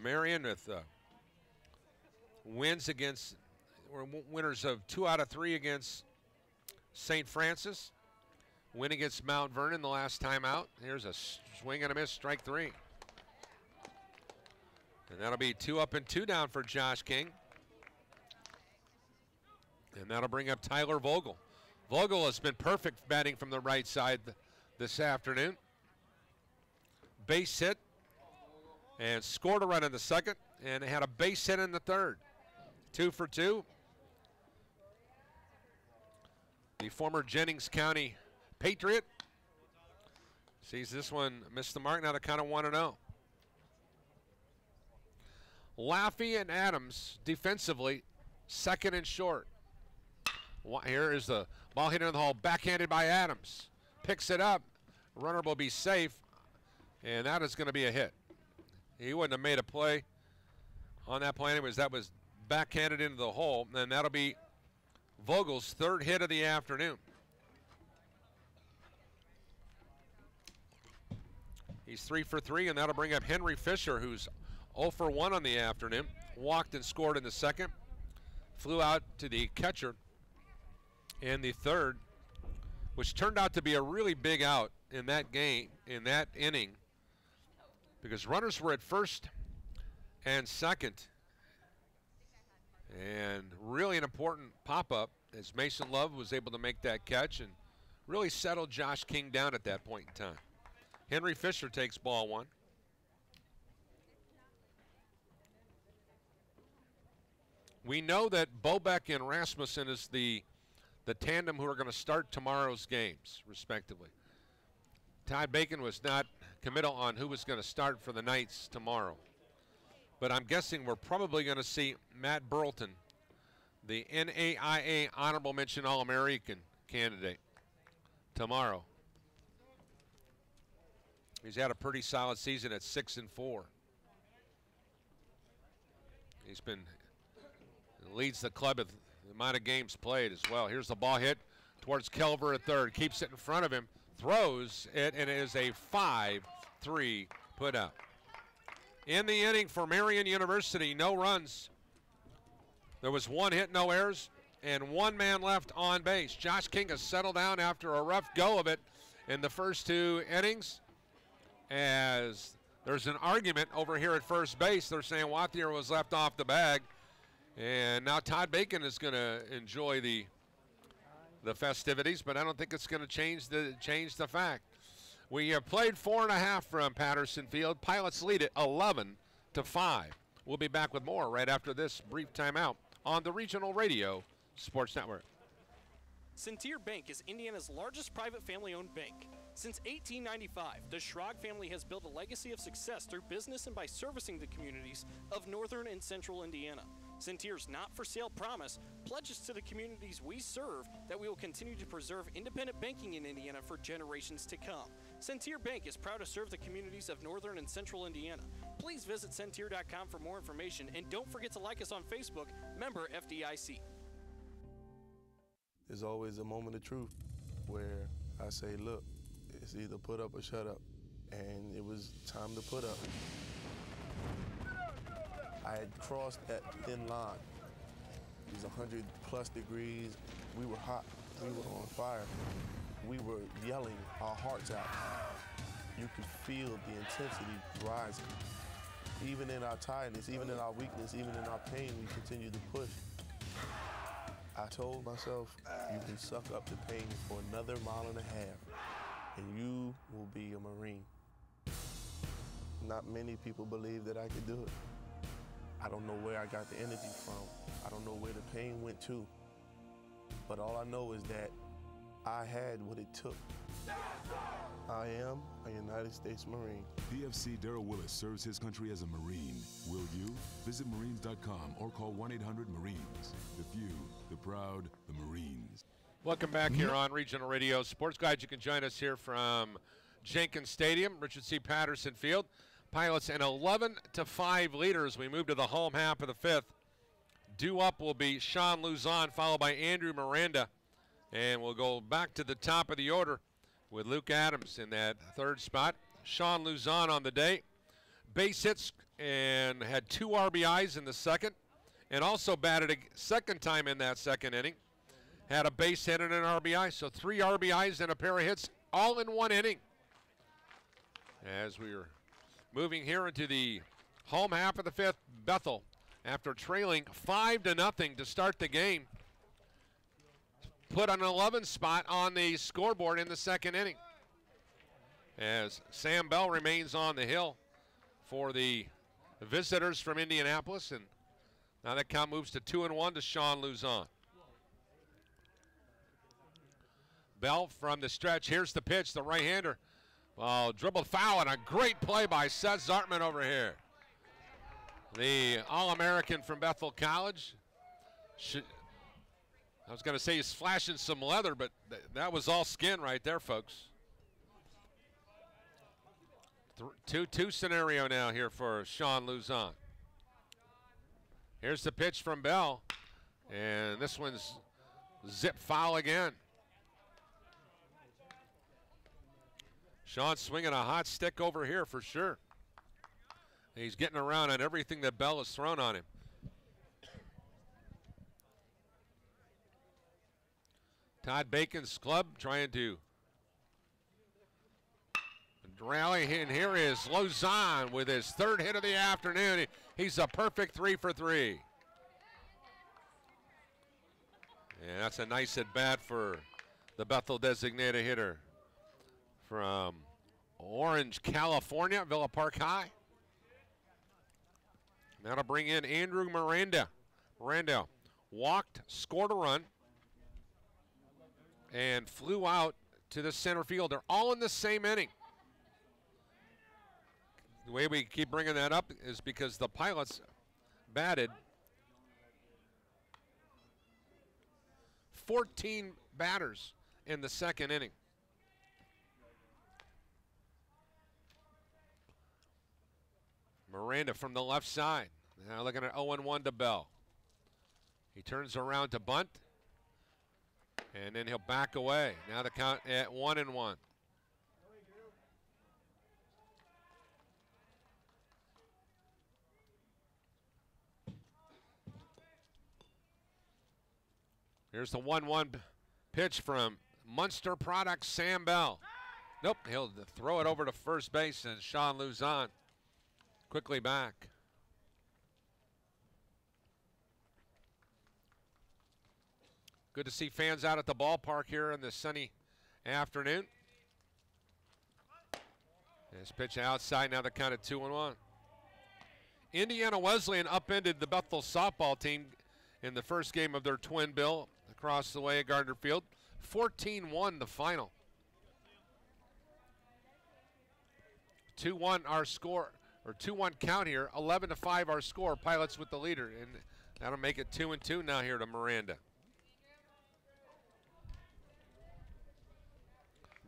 Marian with wins against, or winners of 2 out of 3 against St. Francis. Win against Mount Vernon the last time out. Here's a swing and a miss, strike 3. And that'll be 2 up and 2 down for Josh King. And that'll bring up Tyler Vogel. Vogel has been perfect batting from the right side this afternoon. Base hit and scored a run in the second and had a base hit in the third. 2 for 2. The former Jennings County Patriot sees this one miss the mark. Now the count of 1-0. Laffey and Adams defensively, second and short. Here is the ball hit in the hole, backhanded by Adams. Picks it up. Runner will be safe, and that is going to be a hit. He wouldn't have made a play on that play anyways. That was backhanded into the hole, and that'll be Vogel's 3rd hit of the afternoon. He's 3 for 3, and that'll bring up Henry Fisher, who's 0 for 1 on the afternoon. Walked and scored in the second. Flew out to the catcher in the third, which turned out to be a really big out in that game, in that inning, because runners were at first and second. And really an important pop-up as Mason Love was able to make that catch and really settled Josh King down at that point in time. Henry Fisher takes ball 1. We know that Bobeck and Rasmussen is the tandem who are going to start tomorrow's games, respectively. Todd Bacon was not committal on who was going to start for the Knights tomorrow. But I'm guessing we're probably going to see Matt Burleton, the NAIA Honorable Mention All-American candidate, tomorrow. He's had a pretty solid season at 6-4. He's been leads the club with the amount of games played as well. Here's the ball hit towards Kelver at third. Keeps it in front of him. Throws it, and it is a 5-3 put out. In the inning for Marian University, no runs. There was 1 hit, no errors, and 1 man left on base. Josh King has settled down after a rough go of it in the first 2 innings. As there's an argument over here at first base. They're saying Wathier was left off the bag. And now Todd Bacon is going to enjoy the festivities, but I don't think it's going to change the fact. We have played 4.5 from Patterson Field. Pilots lead it 11-5. We'll be back with more right after this brief timeout on the Regional Radio Sports Network. Centier Bank is Indiana's largest private family-owned bank. Since 1895, the Schrag family has built a legacy of success through business and by servicing the communities of northern and central Indiana. Centier's not-for-sale promise pledges to the communities we serve that we will continue to preserve independent banking in Indiana for generations to come. Centier Bank is proud to serve the communities of northern and central Indiana. Please visit Centier.com for more information, and don't forget to like us on Facebook, member FDIC. There's always a moment of truth where I say, look, it's either put up or shut up. And it was time to put up. I had crossed that thin line. It was 100+ degrees. We were hot. We were on fire. We were yelling our hearts out. You could feel the intensity rising. Even in our tiredness, even in our weakness, even in our pain, we continued to push. I told myself, you can suck up the pain for another 1.5 miles, and you too will be a Marine. Not many people believe that I could do it. I don't know where I got the energy from. I don't know where the pain went to. But all I know is that I had what it took. I am a United States Marine. PFC Darrell Willis serves his country as a Marine. Will you? Visit Marines.com or call 1-800-MARINES. The few, the proud, the Marines. Welcome back here on Regional Radio Sports Guide. You can join us here from Jenkins Stadium, Richard C. Patterson Field. Pilots an 11-5 leader as we move to the home half of the fifth. Due up will be Sean Luzon, followed by Andrew Miranda. And we'll go back to the top of the order with Luke Adams in that third spot. Sean Luzon on the day. Base hits and had 2 RBIs in the second. And also batted a second time in that second inning. Had a base hit and an RBI. So 3 RBIs and a pair of hits all in one inning. As we are moving here into the home half of the fifth, Bethel, after trailing 5-0 to start the game, put an 11 spot on the scoreboard in the second inning. As Sam Bell remains on the hill for the visitors from Indianapolis, and now that count moves to 2-1 to Sean Luzon. Bell from the stretch. Here's the pitch, the right-hander. Well, dribbled foul, and a great play by Seth Zartman over here. The All-American from Bethel College. I was going to say he's flashing some leather, but that was all skin right there, folks. 2-2 scenario now here for Sean Luzon. Here's the pitch from Bell, and this one's zip foul again. Sean swinging a hot stick over here for sure. He's getting around on everything that Bell has thrown on him. Todd Bacon's club trying to rally, and here is Luzon with his third hit of the afternoon. He's a perfect 3 for 3. And that's a nice at bat for the Bethel designated hitter from Orange, California, Villa Park High. Now to bring in Andrew Miranda. Miranda walked, scored a run, and flew out to the center field. They're all in the same inning. The way we keep bringing that up is because the Pilots batted 14 batters in the second inning. Miranda from the left side. Now looking at 0-1 to Bell. He turns around to bunt, and then he'll back away. Now the count at 1-1. Here's the 1-1 pitch from Munster product Sam Bell. Nope, he'll throw it over to first base, and Sean Luzon quickly back. Good to see fans out at the ballpark here in this sunny afternoon. This pitch outside, now the count at 2-1. Indiana Wesleyan upended the Bethel softball team in the first game of their twin bill across the way at Gardner Field. 14-1 the final. 2-1 our score, or 2-1 count here. 11-5 our score. Pilots with the leader, and that'll make it 2-2 now here to Miranda.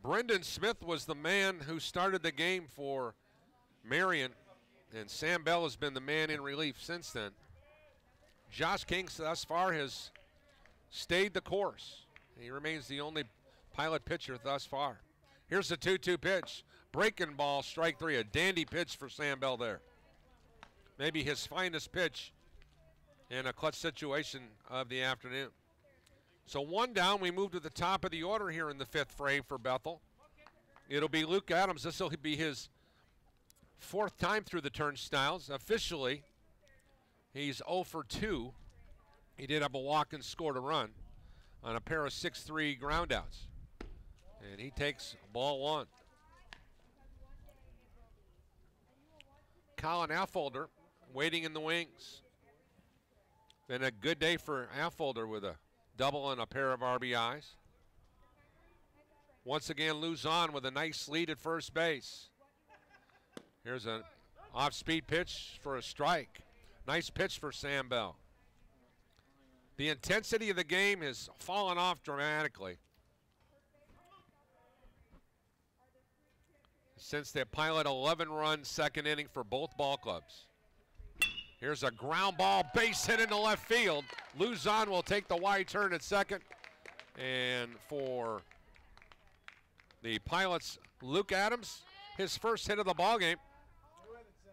Brendan Smith was the man who started the game for Marian, and Sam Bell has been the man in relief since then. Josh King thus far has stayed the course. He remains the only Pilot pitcher thus far. Here's the 2-2 pitch. Breaking ball, strike 3. A dandy pitch for Sam Bell there. Maybe his finest pitch in a clutch situation of the afternoon. So 1 down, we move to the top of the order here in the fifth frame for Bethel. It'll be Luke Adams. This will be his 4th time through the turnstiles. Officially, he's 0 for 2. He did have a walk and scored a run on a pair of 6-3 groundouts. And he takes ball 1. Colin Affolter waiting in the wings. Been a good day for Affolter with a double and a pair of RBIs. Once again, Luzon with a nice lead at first base. Here's an off-speed pitch for a strike. Nice pitch for Sam Bell. The intensity of the game has fallen off dramatically since the Pilot 11-run second inning for both ball clubs. Here's a ground ball, base hit into left field. Luzon will take the wide turn at second. And for the Pilots, Luke Adams, his first hit of the ball game.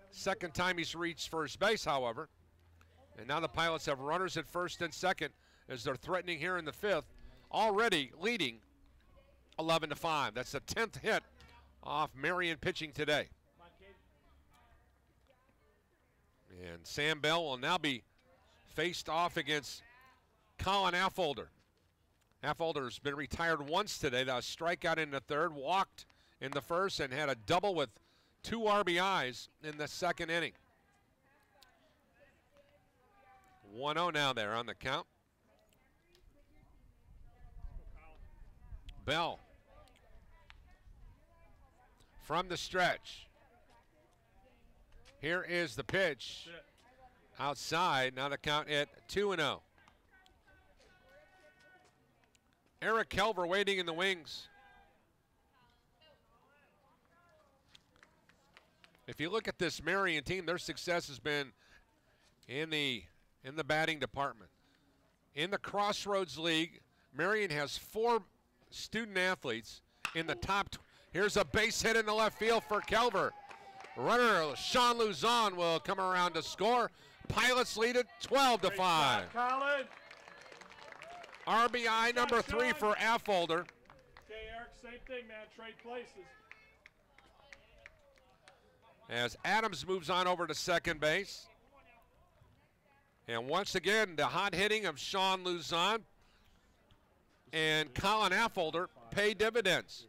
Second time he's reached first base, however. And now the Pilots have runners at first and second as they're threatening here in the fifth, already leading 11-5. That's the 10th hit off Marian pitching today. And Sam Bell will now be faced off against Colin Affolter. Affolter's been retired once today. That was strikeout in the third, walked in the first, and had a double with 2 RBIs in the second inning. 1-0 now there on the count. Bell from the stretch. Here is the pitch. Outside, now the count at 2-0. Eric Kelver waiting in the wings. If you look at this Marian team, their success has been in the batting department. In the Crossroads League, Marian has 4 student athletes in the top. Here's a base hit in the left field for Kelver. Runner Sean Luzon will come around to score. Pilots lead it 12-5. RBI number 3 for Affolter. Okay, Eric, same thing, man. Trade places. As Adams moves on over to second base. And once again, the hot hitting of Sean Luzon and Colin Affolter pay dividends.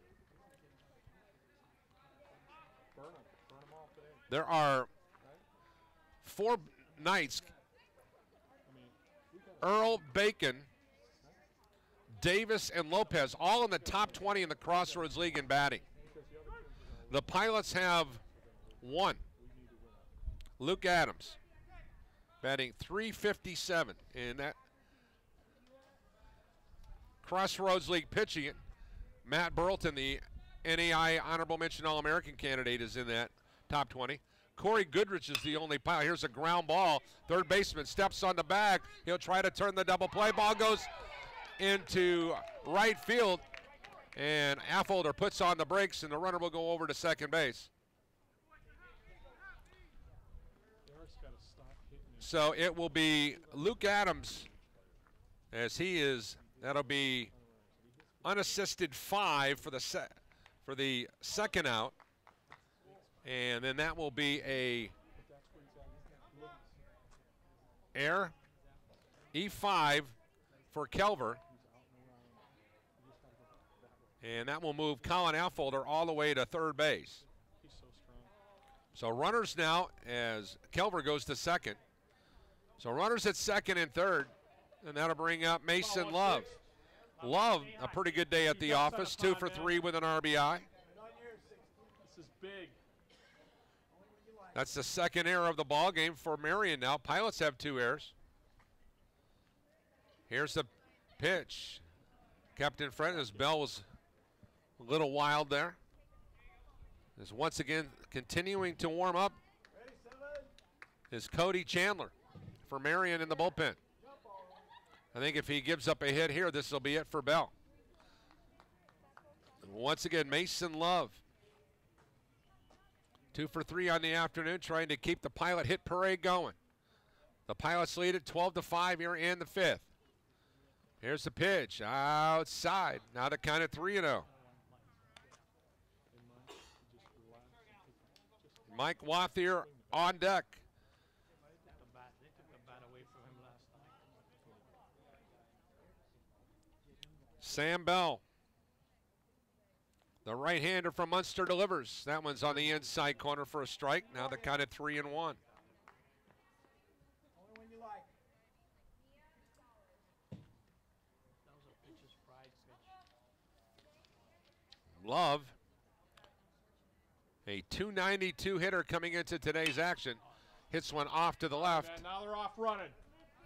There are 4 Knights. Earl, Bacon, Davis, and Lopez, all in the top 20 in the Crossroads League in batting. The Pilots have 1. Luke Adams, batting .357 in that Crossroads League pitching it. Matt Burleton, the NAIA Honorable Mention All-American candidate, is in that top 20. Corey Goodrich is the only Pilot. Here's a ground ball. Third baseman steps on the bag. He'll try to turn the double play. Ball goes into right field, and Affolter puts on the brakes, and the runner will go over to second base. So it will be Luke Adams, as he is. That'll be unassisted 5 for the second out, and then that will be a error E5 for Kelver, and that will move Colin Affolter all the way to third base. So runners now as Kelver goes to second. So runners at second and third, and that'll bring up Mason Love. Love, a pretty good day at the office, 2 for 3 with an RBI. This is big. That's the second error of the ball game for Marian now. Pilots have 2 errors. Here's the pitch. Captain Frenton's Bell was a little wild there. Is once again continuing to warm up is Cody Chandler for Marian in the bullpen. I think if he gives up a hit here, this will be it for Bell. And once again, Mason Love. 2 for 3 on the afternoon, trying to keep the Pilot hit parade going. The Pilots lead it 12-5 here in the 5th. Here's the pitch outside. Now the count at 3-0. Mike Wathier on deck. Sam Bell The right-hander from Munster delivers. That one's on the inside corner for a strike. Now the count at 3-1. Love, a .292 hitter coming into today's action. Hits one off to the left. And now they're off running.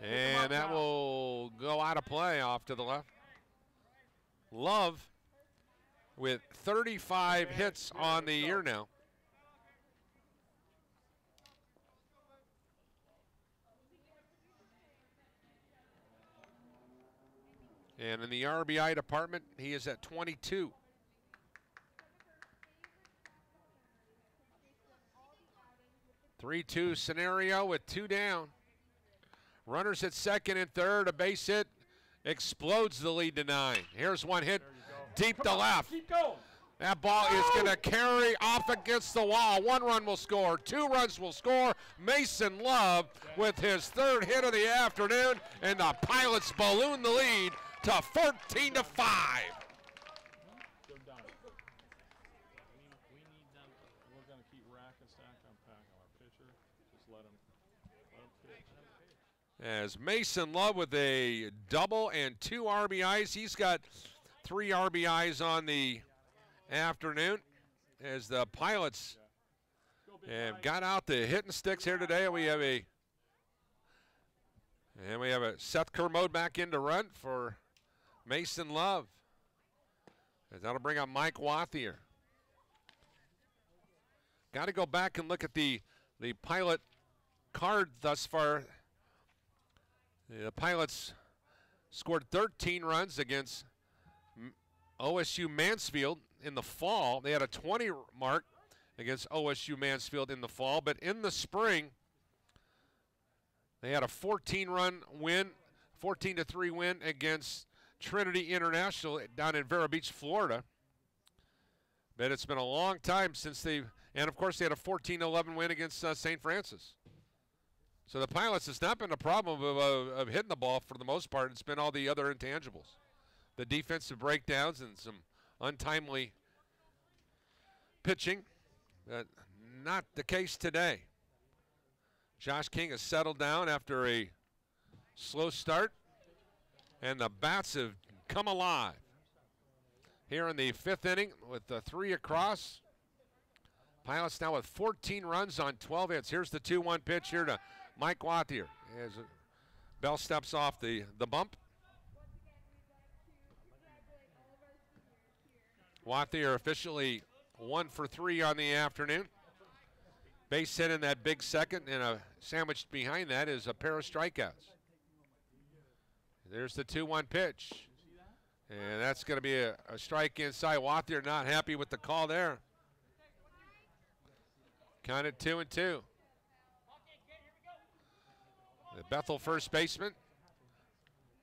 And that will go out of play off to the left. Love with 35 hits on the year now. And in the RBI department, he is at 22. Three-two scenario with 2 down. Runners at second and third. A base hit explodes the lead to 9. Here's one hit deep to left. Keep going. That ball is going to carry off against the wall. 1 run will score. 2 runs will score. Mason Love with his 3rd hit of the afternoon, and the Pilots balloon the lead to 14-5. They're done. We need them. We're going to keep rack and stack on pack on our pitcher. Just let him pitch. As Mason Love with a double and 2 RBIs. He's got 3 RBIs on the afternoon as the Pilots have got out the hitting sticks here today. We have a Seth Kermode back in to run for Mason Love. And that'll bring up Mike Wathier. Got to go back and look at the Pilot card thus far. The Pilots scored 13 runs against OSU Mansfield in the fall. They had a 20 mark against OSU Mansfield in the fall, but in the spring, they had a 14-run win, 14-3 win against Trinity International down in Vero Beach, Florida. But it's been a long time since they've, and of course they had a 14-11 win against St. Francis. So the Pilots, it's not been a problem of hitting the ball for the most part. It's been all the other intangibles. The defensive breakdowns and some untimely pitching. Not the case today. Josh King has settled down after a slow start, and the bats have come alive. Here in the 5th inning with the 3 across. Pilots now with 14 runs on 12 hits. Here's the 2-1 pitch here to Mike Wathier. As Bell steps off the bump. Wathier officially 1 for 3 on the afternoon. Base hit in that big second, and sandwiched behind that is a pair of strikeouts. There's the 2-1 pitch. And that's going to be a strike inside. Wathier not happy with the call there. Count it 2-2. The Bethel first baseman,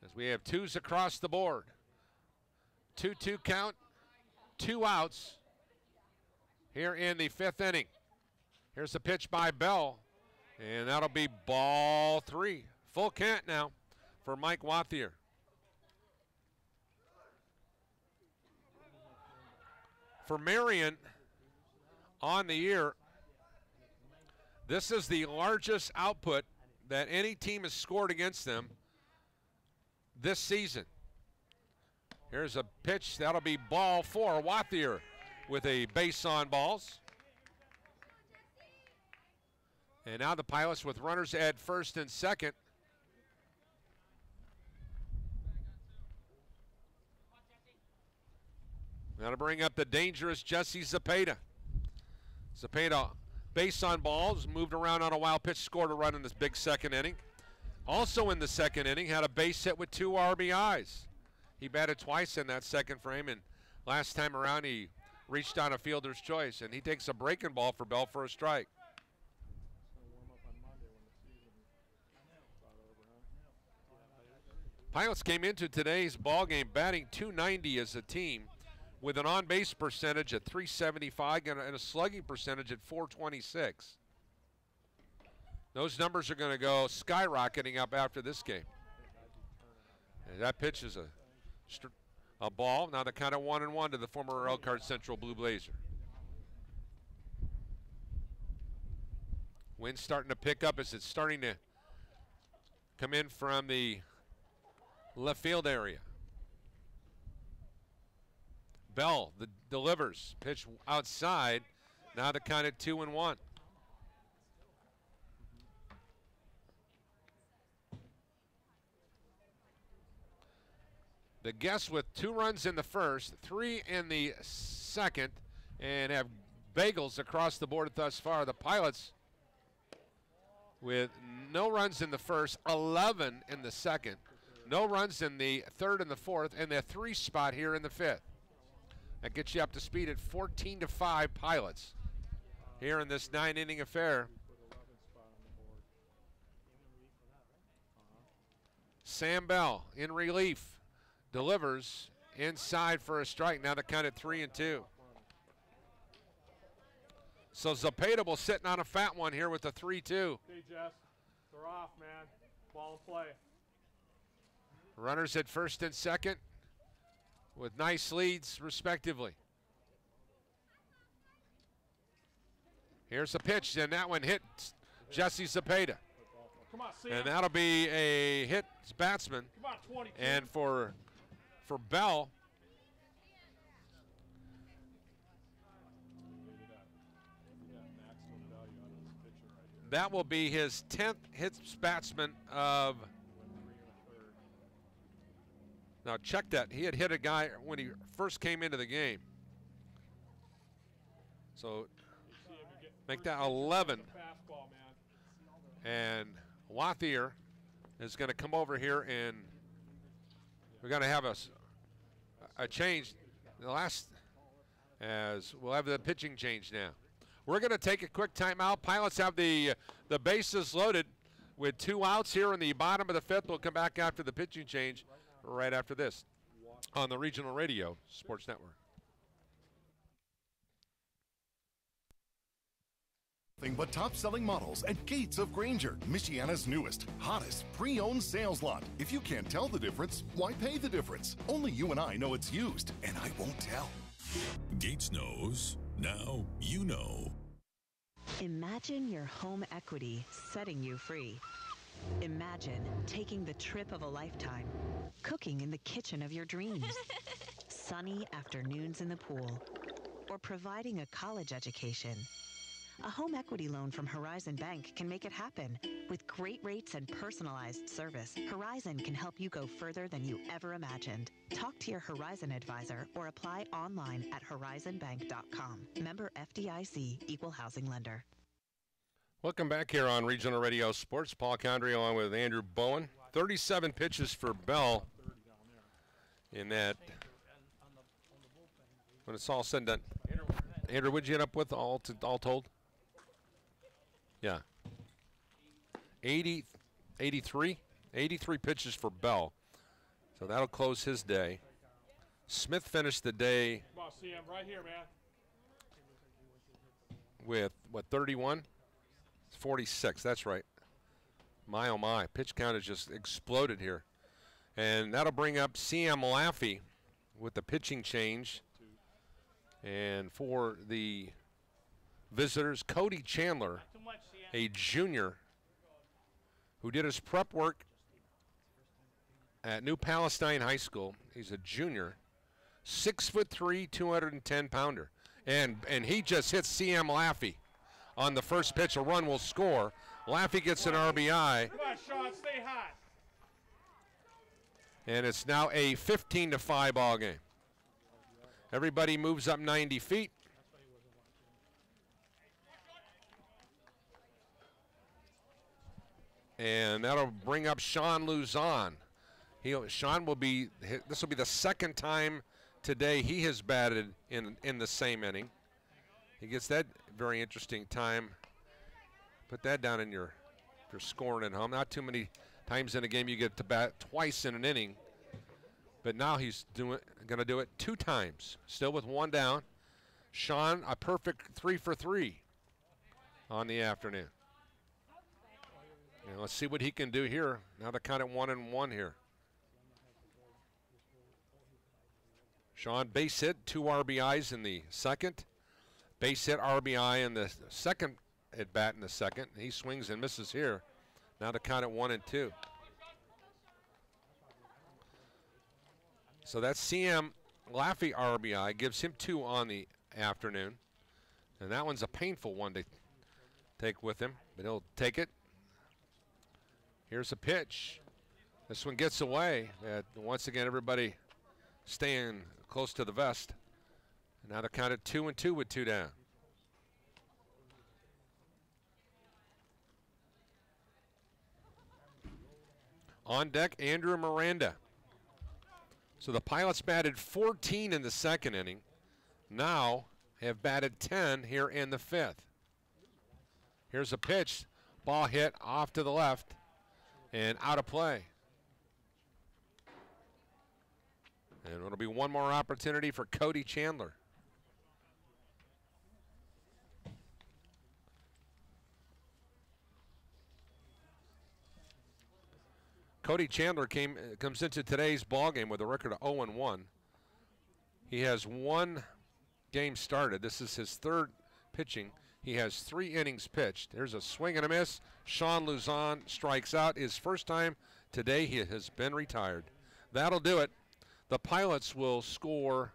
as we have 2s across the board. 2-2 count, 2 outs here in the 5th inning. Here's the pitch by Bell, and that'll be ball 3. Full count now for Mike Wathier. For Marian on the year, this is the largest output that any team has scored against them this season. Here's a pitch, that'll be ball 4. Wathier with a base on balls. And now the Pilots with runners at first and second. Now to bring up the dangerous Jesse Zepeda. Zepeda, base on balls, moved around on a wild pitch, scored a run in this big 2nd inning. Also in the 2nd inning, had a base hit with 2 RBIs. He batted twice in that 2nd frame, and last time around he reached on a fielder's choice, and he takes a breaking ball for Bell for a strike. Pilots came into today's ball game batting .290 as a team, with an on-base percentage at .375 and a slugging percentage at .426. Those numbers are going to go skyrocketing up after this game. And that pitch is A ball. Now the count of 1-1 to the former Elkhart Central Blue Blazer. Wind's starting to pick up as it's starting to come in from the left field area. Bell delivers. Pitch outside. Now the count at 2-1. The Guests with 2 runs in the first, 3 in the second, and have bagels across the board thus far. The Pilots with no runs in the first, 11 in the second, no runs in the third and the fourth, and the 3 spot here in the fifth. That gets you up to speed at 14-5 Pilots here in this 9-inning affair. Sam Bell in relief. Delivers inside for a strike. Now the count at 3-2. So Zapata will sitting on a fat one here with a 3-2. Okay, Jess, they're off, man. Ball in play. Runners at first and second with nice leads respectively. Here's a pitch, and that one hit Jesse Zapata. Come on, Sam. And that'll be a hit batsman. Come on, 22. And for Bell, that will be his 10th hits batsman of. Now check that. He had hit a guy when he first came into the game. So make that 11. And Wathier is going to come over here, and we're going to have a change. The last, as we'll have the pitching change now. We're going to take a quick timeout. Pilots have the bases loaded with 2 outs here in the bottom of the fifth. We'll come back after the pitching change right after this on the Regional Radio Sports Network. But top-selling models at Gates of Granger, Michiana's newest, hottest pre-owned sales lot. If you can't tell the difference, why pay the difference? Only you and I know it's used, and I won't tell. Gates knows. Now you know. Imagine your home equity setting you free. Imagine taking the trip of a lifetime, cooking in the kitchen of your dreams, sunny afternoons in the pool, or providing a college education. A home equity loan from Horizon Bank can make it happen. With great rates and personalized service, Horizon can help you go further than you ever imagined. Talk to your Horizon advisor or apply online at horizonbank.com. Member FDIC, Equal Housing Lender. Welcome back here on Regional Radio Sports. Paul Condry along with Andrew Bowen. 37 pitches for Bell in that. When it's all said and done. Andrew, what'd you end up with all told? Yeah. 83 pitches for Bell. So that'll close his day. Smith finished the day Come on, CM, right here, man. with, 31? 46, that's right. My, oh my, pitch count has just exploded here. And that'll bring up CM Laffey with the pitching change. And for the visitors, Cody Chandler, a junior who did his prep work at New Palestine High School. He's a junior, 6'3", 210-pounder. And he just hits CM Laffey on the first pitch. A run will score. Laffey gets an RBI. Come on, Sean, stay hot. And it's now a 15-5 ball game. Everybody moves up 90 feet. And that'll bring up Sean Luzon. Sean will be, this will be the second time today he has batted in the same inning. He gets that very interesting time. Put that down in your, if you're scoring at home. Not too many times in a game you get to bat twice in an inning. But now he's going to do it 2 times. Still with 1 down. Sean, a perfect 3 for 3 on the afternoon. Now let's see what he can do here. Now they're kind of 1-1 here. Sean, base hit, 2 RBIs in the second. Base hit, RBI in the second at bat in the second. He swings and misses here. Now to count at 1-2. So that's CM Laffey RBI, gives him 2 on the afternoon. And that one's a painful one to take with him, but he'll take it. Here's a pitch. This one gets away. Once again, everybody staying close to the vest. And now they're counted 2-2 with 2 down. On deck, Andrew Miranda. So the Pilots batted 14 in the second inning. Now have batted 10 here in the fifth. Here's a pitch. Ball hit off to the left and out of play. And it'll be one more opportunity for Cody Chandler. Cody Chandler comes into today's ballgame with a record of 0-1. He has 1 game started. This is his 3rd pitching. He has 3 innings pitched. There's a swing and a miss. Sean Luzon strikes out. His first time today. He has been retired. That'll do it. The Pilots will score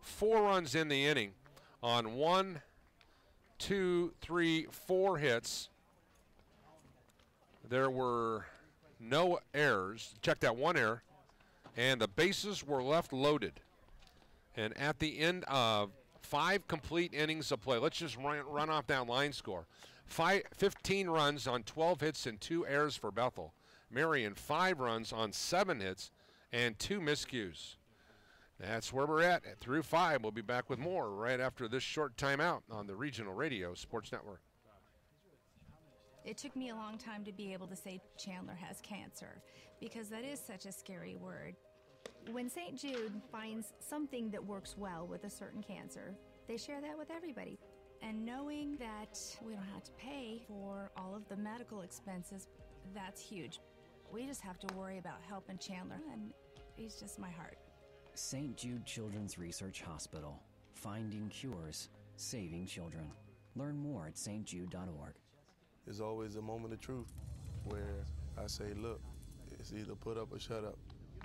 4 runs in the inning on 1, 2, 3, 4 hits. There were no errors. Check that, 1 error. And the bases were left loaded. And at the end of 5 complete innings of play, let's just run off that line score. 15 runs on 12 hits and 2 errors for Bethel. Marian, 5 runs on 7 hits and 2 miscues. That's where we're at through 5. We'll be back with more right after this short timeout on the Regional Radio Sports Network. It took me a long time to be able to say Chandler has cancer, because that is such a scary word. When St. Jude finds something that works well with a certain cancer, they share that with everybody. And knowing that we don't have to pay for all of the medical expenses, that's huge. We just have to worry about helping Chandler, and he's just my heart. St. Jude Children's Research Hospital. Finding cures, saving children. Learn more at stjude.org. There's always a moment of truth where I say, look, it's either put up or shut up.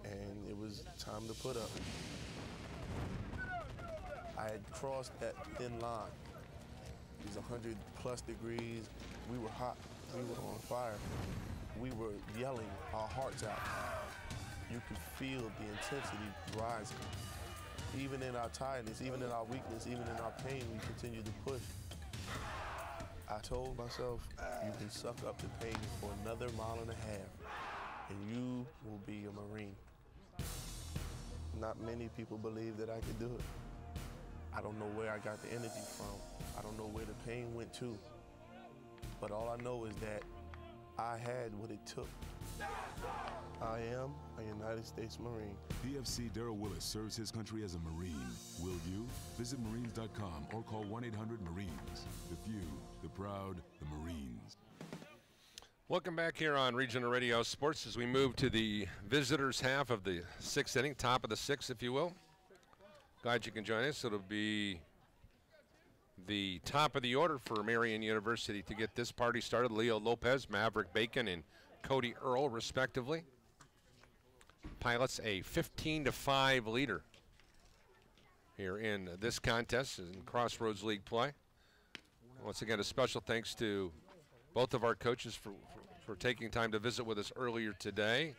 And it was time to put up. I had crossed that thin line. It was 100+ degrees. We were hot. We were on fire. We were yelling our hearts out. You could feel the intensity rising. Even in our tiredness, even in our weakness, even in our pain, we continued to push. I told myself, you can suck up the pain for another 1.5 miles, and you will be a Marine. Not many people believe that I could do it. I don't know where I got the energy from. I don't know where the pain went to. But all I know is that I had what it took. I am a United States Marine. PFC Darrell Willis serves his country as a Marine. Will you? Visit Marines.com or call 1-800-MARINES. The few, the proud, the Marines. Welcome back here on Regional Radio Sports as we move to the visitors' half of the 6th inning, top of the 6th, if you will. Glad you can join us. It'll be the top of the order for Marian University to get this party started. Leo Lopez, Maverick Bacon, and Cody Earl, respectively. Pilots a 15-5 leader here in this contest in Crossroads League play. Once again, a special thanks to both of our coaches for taking time to visit with us earlier today.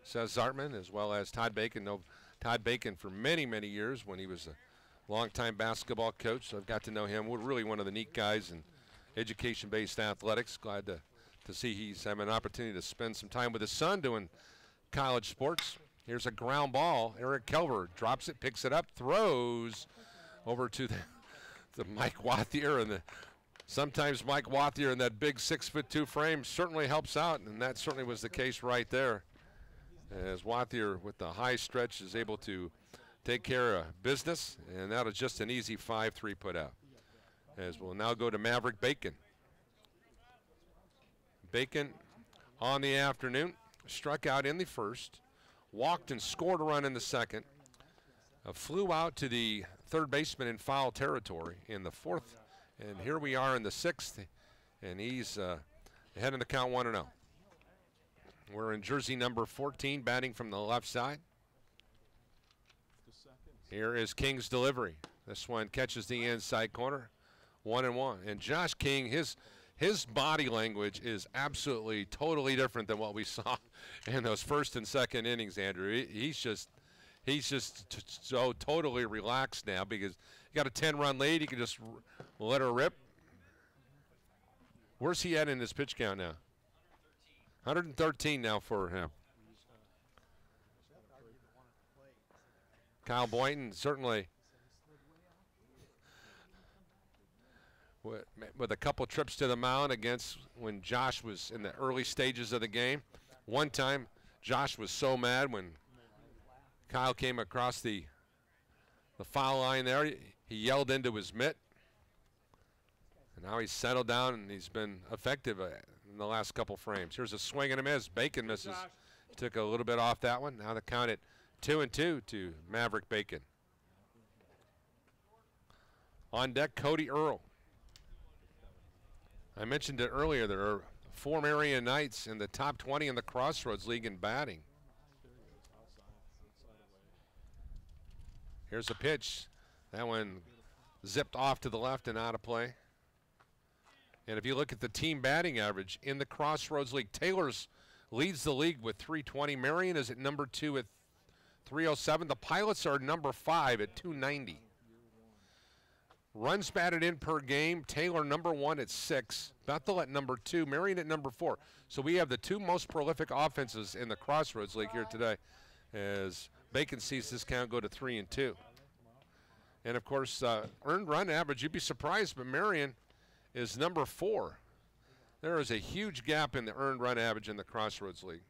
Seth Zartman, as well as Todd Bacon. Know Todd Bacon for many, many years when he was a longtime basketball coach. So I've got to know him. We're really one of the neat guys in education-based athletics. Glad to see he's having an opportunity to spend some time with his son doing college sports. Here's a ground ball. Eric Kelver drops it, picks it up, throws over to the Mike Wathier, and sometimes Mike Wathier in that big 6'2" frame certainly helps out, and that certainly was the case right there. As Wathier with the high stretch is able to take care of business, and that was just an easy 5-3 put out. As we'll now go to Maverick Bacon. Bacon on the afternoon struck out in the first, walked and scored a run in the second. flew out to the third baseman in foul territory in the fourth. And here we are in the sixth, and he's ahead in the count 1-0. We're in jersey number 14, batting from the left side. Here is King's delivery. This one catches the inside corner, 1-1. And Josh King, his body language is absolutely totally different than what we saw in those first and second innings, Andrew. He's just so totally relaxed now because he got a 10-run lead. He can just let her rip. Where's he at in his pitch count now? 113 now for him. Kyle Boynton certainly with a couple trips to the mound against when Josh was in the early stages of the game. One time, Josh was so mad when Kyle came across the foul line there. He yelled into his mitt. And now he's settled down and he's been effective in the last couple frames. Here's a swing and a miss. Bacon misses. Took a little bit off that one. Now the count at 2-2 to Maverick Bacon. On deck, Cody Earl. I mentioned it earlier. There are 4 Marian Knights in the top 20 in the Crossroads League in batting. Here's a pitch. That one zipped off to the left and out of play. And if you look at the team batting average in the Crossroads League, Taylor's leads the league with 320. Marian is at number 2 at 307. The Pilots are number 5 at 290. Runs batted in per game, Taylor number 1 at 6. Bethel at number 2, Marian at number 4. So we have the 2 most prolific offenses in the Crossroads League here today as Bacon sees this count go to 3-2. And of course, earned run average, you'd be surprised, but Marian is number 4. There is a huge gap in the earned run average in the Crossroads League.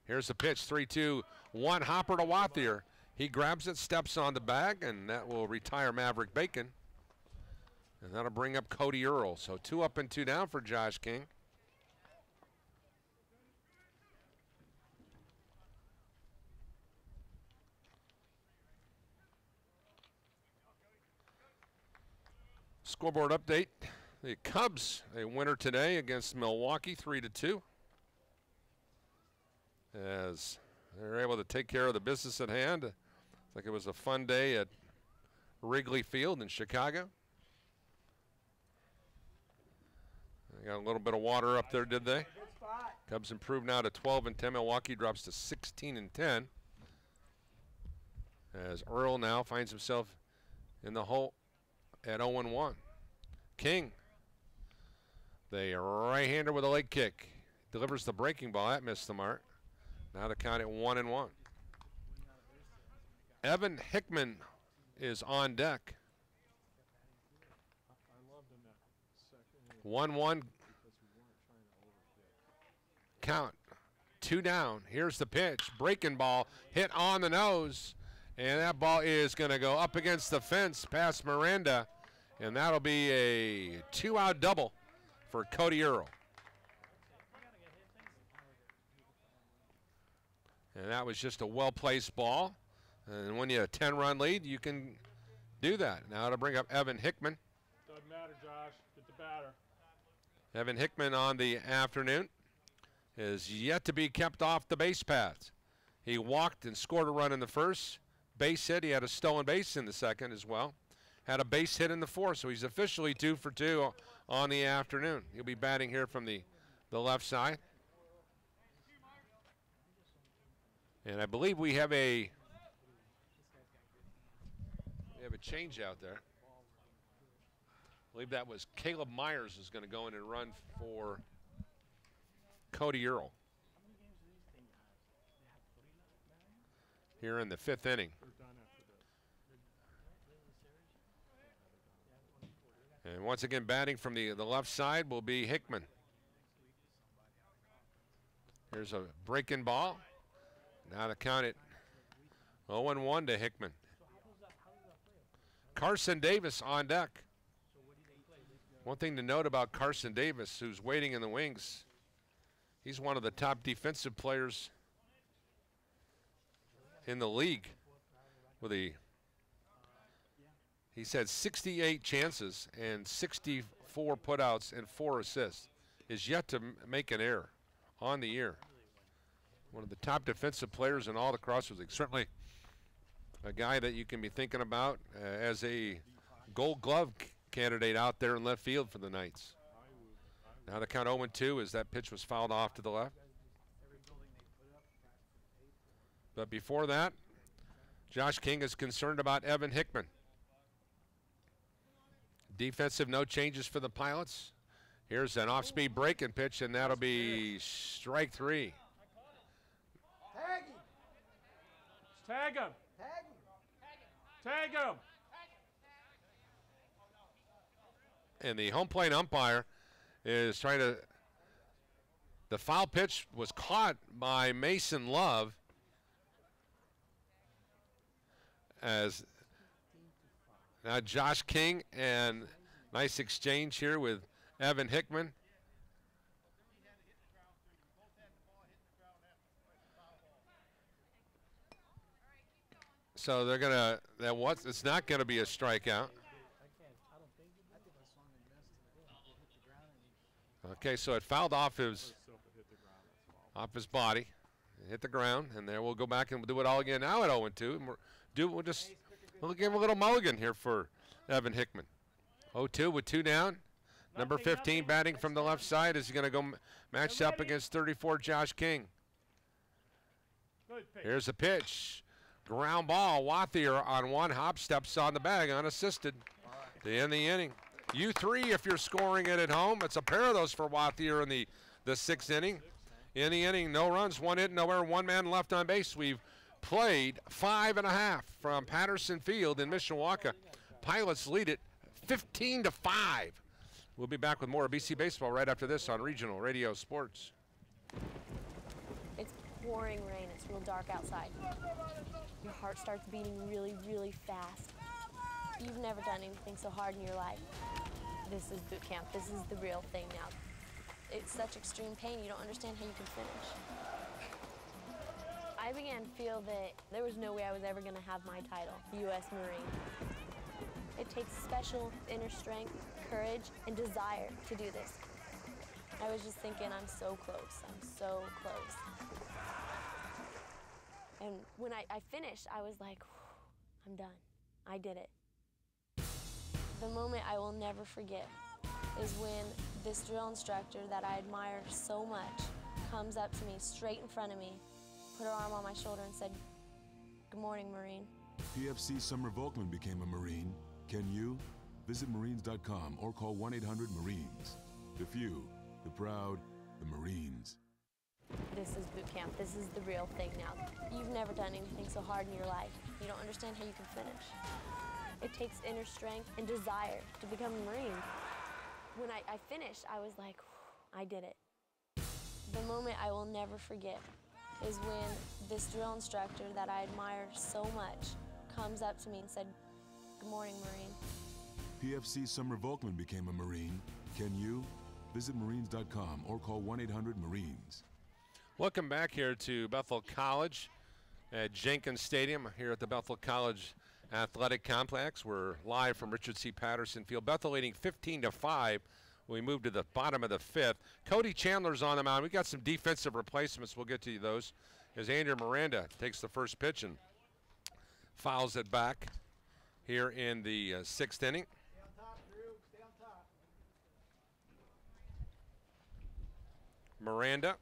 Here's the pitch, 3-2, 1 hopper to Wathier. He grabs it, steps on the bag, and that will retire Maverick Bacon. And that'll bring up Cody Earl. So 2 up and 2 down for Josh King. Scoreboard update. The Cubs, a winner today against Milwaukee, 3-2. As they're able to take care of the business at hand. It's like it was a fun day at Wrigley Field in Chicago. They got a little bit of water up there, did they? Cubs improved now to 12-10. Milwaukee drops to 16-10. As Earl now finds himself in the hole at 0-1. King, the right-hander with a leg kick, delivers the breaking ball. That missed the mark. Now the count at 1-1. Evan Hickman is on deck. 1-1 count. 2 down. Here's the pitch. Breaking ball hit on the nose. And that ball is going to go up against the fence past Miranda. And that'll be a 2-out double for Cody Earl. And that was just a well-placed ball. And when you have a 10-run lead, you can do that. Now to bring up Evan Hickman. Doesn't matter, Josh. Get the batter. Evan Hickman on the afternoon is yet to be kept off the base paths. He walked and scored a run in the first. Base hit. He had a stolen base in the second as well. Had a base hit in the fourth, so he's officially 2 for 2 on the afternoon. He'll be batting here from the left side. And I believe we have a change out there. I believe that was Caleb Myers is going to go in and run for Cody Earl here in the 5th inning. And once again, batting from the left side will be Hickman. Here's a breaking ball. Now the count at 0-1 to Hickman. Carson Davis on deck. One thing to note about Carson Davis, who's waiting in the wings, he's one of the top defensive players in the league with he's had 68 chances and 64 putouts and 4 assists. Is yet to make an error on the year. One of the top defensive players in all the Crossroads League. Certainly a guy that you can be thinking about as a Gold Glove candidate out there in left field for the Knights. Now the count 0-2 as that pitch was fouled off to the left. But before that, Josh King is concerned about Evan Hickman. Defensive, no changes for the Pilots. Here's an off-speed breaking pitch, and that'll be strike 3. Tag him. Tag him. And the home plate umpire is trying to. The foul pitch was caught by Mason Love as now Josh King, and nice exchange here with Evan Hickman. So they're gonna it's not gonna be a strikeout. Okay, so it fouled off his body, hit the ground, and there we'll go back and we'll do it all again now at 0-2, and we'll give him a little mulligan here for Evan Hickman. 0-2 with 2 down. Number 15 batting from the left side is going to go match up against 34 Josh King. Here's a pitch. Ground ball. Wathier on one hop, steps on the bag unassisted to end the inning. You 3 if you're scoring it at home. It's a pair of those for Wathier in the 6th inning. In the inning, no runs, 1 hit, no error, 1 man left on base. We've played 5.5 from Patterson Field in Mishawaka. Pilots lead it 15-5. We'll be back with more of BC Baseball right after this on Regional Radio Sports. It's pouring rain. It's real dark outside. Your heart starts beating really, really fast. You've never done anything so hard in your life. This is boot camp. This is the real thing now. It's such extreme pain, you don't understand how you can finish. I began to feel that there was no way I was ever going to have my title, U.S. Marine. It takes special inner strength, courage, and desire to do this. I was just thinking, I'm so close. I'm so close. And when I finished, I was like, I'm done. I did it. The moment I will never forget is when this drill instructor that I admire so much comes up to me straight in front of me, put her arm on my shoulder and said, "Good morning, Marine." PFC Summer Volkman became a Marine. Can you? Visit Marines.com or call 1-800-MARINES. The few, the proud, the Marines. This is boot camp. This is the real thing now. You've never done anything so hard in your life. You don't understand how you can finish. It takes inner strength and desire to become a Marine. When I finished, I was like, I did it. The moment I will never forget is when this drill instructor that I admire so much comes up to me and said, "Good morning, Marine." PFC Summer Volkman became a Marine. Can you? Visit Marines.com or call 1-800-MARINES. Welcome back here to Bethel College at Jenkins Stadium here at the Bethel College Athletic Complex. We're live from Richard C. Patterson Field. Bethel leading 15-5. We move to the bottom of the 5th. Cody Chandler's on the mound. We got some defensive replacements. We'll get to those as Andrew Miranda takes the first pitch and fouls it back here in the 6th inning. Stay on top, Drew. Stay on top. Miranda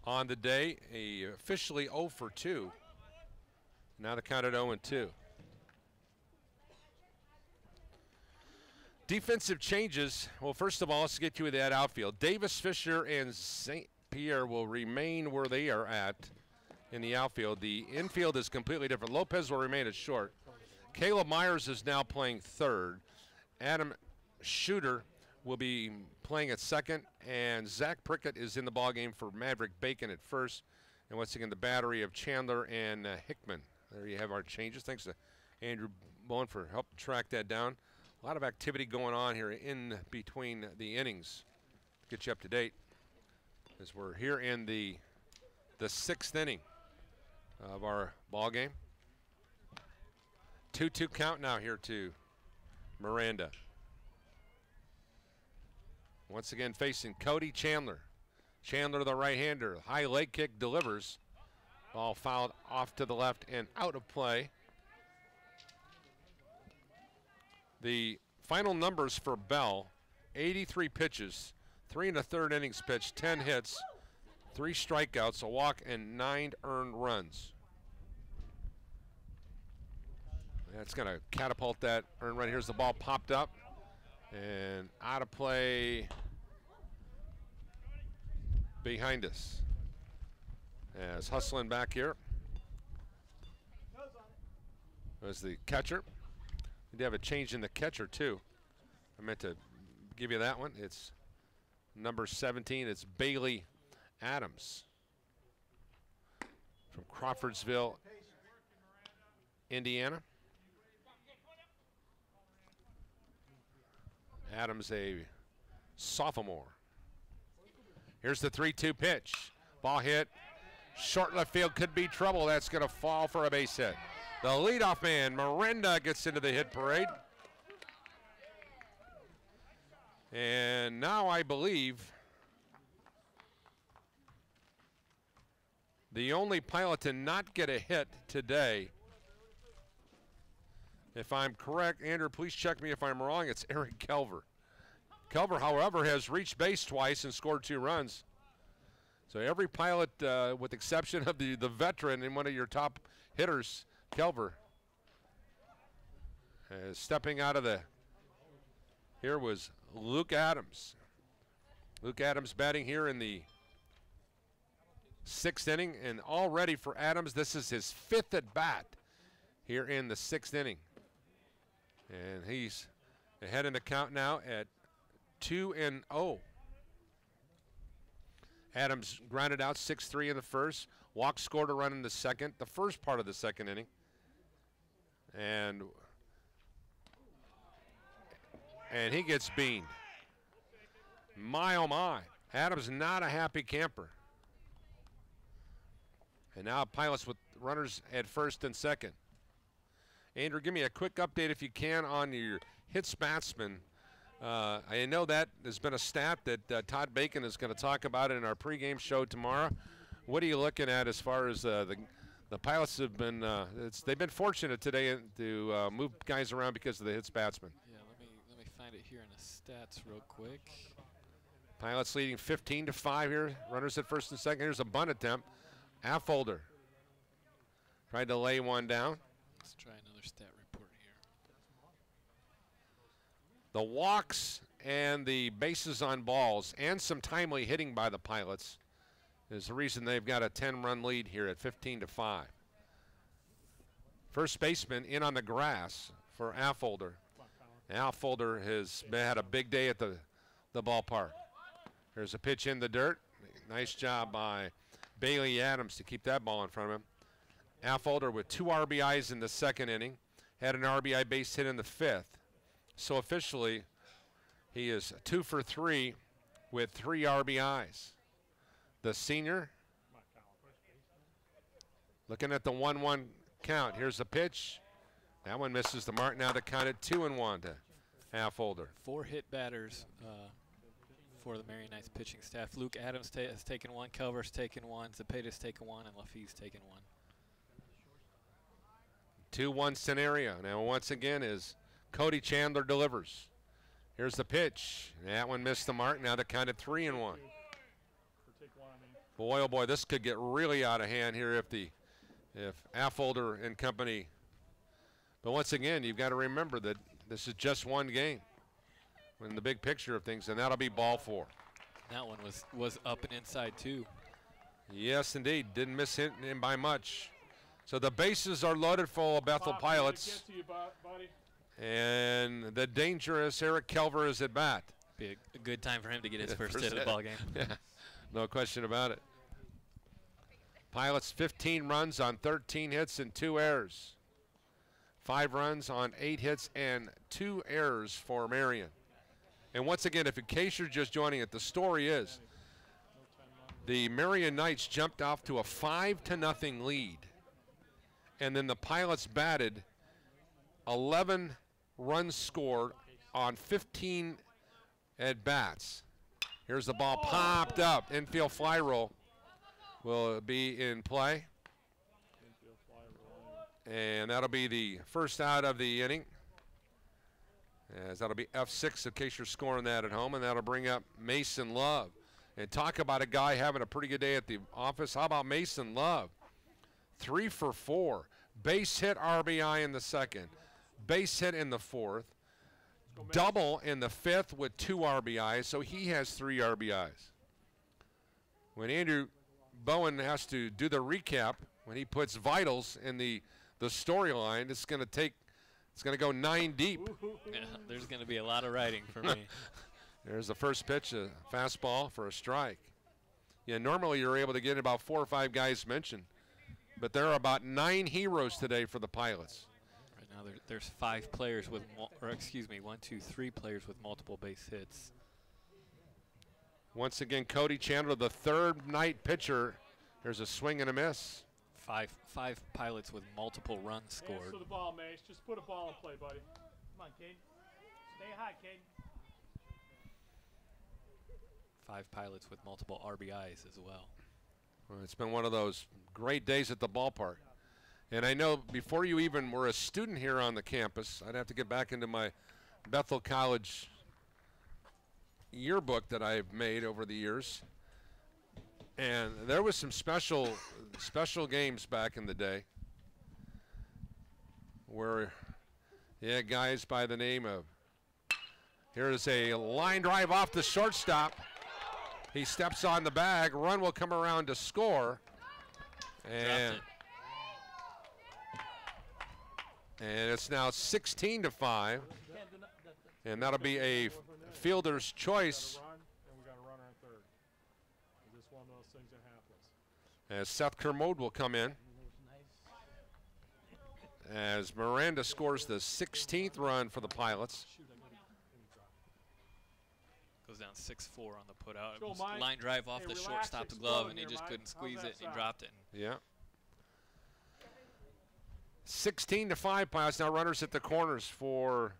on the day, officially 0 for 2. Now the count at 0-2. Defensive changes. Well, first of all, let's get to that outfield. Davis, Fisher, and St. Pierre will remain where they are at in the outfield. The infield is completely different. Lopez will remain at short. Caleb Myers is now playing third. Adam Shooter will be playing at second, and Zach Prickett is in the ballgame for Maverick Bacon at first. And once again, the battery of Chandler and Hickman. There you have our changes. Thanks to Andrew Bowen for helping track that down. A lot of activity going on here in between the innings. Get you up to date as we're here in the 6th inning of our ball game. 2-2 count now here to Miranda. Once again facing Cody Chandler. Chandler, the right-hander. High leg kick delivers. Ball fouled off to the left and out of play. The final numbers for Bell, 83 pitches, 3 1/3 innings pitched, 10 hits, 3 strikeouts, a walk, and 9 earned runs. That's going to catapult that earned run. Here's the ball popped up and out of play behind us. As hustling back here was the catcher. We did have a change in the catcher too. I meant to give you that one. It's number 17. It's Bailey Adams from Crawfordsville, Indiana. Adams, a sophomore. Here's the 3-2 pitch. Ball hit. Short left field, could be trouble. That's going to fall for a base hit. The leadoff man, Miranda, gets into the hit parade. And now I believe the only pilot to not get a hit today, if I'm correct, Andrew, please check me if I'm wrong, it's Eric Kelver. Kelver, however, has reached base twice and scored 2 runs. So every pilot, with the exception of the veteran and one of your top hitters, Kelver, stepping out of the, here was Luke Adams. Luke Adams batting here in the 6th inning, and already for Adams, this is his 5th at bat here in the 6th inning. And he's ahead in the count now at 2-0. Adams grounded out 6-3 in the first. Walk scored a run in the second, the first part of the 2nd inning. And he gets beaned. My, oh my. Adams not a happy camper. And now pilots with runners at first and second. Andrew, give me a quick update if you can on your hits batsman. I know that has been a stat that Todd Bacon is going to talk about in our pregame show tomorrow. What are you looking at as far as the pilots have been? They've been fortunate today to move guys around because of the hits batsman. Yeah, let me find it here in the stats real quick. Pilots leading 15-5 here. Runners at first and second. Here's a bunt attempt. Affolter tried to lay one down. Let's try another stat report here. The walks and the bases on balls and some timely hitting by the pilots is the reason they've got a 10-run lead here at 15-5. First baseman in on the grass for Affolter. Affolter has had a big day at the ballpark. There's a pitch in the dirt. Nice job by Bailey Adams to keep that ball in front of him. Affolter with 2 RBIs in the 2nd inning. Had an RBI base hit in the 5th. So officially, he is 2 for 3 with 3 RBIs. The senior looking at the 1-1 count. Here's the pitch. That one misses the mark. Now the count at 2-1 to Affolter. 4 hit batters for the Marian Knights pitching staff. Luke Adams has taken 1, Kelver's taken 1, Zepeda's taken 1, and Lafitte's taken 1. 2-1 scenario. Now once again is Cody Chandler delivers. Here's the pitch. That one missed the mark. Now the count at 3-1. Boy, oh boy, this could get really out of hand here if Affolter and company. But once again, you've got to remember that this is just one game in the big picture of things, and that'll be ball 4. That one was up and inside too. Yes, indeed. Didn't miss him by much. So the bases are loaded full of Bethel pilots. And the dangerous Eric Kelver is at bat. Be a good time for him to get his first hit of the ball game. Yeah, no question about it. Pilots 15 runs on 13 hits and 2 errors. 5 runs on 8 hits and 2 errors for Marian. And once again, if in case you're just joining it, the story is the Marian Knights jumped off to a 5-0 lead and then the Pilots batted 11 runs scored on 15 at-bats. Here's the ball popped up. Infield fly roll will be in play. And that'll be the first out of the inning. As that'll be F6 in case you're scoring that at home, and that'll bring up Mason Love. And talk about a guy having a pretty good day at the office. How about Mason Love? 3 for 4. Base hit, RBI in the second. Base hit in the fourth. Double in the fifth with 2 RBIs, so he has 3 RBIs. When Andrew Bowen has to do the recap, when he puts vitals in the storyline, it's going to go 9 deep. Yeah, there's going to be a lot of writing for me. There's the first pitch, a fastball for a strike. Yeah, normally you're able to get about 4 or 5 guys mentioned, but there are about 9 heroes today for the Pilots. Right now there's 5 players with, 1, 2, 3 players with multiple base hits. Once again, Cody Chandler, the third night pitcher. There's a swing and a miss. 5 Pilots with multiple runs scored. Answer the ball, Mace. Just put a ball in play, buddy. Come on, Cade. Stay high, Cade. 5 Pilots with multiple RBIs as well. Well, it's been one of those great days at the ballpark. And I know before you even were a student here on the campus, I'd have to get back into my Bethel College yearbook that I've made over the years. And there was some special games back in the day where you had guys by the name of, here's a line drive off the shortstop. He steps on the bag, run will come around to score. And it's now 16-5. And that'll be a fielder's choice. As Seth Kermode will come in. As Miranda scores the 16th run for the Pilots. Goes down 6-4 on the putout. It was line drive off the shortstop's glove, and he just couldn't squeeze it, and he dropped it. Yeah. 16-5 Pilots. Now runners at the corners for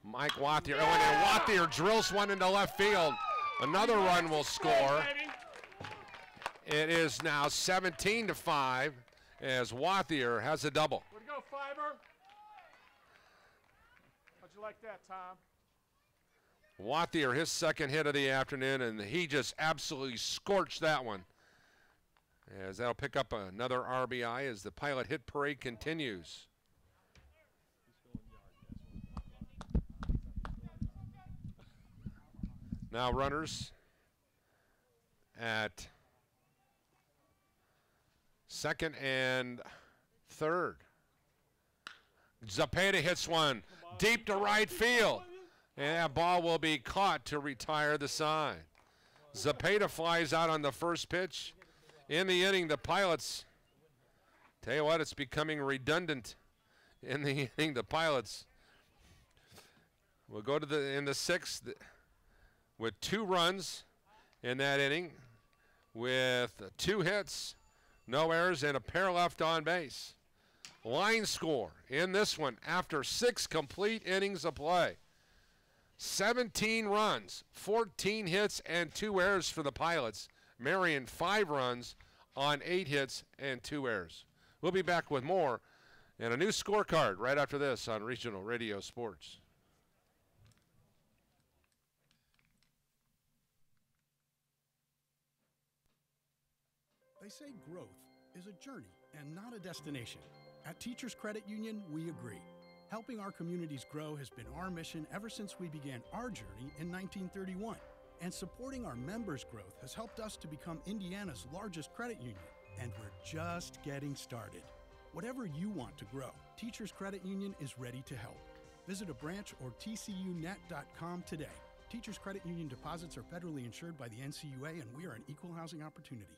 Mike Wathier. Oh, and then Wathier drills one into left field. Another run will score. It is now 17-5 as Wathier has a double. Way to go, Fiber. How'd you like that, Tom? Wathier, his second hit of the afternoon, and he just absolutely scorched that one. As that'll pick up another RBI as the Pilot hit parade continues. Now runners at second and third. Zapata hits one deep to right field. And that ball will be caught to retire the side. Zapata flies out on the first pitch. In the inning, the Pilots, tell you what, it's becoming redundant. In the inning, the Pilots will go to in the sixth with 2 runs in that inning with 2 hits, no errors, and a pair left on base. Line score in this one after 6 complete innings of play. 17 runs, 14 hits, and 2 errors for the Pilots. Marian 5 runs on 8 hits and 2 errors. We'll be back with more and a new scorecard right after this on Regional Radio Sports. They say growth is a journey and not a destination. At Teachers Credit Union, we agree. Helping our communities grow has been our mission ever since we began our journey in 1931. And supporting our members' growth has helped us to become Indiana's largest credit union. And we're just getting started. Whatever you want to grow, Teachers Credit Union is ready to help. Visit a branch or tcunet.com today. Teachers Credit Union deposits are federally insured by the NCUA, and we are an equal housing opportunity.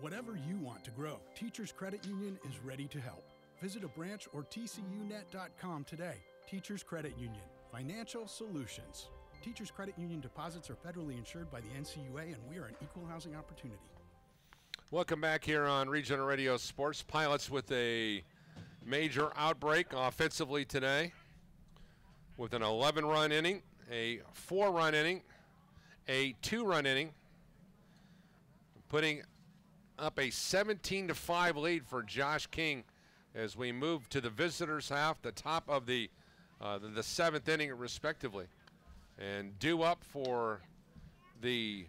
Whatever you want to grow, Teachers Credit Union is ready to help. Visit a branch or tcunet.com today. Teachers Credit Union. Financial solutions. Teachers Credit Union deposits are federally insured by the NCUA, and we are an equal housing opportunity. Welcome back here on Regional Radio Sports. Pilots with a major outbreak offensively today with an 11-run inning, a 4-run inning, a 2-run inning, putting up a 17-5 lead for Josh King as we move to the visitors' half, the top of the 7th inning respectively. And due up for the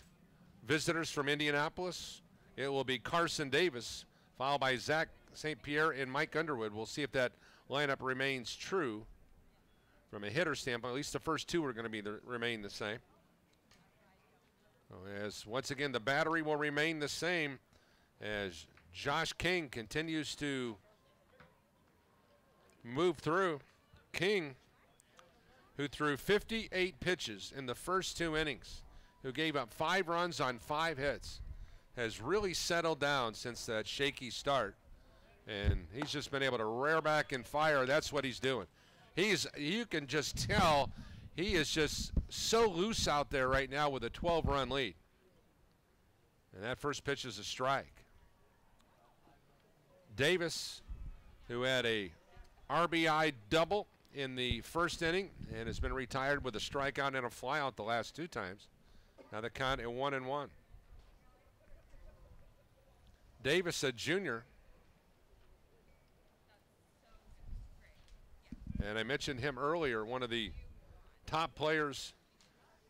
visitors from Indianapolis, it will be Carson Davis, followed by Zach St. Pierre and Mike Underwood. We'll see if that lineup remains true from a hitter standpoint. At least the first two are going to remain the same. As once again, the battery will remain the same as Josh King continues to move through. King, who threw 58 pitches in the first 2 innings, who gave up 5 runs on 5 hits, has really settled down since that shaky start. And he's just been able to rear back and fire. That's what he's doing. You can just tell he is just so loose out there right now with a 12-run lead. And that first pitch is a strike. Davis, who had a RBI double in the first inning and has been retired with a strikeout and a flyout the last 2 times. Now the count at 1-1. Davis, a junior. And I mentioned him earlier, one of the top players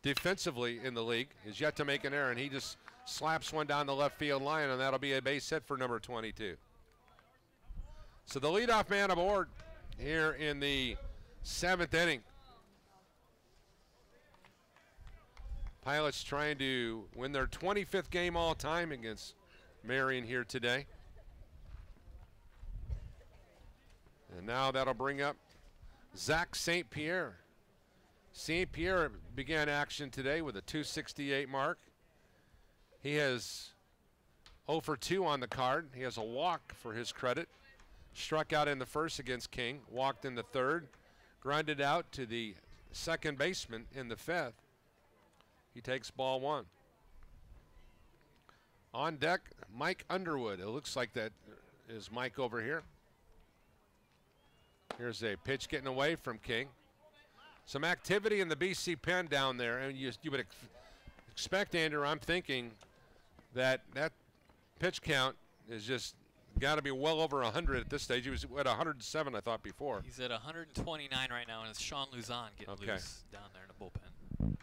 defensively in the league, is yet to make an error, and he just slaps one down the left field line, and that'll be a base hit for number 22. So the leadoff man aboard here in the 7th inning. Pilots trying to win their 25th game all time against Marian here today. And now that'll bring up Zach St. Pierre. St. Pierre began action today with a 268 mark. He has 0 for 2 on the card. He has a walk for his credit. Struck out in the first against King, walked in the third, grounded out to the second baseman in the 5th. He takes ball 1. On deck, Mike Underwood. It looks like that is Mike over here. Here's a pitch getting away from King. Some activity in the BC pen down there, and you would expect, Andrew, I'm thinking that pitch count is just got to be well over 100 at this stage. He was at 107, I thought, before. He's at 129 right now, and it's Sean Luzon getting loose down there in the bullpen.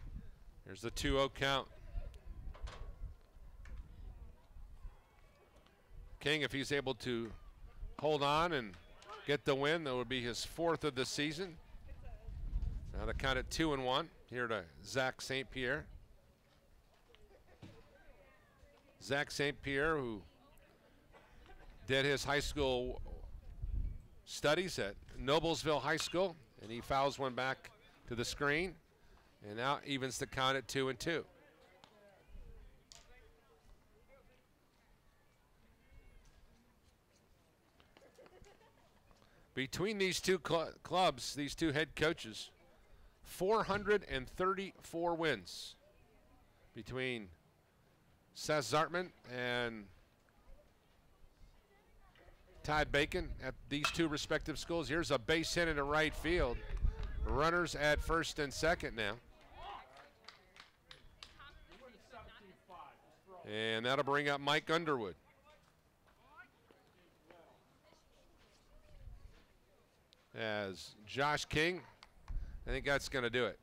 Here's the 2-0 count. King, if he's able to hold on and get the win, that would be his 4th of the season. Now the count at 2-1 here to Zach St. Pierre. Zach St. Pierre, who did his high school studies at Noblesville High School, and he fouls one back to the screen, and now evens the count at 2-2. Between these two clubs, these two head coaches, 434 wins between Seth Zartman and Todd Bacon at these two respective schools. Here's a base hit into right field. Runners at first and second now. And that'll bring up Mike Underwood. As Josh King, I think that's going to do it.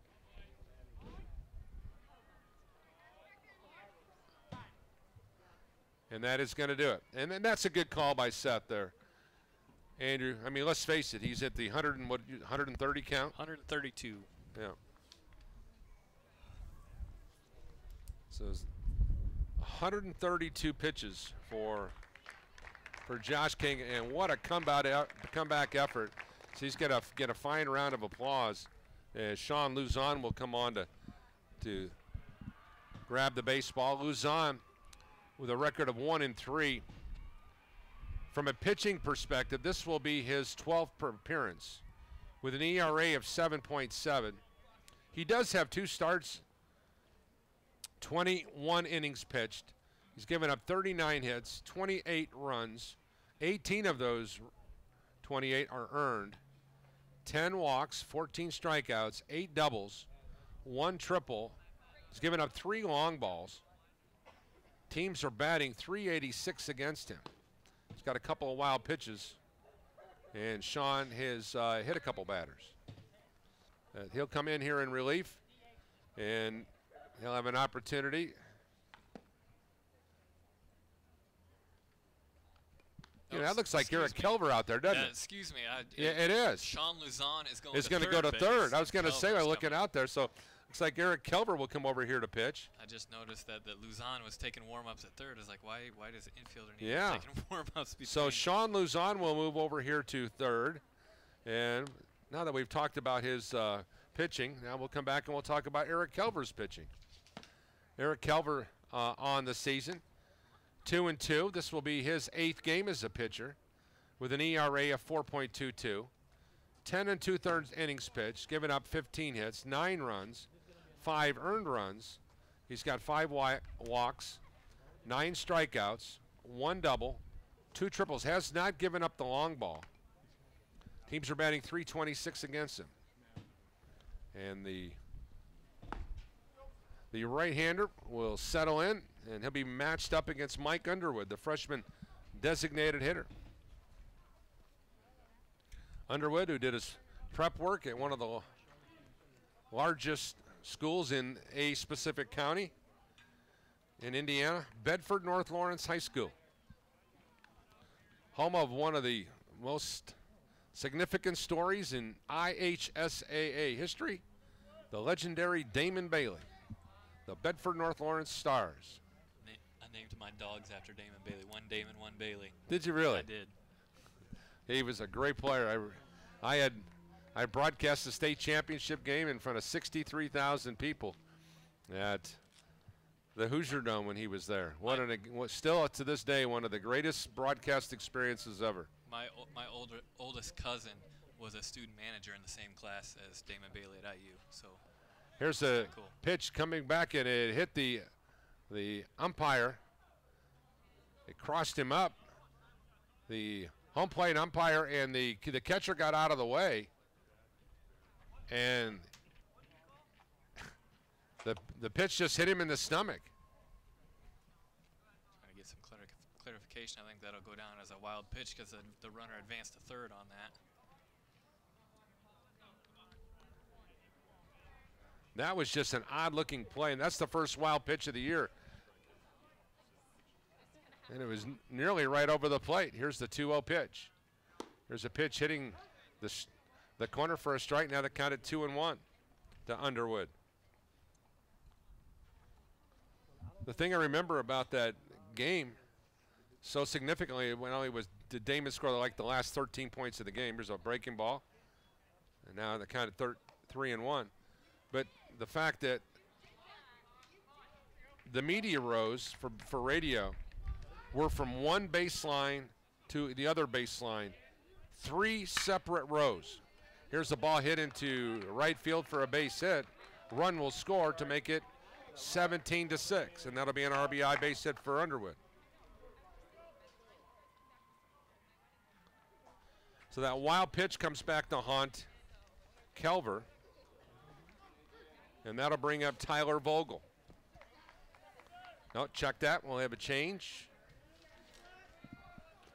And that is going to do it. And then that's a good call by Seth there, Andrew. I mean, let's face it, he's at the 130 count? 132. Yeah. So 132 pitches for Josh King, and what a comeback effort. So he's going to get a fine round of applause as Sean Luzon will come on to grab the baseball. Luzon with a record of 1-3. From a pitching perspective, this will be his 12th appearance with an ERA of 7.7. He does have 2 starts, 21 innings pitched, He's given up 39 hits, 28 runs. 18 of those 28 are earned. 10 walks, 14 strikeouts, 8 doubles, 1 triple. He's given up 3 long balls. Teams are batting .386 against him. He's got a couple of wild pitches. And Sean has hit a couple batters. He'll come in here in relief, and he'll have an opportunity. That looks like Eric Kelver out there, doesn't it? Excuse me. Yeah, it is. Sean Luzon is going to go to third. I was going to say, I'm looking out there, so looks like Eric Kelver will come over here to pitch. I just noticed that Luzon was taking warm-ups at third. It's like, why does the infielder need to taking warm-ups between? So Sean Luzon will move over here to third. And now that we've talked about his pitching, now we'll come back and we'll talk about Eric Kelver's pitching. Eric Kelver on the season, 2-2. This will be his 8th game as a pitcher with an ERA of 4.22. 10 2/3 innings pitched, given up 15 hits, 9 runs, 5 earned runs. He's got 5 walks, 9 strikeouts, 1 double, 2 triples. Has not given up the long ball. Teams are batting .326 against him. And the right-hander will settle in, and he'll be matched up against Mike Underwood, the freshman designated hitter. Underwood, who did his prep work at one of the largest schools in a specific county in Indiana, Bedford North Lawrence High School. Home of one of the most significant stories in IHSAA history, the legendary Damon Bailey, the Bedford North Lawrence Stars. I named my dogs after Damon Bailey. One Damon, one Bailey. Did you really? I did. He was a great player. I broadcast the state championship game in front of 63,000 people at the Hoosier Dome when he was there. Still to this day, one of the greatest broadcast experiences ever. My oldest cousin was a student manager in the same class as Damon Bailey at IU. So here's a pitch coming back, and it hit the umpire. It crossed him up. The home plate umpire and the catcher got out of the way, and the pitch just hit him in the stomach. Trying to get some clarification. I think that'll go down as a wild pitch because the runner advanced to third on that. That was just an odd-looking play, and that's the first wild pitch of the year. And it was nearly right over the plate. Here's the 2-0 pitch. Here's a pitch hitting the corner for a strike. Now the count at 2-1 to Underwood. The thing I remember about that game so significantly, when only did Damon score like the last 13 points of the game. Here's a breaking ball. And now the count at 3-1. But the fact that the media rows for radio were from one baseline to the other baseline, 3 separate rows. Here's the ball hit into right field for a base hit. Run will score to make it 17-6, and that'll be an RBI base hit for Underwood. So that wild pitch comes back to haunt Kelver, and that'll bring up Tyler Vogel. No, check that. We'll have a change.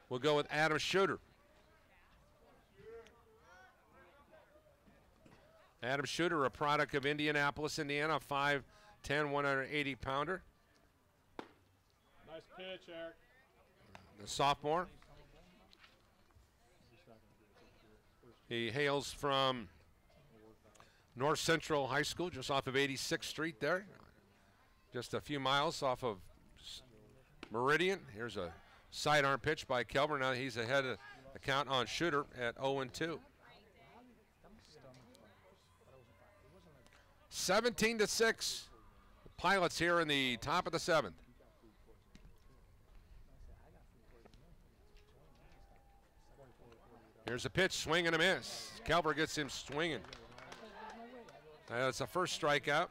We'll go with Adam Shooter. Adam Shooter, a product of Indianapolis, Indiana, 5'10", 180-pounder. Nice pitch, Eric. The sophomore. He hails from North Central High School, just off of 86th Street there. Just a few miles off of Meridian. Here's a sidearm pitch by Kelver. Now he's ahead of the count on Shooter at 0-2. 17-6. Pilots here in the top of the 7th. Here's a pitch, swing and a miss. Kelver gets him swinging. That's the first strikeout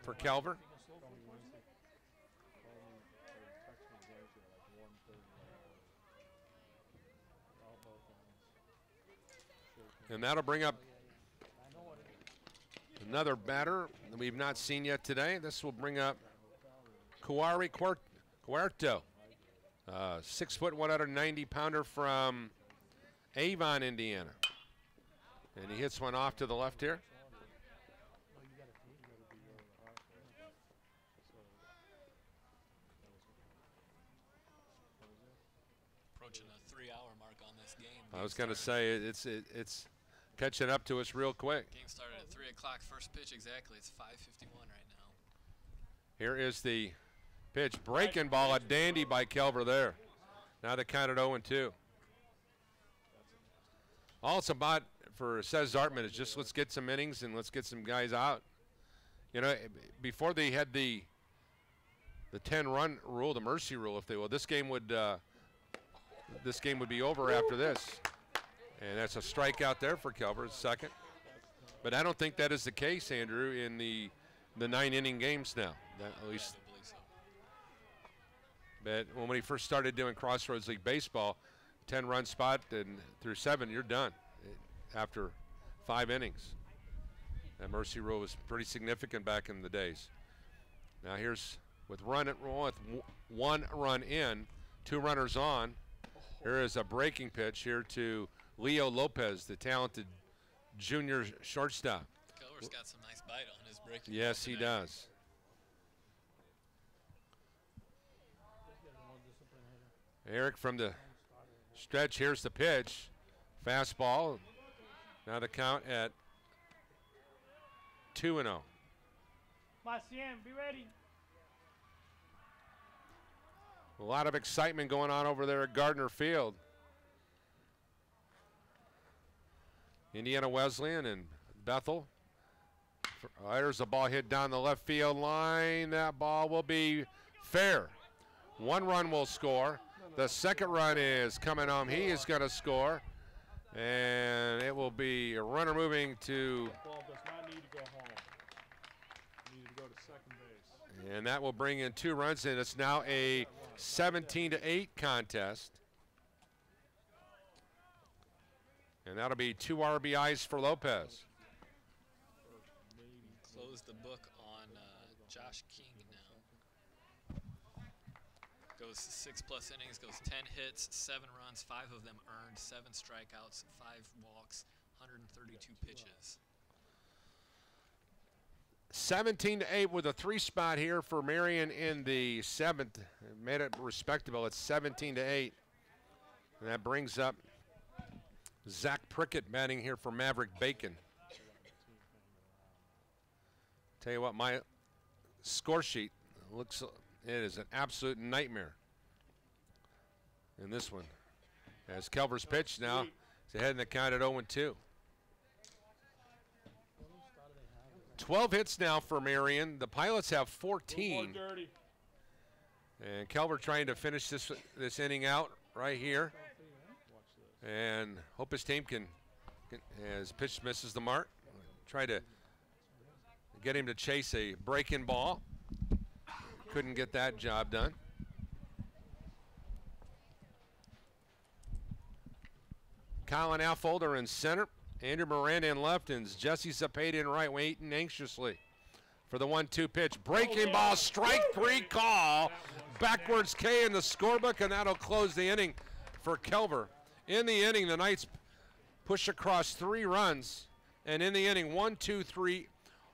for Kelver. And that'll bring up another batter that we've not seen yet today. This will bring up Kuari Cuarto, 6 foot, 190 pounder from Avon, Indiana. And he hits one off to the left here. Approaching a 3-hour mark on this game. I was going to say it's catching up to us real quick. Game started at 3 o'clock. First pitch exactly. It's 5:51 right now. Here is the pitch. Breaking ball, a dandy by Kelver there. Now they count it 0-2. All it's about for Sez Zartman is just let's get some innings and let's get some guys out. You know, before they had the 10-run rule, the mercy rule, if they will, this game would be over after this. And that's a strikeout there for Kelver, second. But I don't think that is the case, Andrew, in the 9-inning games now. At least. But when we first started doing Crossroads League baseball, 10-run spot and through 7, you're done after 5 innings. That mercy rule was pretty significant back in the days. Now here's with 1 run in, 2 runners on. Here is a breaking pitch here to Leo Lopez, the talented junior shortstop. Kelver's got some nice bite on his breaking. Yes, he does. Eric from the stretch. Here's the pitch. Fastball. Now the count at 2-0. Marian, be ready. A lot of excitement going on over there at Gardner Field. Indiana Wesleyan and Bethel. There's a ball hit down the left field line. That ball will be fair. 1 run will score. The second run is coming home. He is going to score. And it will be a runner moving to. Ball does not need to go home. It needed to go to second base. And that will bring in 2 runs, and it's now a 17-8 contest. And that'll be 2 RBIs for Lopez. Close the book on Josh King now. Goes 6+ innings, goes 10 hits, 7 runs, 5 of them earned, 7 strikeouts, 5 walks, 132 pitches. 17-8 with a 3 spot here for Marian in the 7th. Made it respectable. It's 17-8. And that brings up Zach Prickett batting here for Maverick Bacon. Tell you what, my score sheet looks, it is an absolute nightmare in this one. As Kelver's pitch now, he's ahead in the count at 0-2. 12 hits now for Marian. The Pilots have 14. And Kelver trying to finish this inning out right here. And hope his team can as pitch misses the mark, try to get him to chase a break-in ball. Couldn't get that job done. Colin Affolder in center. Andrew Miranda in left, and Jesse Zapata in right, waiting anxiously for the 1-2 pitch. Breaking ball, strike 3 call. Backwards K in the scorebook, and that'll close the inning for Kelver. In the inning, the Knights push across 3 runs, and in the inning, 1, 2, 3,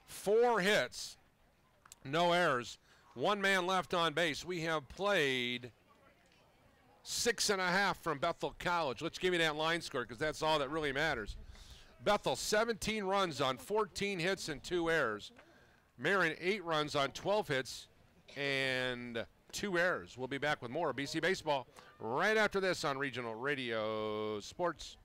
4 hits, no errors, 1 man left on base. We have played 6.5 from Bethel College. Let's give you that line score because that's all that really matters. Bethel, 17 runs on 14 hits and 2 errors. Marian, 8 runs on 12 hits and 2 errors. We'll be back with more BC Baseball right after this on Regional Radio Sports.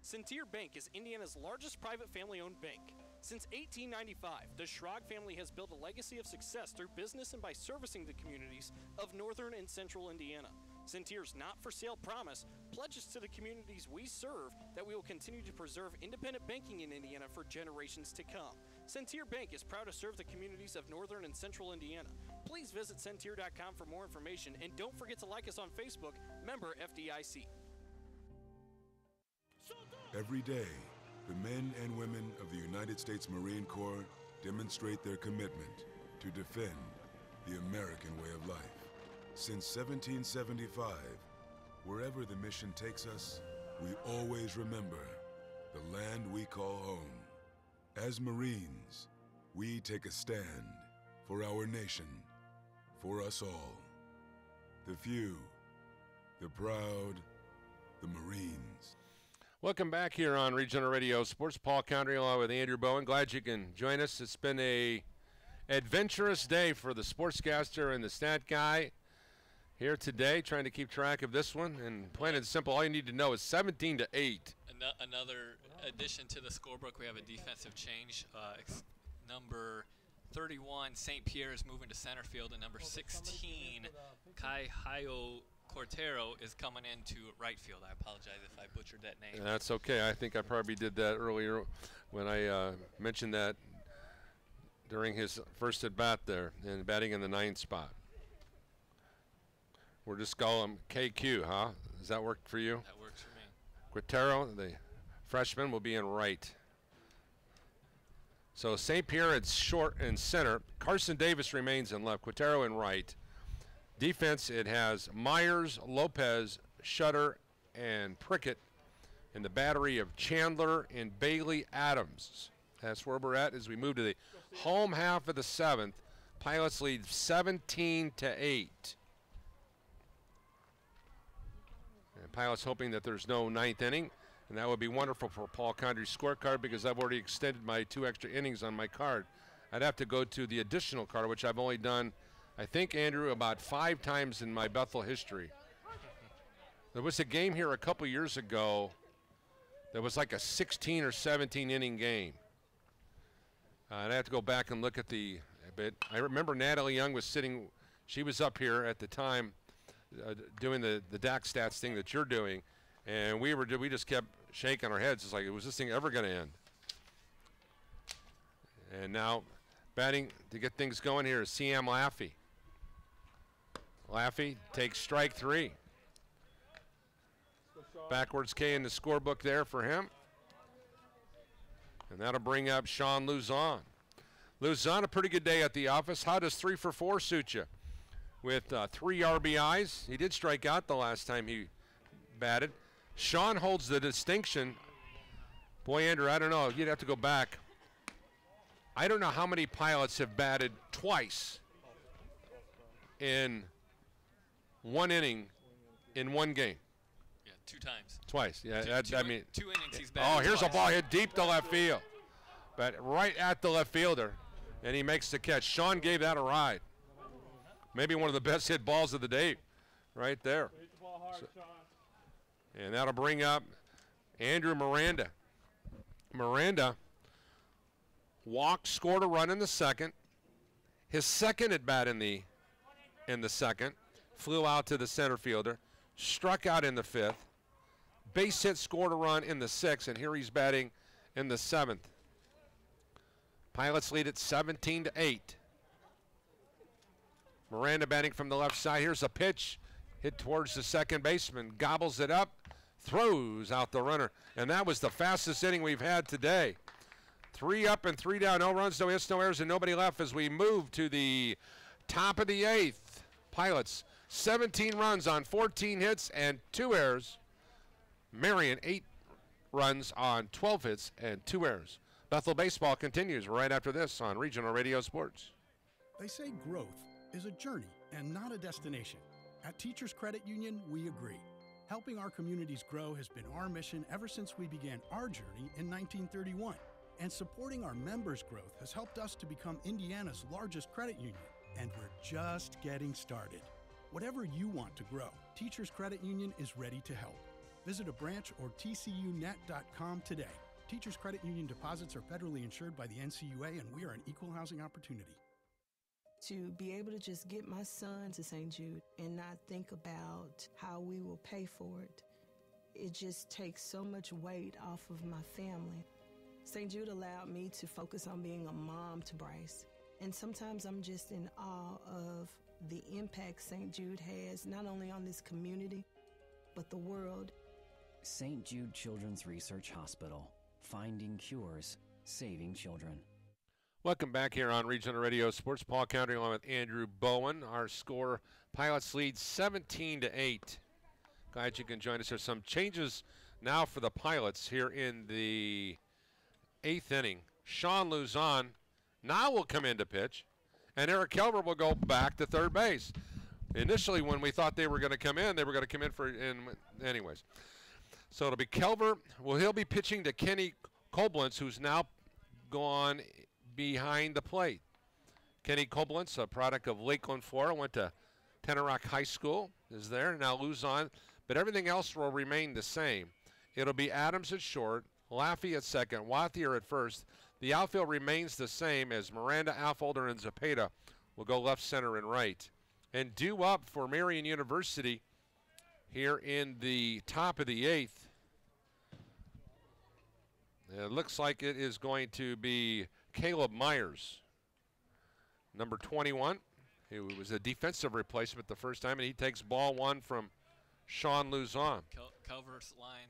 Centier Bank is Indiana's largest private family-owned bank. Since 1895, the Schrag family has built a legacy of success through business and by servicing the communities of northern and central Indiana. Centier's not-for-sale promise pledges to the communities we serve that we will continue to preserve independent banking in Indiana for generations to come. Centier Bank is proud to serve the communities of northern and central Indiana. Please visit Centeer.com for more information, and don't forget to like us on Facebook, member FDIC. Every day, the men and women of the United States Marine Corps demonstrate their commitment to defend the American way of life. Since 1775, wherever the mission takes us, we always remember the land we call home. As Marines, we take a stand for our nation, for us all. The few, the proud, the Marines. Welcome back here on Regional Radio Sports. Paul Condry along with Andrew Bowen. Glad you can join us. It's been a adventurous day for the sportscaster and the stat guy here today, trying to keep track of this one. And plain and simple, all you need to know is 17-8. Another addition to the scorebook, we have a defensive change. Number 31, St. Pierre is moving to center field, and number 16, Kai Hayo Cortero is coming into right field. I apologize if I butchered that name. That's okay. I think I probably did that earlier when I mentioned that during his first at bat there and batting in the 9th spot. We'll just call him KQ, huh? Does that work for you? That works for me. Quintero, the freshman, will be in right. So St. Pierre at short and center. Carson Davis remains in left. Quintero in right. Defense, it has Myers, Lopez, Shutter, and Prickett in the battery of Chandler and Bailey Adams. That's where we're at as we move to the home half of the 7th. Pilots lead 17-8. And Pilots hoping that there's no 9th inning, and that would be wonderful for Paul Condry's scorecard because I've already extended my 2 extra innings on my card. I'd have to go to the additional card, which I've only done, I think, Andrew, about 5 times in my Bethel history. There was a game here a couple years ago that was like a 16 or 17 inning game. I'd have to go back and look at the bit. I remember Natalie Young was sitting, she was up here at the time doing the DAC stats thing that you're doing, and we just kept shaking our heads. It's like, was this thing ever going to end? And now batting to get things going here is C.M. Laffey. Laffey takes strike 3. Backwards K in the scorebook there for him. And that'll bring up Sean Luzon. Luzon, a pretty good day at the office. How does 3 for 4 suit you? With 3 RBIs. He did strike out the last time he batted. Sean holds the distinction. Boy, Andrew, I don't know. You'd have to go back. I don't know how many Pilots have batted twice in 1 inning in 1 game. Yeah, 2 times. Twice. Yeah, I mean. 2 innings he's batted. Oh, here's twice. a ball hit deep to left field. But right at the left fielder, and he makes the catch. Sean gave that a ride. Maybe one of the best hit balls of the day right there. And that'll bring up Andrew Miranda. Miranda walked, scored a run in the 2nd. His 2nd at bat in the 2nd. Flew out to the center fielder. Struck out in the 5th. Base hit, scored a run in the 6th, and here he's batting in the 7th. Pilots lead at 17-8. Miranda batting from the left side. Here's a pitch hit towards the second baseman. Gobbles it up, throws out the runner. And that was the fastest inning we've had today. 3 up and 3 down. No runs, no hits, no errors, and nobody left as we move to the top of the 8th. Pilots, 17 runs on 14 hits and 2 errors. Marian, 8 runs on 12 hits and 2 errors. Bethel baseball continues right after this on Regional Radio Sports. They say growth is a journey and not a destination. At Teachers Credit Union, we agree. Helping our communities grow has been our mission ever since we began our journey in 1931. And supporting our members' growth has helped us to become Indiana's largest credit union. And we're just getting started. Whatever you want to grow, Teachers Credit Union is ready to help. Visit a branch or tcunet.com today. Teachers Credit Union deposits are federally insured by the NCUA, and we are an equal housing opportunity. To be able to just get my son to St. Jude and not think about how we will pay for it, it just takes so much weight off of my family. St. Jude allowed me to focus on being a mom to Bryce And sometimes I'm just in awe of the impact St. Jude has, not only on this community, but the world. St. Jude Children's Research Hospital. Finding cures, saving children. Welcome back here on Regional Radio Sports. Paul County along with Andrew Bowen. Our score, Pilots lead 17-8. Glad you can join us. There's some changes now for the Pilots here in the 8th inning. Sean Luzon now will come in to pitch, and Eric Kelver will go back to third base. Initially, when we thought they were going to come in, they were going to come in for anyways. So it'll be Kelver. Well, he'll be pitching to Kenny Koblentz, who's now gone behind the plate. Kenny Koblentz, a product of Lakeland, Florida, went to Tenorock High School, is there. Now Luzon, but everything else will remain the same. It'll be Adams at short, Laffey at second, Wathier at first. The outfield remains the same as Miranda, Affolter, and Zepeda will go left, center, and right. And due up for Marian University here in the top of the 8th. It looks like it is going to be Caleb Myers, number 21. He was a defensive replacement the first time, and he takes ball 1 from Sean Luzon. Culver's line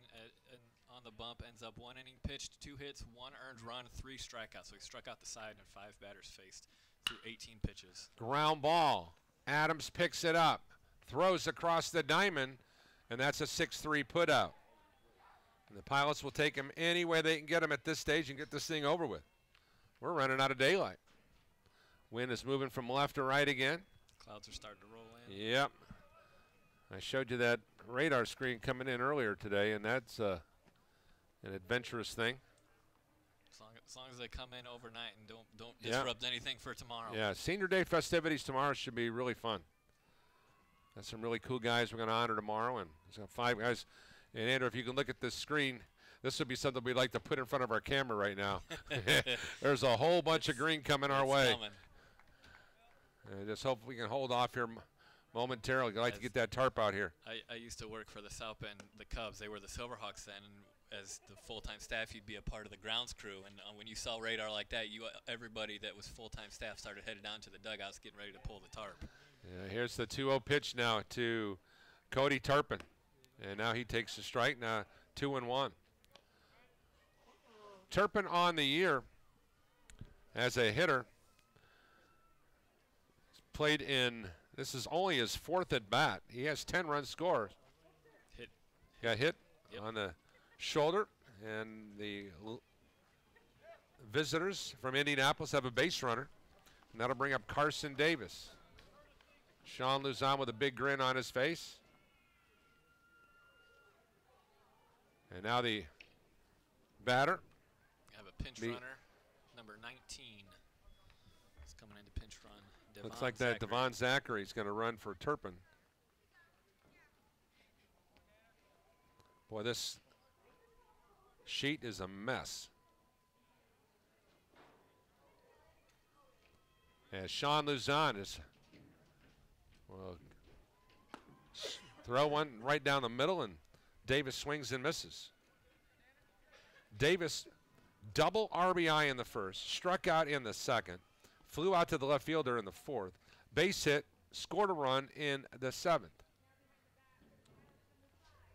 on the bump ends up 1 inning pitched, 2 hits, 1 earned run, 3 strikeouts. So he struck out the side and 5 batters faced through 18 pitches. Ground ball. Adams picks it up, throws across the diamond, and that's a 6-3 putout. And the Pilots will take him any way they can get him at this stage and get this thing over with. We're running out of daylight. Wind is moving from left to right again. Clouds are starting to roll in. Yep. I showed you that radar screen coming in earlier today, and that's an adventurous thing. As long as they come in overnight and don't disrupt anything for tomorrow. Yeah, Senior Day festivities tomorrow should be really fun. Got some really cool guys we're going to honor tomorrow, and there's got 5 guys. And Andrew, if you can look at this screen, this would be something we'd like to put in front of our camera right now. There's a whole bunch of green coming our way. Just hope we can hold off here momentarily. I'd like to get that tarp out here. I used to work for the South Bend, the Cubs. They were the Silverhawks then, and as the full-time staff, you'd be a part of the grounds crew. And when you saw radar like that, everybody that was full-time staff started headed down to the dugouts, getting ready to pull the tarp. Yeah, here's the 2-0 pitch now to Cody Turpin. And now he takes the strike. Now 2-1. Turpin on the year as a hitter. Played in, this is only his 4th at bat. He has 10 runs scored. Got hit on the shoulder, and the visitors from Indianapolis have a base runner, and that'll bring up Carson Davis. Sean Luzon with a big grin on his face. And now the batter. Have a pinch runner, number 19. It's coming into pinch run. Looks like that Devon Zachary's going to run for Turpin. Boy, this sheet is a mess. As Sean Luzon is, well, throw one right down the middle, and Davis swings and misses. Davis, double RBI in the first, struck out in the second, flew out to the left fielder in the 4th, base hit, scored a run in the 7th.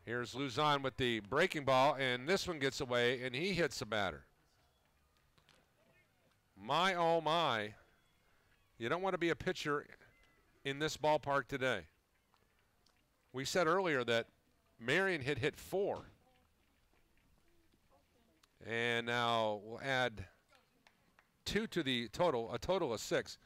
Here's Luzon with the breaking ball, and this one gets away, and he hits the batter. My, oh my. You don't want to be a pitcher in this ballpark today. We said earlier that Marian had hit 4. And now we'll add 2 to the total, a total of 6.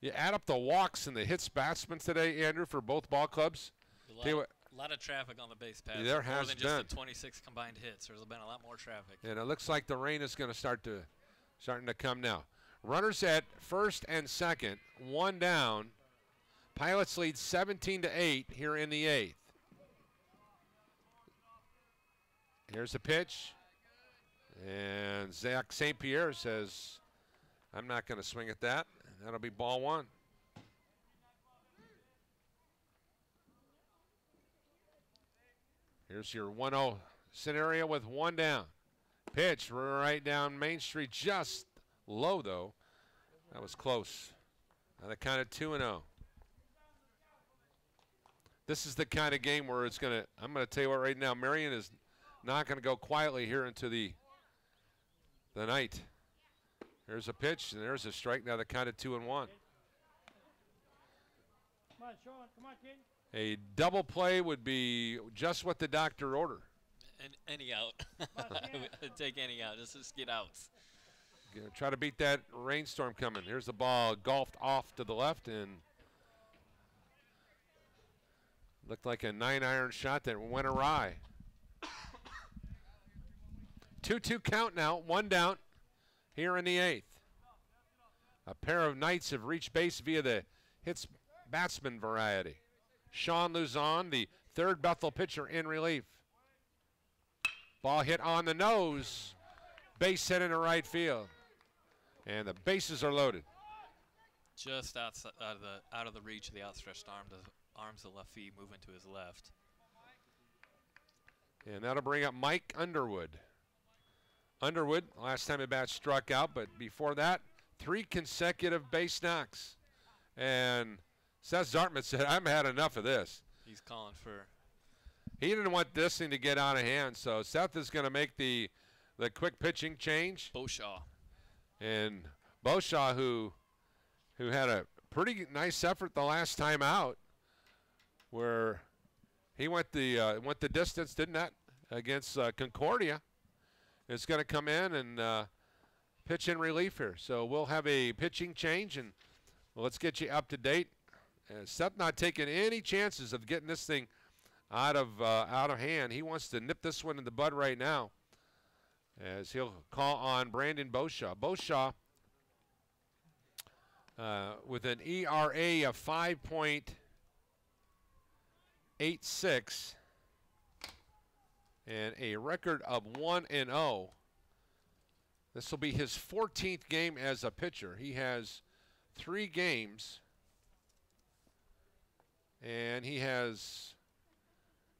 You add up the walks and the hits batsmen today, Andrew, for both ball clubs. A lot of traffic on the base paths. There more has than been. just the 26 combined hits. There's been a lot more traffic. And it looks like the rain is going to starting to come now. Runners at first and second, 1 down. Pilots lead 17-8 here in the 8th. Here's the pitch. And Zach St. Pierre says, I'm not going to swing at that. That'll be ball 1. Here's your 1-0 scenario with 1 down. Pitch right down Main Street, just low though. That was close. Now the count of 2-0. This is the kind of game where it's going to, I'm going to tell you what right now, Marian is not going to go quietly here into the night. There's a pitch, and there's a strike. Now the count of 2-1. Come on, Sean. Come on, kid. A double play would be just what the doctor ordered. And any out. I'd take any out. Just get outs. Try to beat that rainstorm coming. Here's the ball golfed off to the left and looked like a 9-iron shot that went awry. 2-2 count now, 1 down here in the 8th. A pair of Knights have reached base via the hits batsman variety. Sean Luzon, the third Bethel pitcher in relief. Ball hit on the nose. Base hit into right field. And the bases are loaded. Just outside, out of the reach of the outstretched arm. The arms of left feet moving to his left. And that'll bring up Mike Underwood. Underwood, last time at bat, struck out, but before that, 3 consecutive base knocks. And Seth Zartman said, I've had enough of this. He's calling for. He didn't want this thing to get out of hand, so Seth is going to make the quick pitching change. Beauchamp. And Beauchamp, who had a pretty nice effort the last time out, where he went the distance, didn't that, against Concordia, is going to come in and pitch in relief here. So we'll have a pitching change, and let's get you up to date. Seth not taking any chances of getting this thing out of hand. He wants to nip this one in the bud right now, as he'll call on Brandon Beauchamp. Beauchamp with an ERA of 5.86 and a record of 1-0. This will be his 14th game as a pitcher. He has 3 games, and he has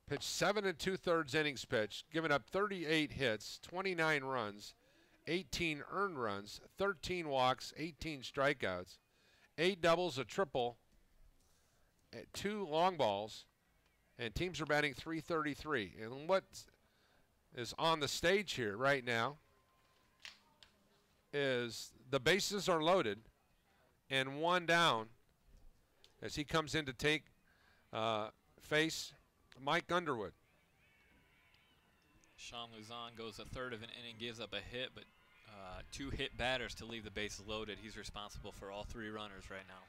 pitched 7 2/3 innings pitched, given up 38 hits, 29 runs, 18 earned runs, 13 walks, 18 strikeouts, 8 doubles, a triple, 2 long balls, and teams are batting .333. And what is on the stage here right now is the bases are loaded and 1 down as he comes in to take face Mike Underwood. Sean Luzon goes a third of an inning, gives up a hit, but 2 hit batters to leave the bases loaded. He's responsible for all 3 runners right now.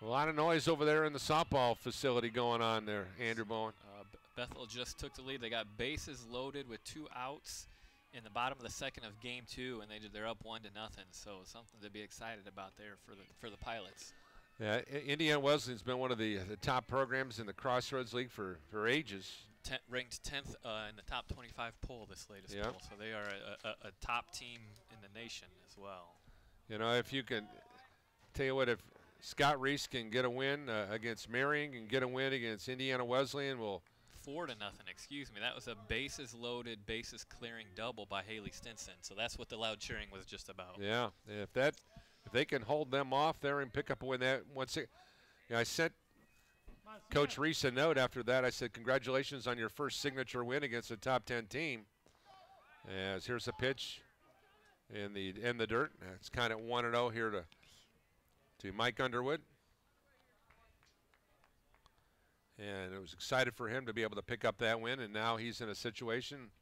A lot of noise over there in the softball facility going on there, Andrew Bowen. Bethel just took the lead. They got bases loaded with 2 outs in the bottom of the 2nd of game 2, and they're up 1-0. So something to be excited about there for the Pilots. Yeah, Indiana Wesleyan's been one of the top programs in the Crossroads League for ages. Ranked 10th in the top 25 poll this latest poll. So they are a top team in the nation as well. You know, if you can, tell you what, if Scott Reese can get a win against Marian and get a win against Indiana Wesleyan, will 4-0, excuse me. That was a bases loaded, bases clearing double by Haley Stinson. So that's what the loud cheering was just about. Yeah, if they can hold them off there and pick up a win, I sent Coach Reese a note after that. I said, congratulations on your first signature win against a top 10 team. As here's a pitch in the dirt. It's kind of 1-0 here to Mike Underwood. And it was excited for him to be able to pick up that win, and now he's in a situation,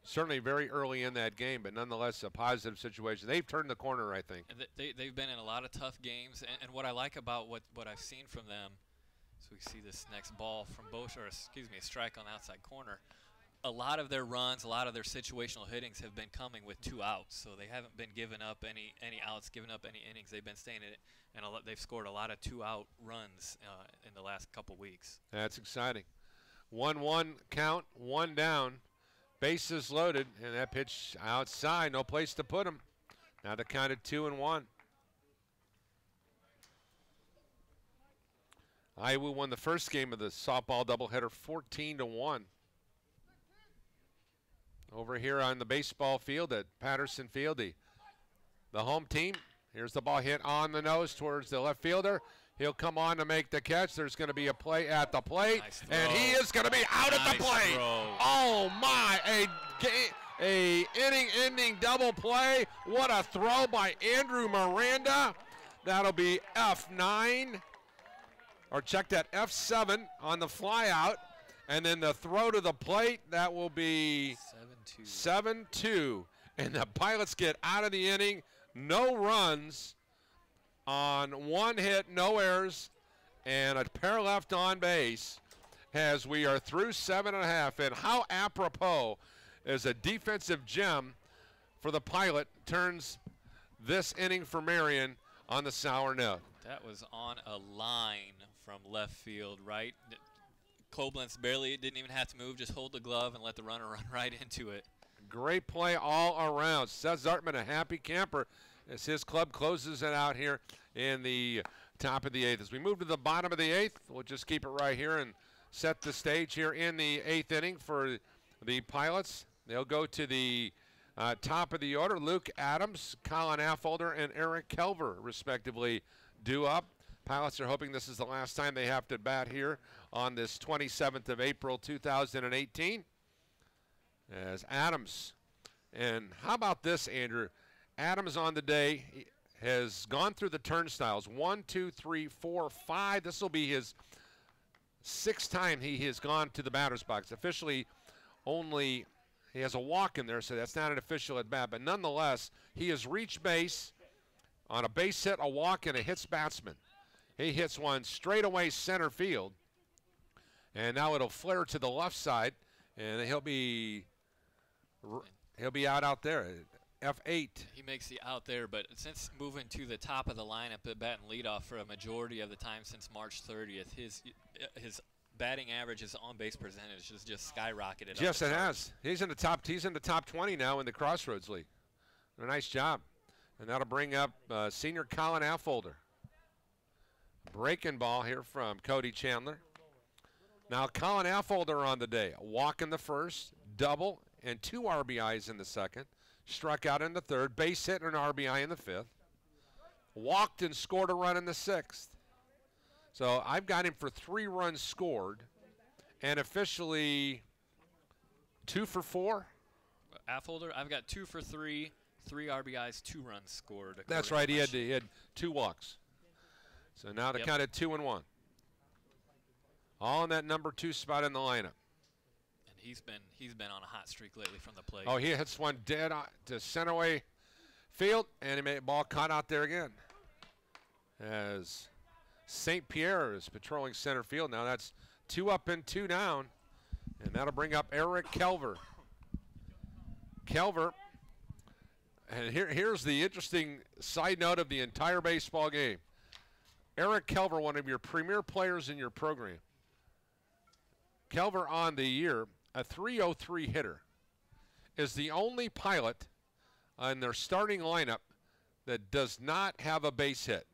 certainly very early in that game, but nonetheless a positive situation. They've turned the corner, I think. They've been in a lot of tough games, and what I like about what I've seen from them, so we see this next ball from a strike on the outside corner. A lot of their runs, a lot of their situational hittings have been coming with 2 outs, so they haven't been giving up any outs, giving up any innings. They've been staying in it, and they've scored a lot of 2-out runs in the last couple weeks. That's exciting. 1-1 count, 1 down, bases loaded, and that pitch outside, no place to put him. Now the count of 2-1. Iowa won the first game of the softball doubleheader 14-1. over here on the baseball field at Patterson Field. The home team. Here's the ball hit on the nose towards the left fielder. He'll come on to make the catch. There's going to be a play at the plate, and he is going to be out at the plate. Oh my! A inning-ending double play. What a throw by Andrew Miranda. That'll be F9, or check that F7 on the flyout, and then the throw to the plate. That will be 7-2, and the Pilots get out of the inning. No runs on one hit, no errors, and a pair left on base as we are through 7.5. And how apropos is a defensive gem for the Pilot turns this inning for Marian on the sour note. That was on a line from left field, right? Koblenz barely didn't even have to move, just hold the glove and let the runner run right into it. Great play all around. Seth Zartman, a happy camper as his club closes it out here in the top of the 8th. As we move to the bottom of the 8th, we'll just keep it right here and set the stage here in the 8th inning for the Pilots. They'll go to the top of the order. Luke Adams, Colin Affolter, and Eric Kelver, respectively, due up. Pilots are hoping this is the last time they have to bat here on this 27th of April, 2018. As Adams, and how about this, Andrew? Adams on the day has gone through the turnstiles 1, 2, 3, 4, 5. This will be his 6th time he has gone to the batter's box. Officially, only he has a walk in there, so that's not an official at bat. But nonetheless, he has reached base on a base hit, a walk, and a hits batsman. He hits one straight away center field, and now it'll flare to the left side, and he'll be out there. F8. He makes the out there, but since moving to the top of the lineup at bat and leadoff for a majority of the time since March 30th, his batting average, his on-base percentage has just skyrocketed. Yes, it has. He's in the top 20 now in the Crossroads League. A nice job, and that'll bring up senior Colin Affolter. Breaking ball here from Cody Chandler. Now Colin Affolter on the day, a walk in the first, double, and 2 RBIs in the second. Struck out in the third, base hit and an RBI in the 5th. Walked and scored a run in the 6th. So I've got him for 3 runs scored, and officially 2 for 4. Affolter, I've got 2 for 3, 3 RBIs, 2 runs scored. That's right. He had 2 walks. So now to count at 2 and 1. All in that number 2 spot in the lineup. He's been on a hot streak lately from the plate. Oh, he hits one dead to center away field, and he made a ball caught out there again. As St. Pierre is patrolling center field now. That's 2 up and 2 down, and that'll bring up Eric Kelver. Kelver, and here's the interesting side note of the entire baseball game. Eric Kelver, one of your premier players in your program. Kelver on the year, a .303 hitter, is the only Pilot in their starting lineup that does not have a base hit.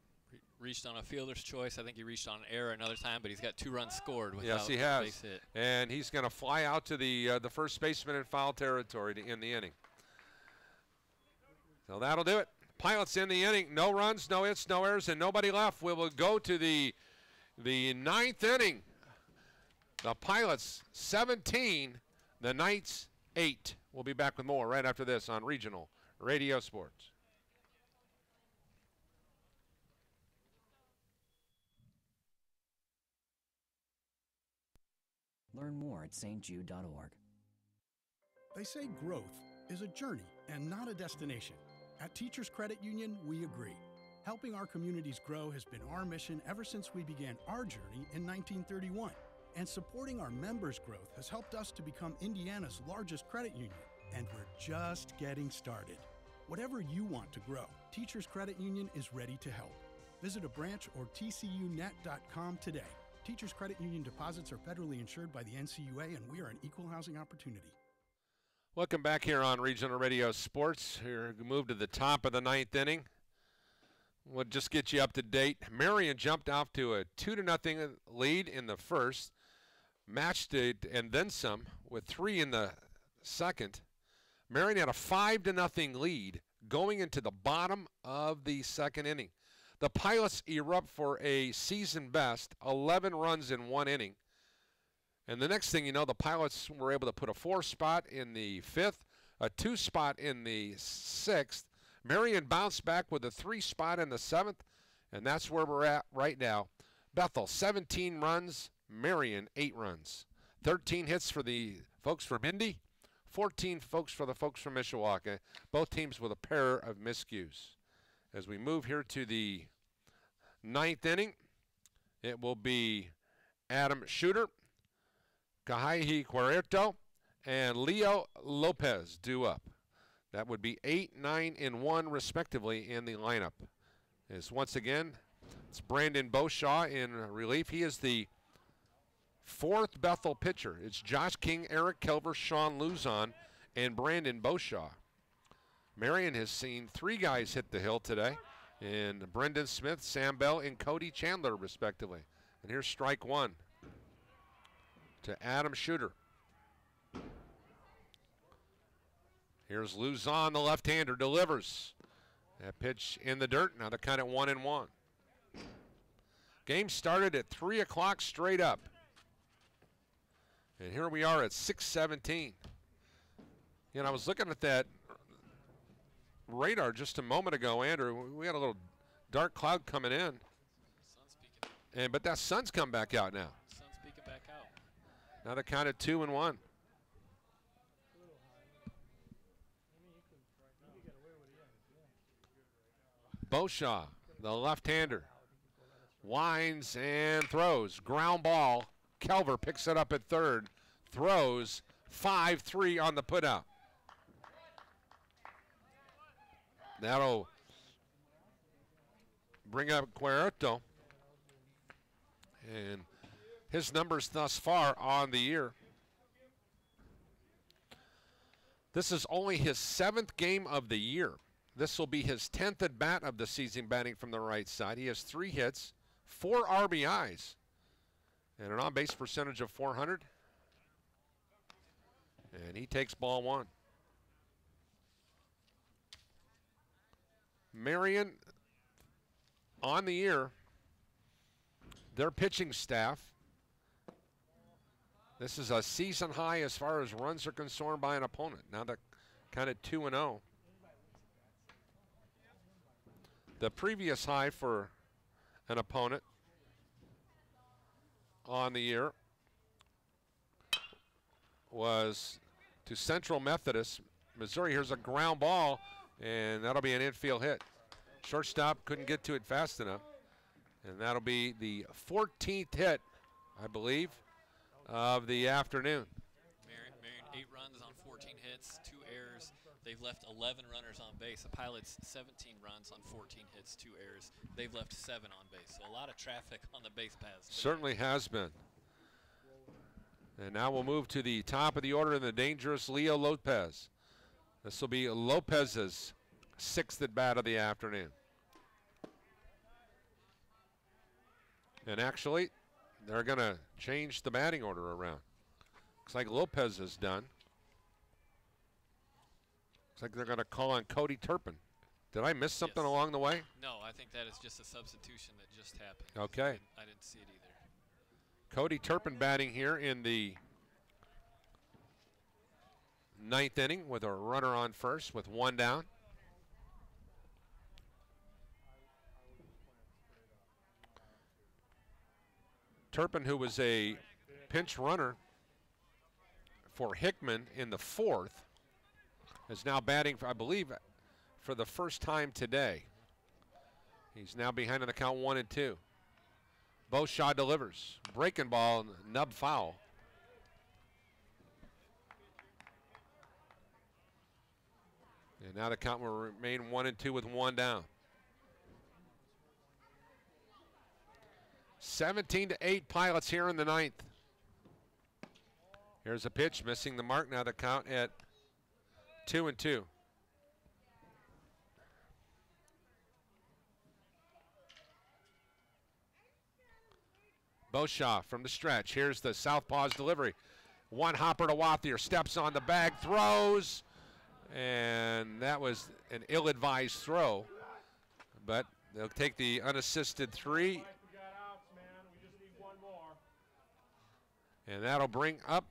Reached on a fielder's choice. I think he reached on an error another time, but he's got 2 runs scored without yes, he has. a base hit. And he's going to fly out to the first baseman in foul territory to end the inning. So that'll do it. Pilots in the inning. No runs, no hits, no errors, and nobody left. We will go to the 9th inning. The Pilots 17, the Knights 8. We'll be back with more right after this on Regional Radio Sports. Learn more at stjude.org. They say growth is a journey and not a destination. At Teachers Credit Union, we agree. Helping our communities grow has been our mission ever since we began our journey in 1931. And supporting our members' growth has helped us to become Indiana's largest credit union. And we're just getting started. Whatever you want to grow, Teachers Credit Union is ready to help. Visit a branch or tcunet.com today. Teachers Credit Union deposits are federally insured by the NCUA, and we are an equal housing opportunity. Welcome back here on Regional Radio Sports. Here we move to the top of the 9th inning. We'll just get you up to date. Marian jumped off to a 2-0 lead in the first, matched it and then some with 3 in the second. Marian had a 5-0 lead going into the bottom of the second inning. The Pilots erupt for a season best, 11 runs in 1 inning. And the next thing you know, the Pilots were able to put a 4 spot in the 5th, a 2 spot in the 6th. Marian bounced back with a 3 spot in the 7th, and that's where we're at right now. Bethel, 17 runs, Marian, 8 runs. 13 hits for the folks from Indy, 14 folks for the folks from Mishawaka, both teams with a pair of miscues. As we move here to the 9th inning, it will be Adam Shooter, Kahaihi Quererto, and Leo Lopez due up. That would be 8, 9, and 1 respectively in the lineup. As once again, it's Brandon Beauchamp in relief. He is the 4th Bethel pitcher. It's Josh King, Eric Kelver, Sean Luzon, and Brandon Beauchamp. Marian has seen 3 guys hit the hill today, in Brendan Smith, Sam Bell, and Cody Chandler respectively. And here's strike 1 to Adam Shooter. Here's Luzon, the left-hander, delivers. That pitch in the dirt. Now they're kind of 1-1. Game started at 3 o'clock straight up. And here we are at 6:17. You know, I was looking at that radar just a moment ago, Andrew. We had a little dark cloud coming in. But that sun's come back out now. Sun's peeking back out. Now they're kind of 2-1. Beauchamp, the left-hander, winds and throws. Ground ball. Kelver picks it up at third. Throws 5-3 on the putout. That'll bring up Quererto. And his numbers thus far on the year. This is only his 7th game of the year. This will be his 10th at bat of the season batting from the right side. He has 3 hits, 4 RBIs, and an on-base percentage of .400. And he takes ball 1. Marian, on the year, their pitching staff, this is a season high as far as runs are concerned by an opponent. Now they're kind of 2-0. The previous high for an opponent on the year was to Central Methodist, Missouri. Here's a ground ball, and that'll be an infield hit. Shortstop couldn't get to it fast enough, and that'll be the 14th hit, I believe, of the afternoon. Marian 8 runs on 14 hits, 2 errors. They've left 11 runners on base. The Pilots 17 runs on 14 hits, 2 errors. They've left 7 on base. So a lot of traffic on the base paths. Certainly has been. And now we'll move to the top of the order in the dangerous Leo Lopez. This will be Lopez's 6th at bat of the afternoon. And actually, they're going to change the batting order around. Looks like Lopez is done. Looks like they're going to call on Cody Turpin. Did I miss something along the way? No, I think that is just a substitution that just happened. Okay. I didn't see it either. Cody Turpin batting here in the 9th inning with a runner on first with 1 down. Turpin, who was a pinch runner for Hickman in the 4th, is now batting, I believe, for the first time today. He's now behind on the count 1-2. Beauchamp delivers. Breaking ball, nub foul. And now the count will remain 1-2 with 1 down. 17-8 Pilots here in the 9th. Here's a pitch missing the mark. Now the count at 2-2. Beauchamp from the stretch. Here's the southpaw's delivery. One hopper to Wathier. Steps on the bag. Throws. And that was an ill-advised throw, but they'll take the unassisted 3. And that'll bring up,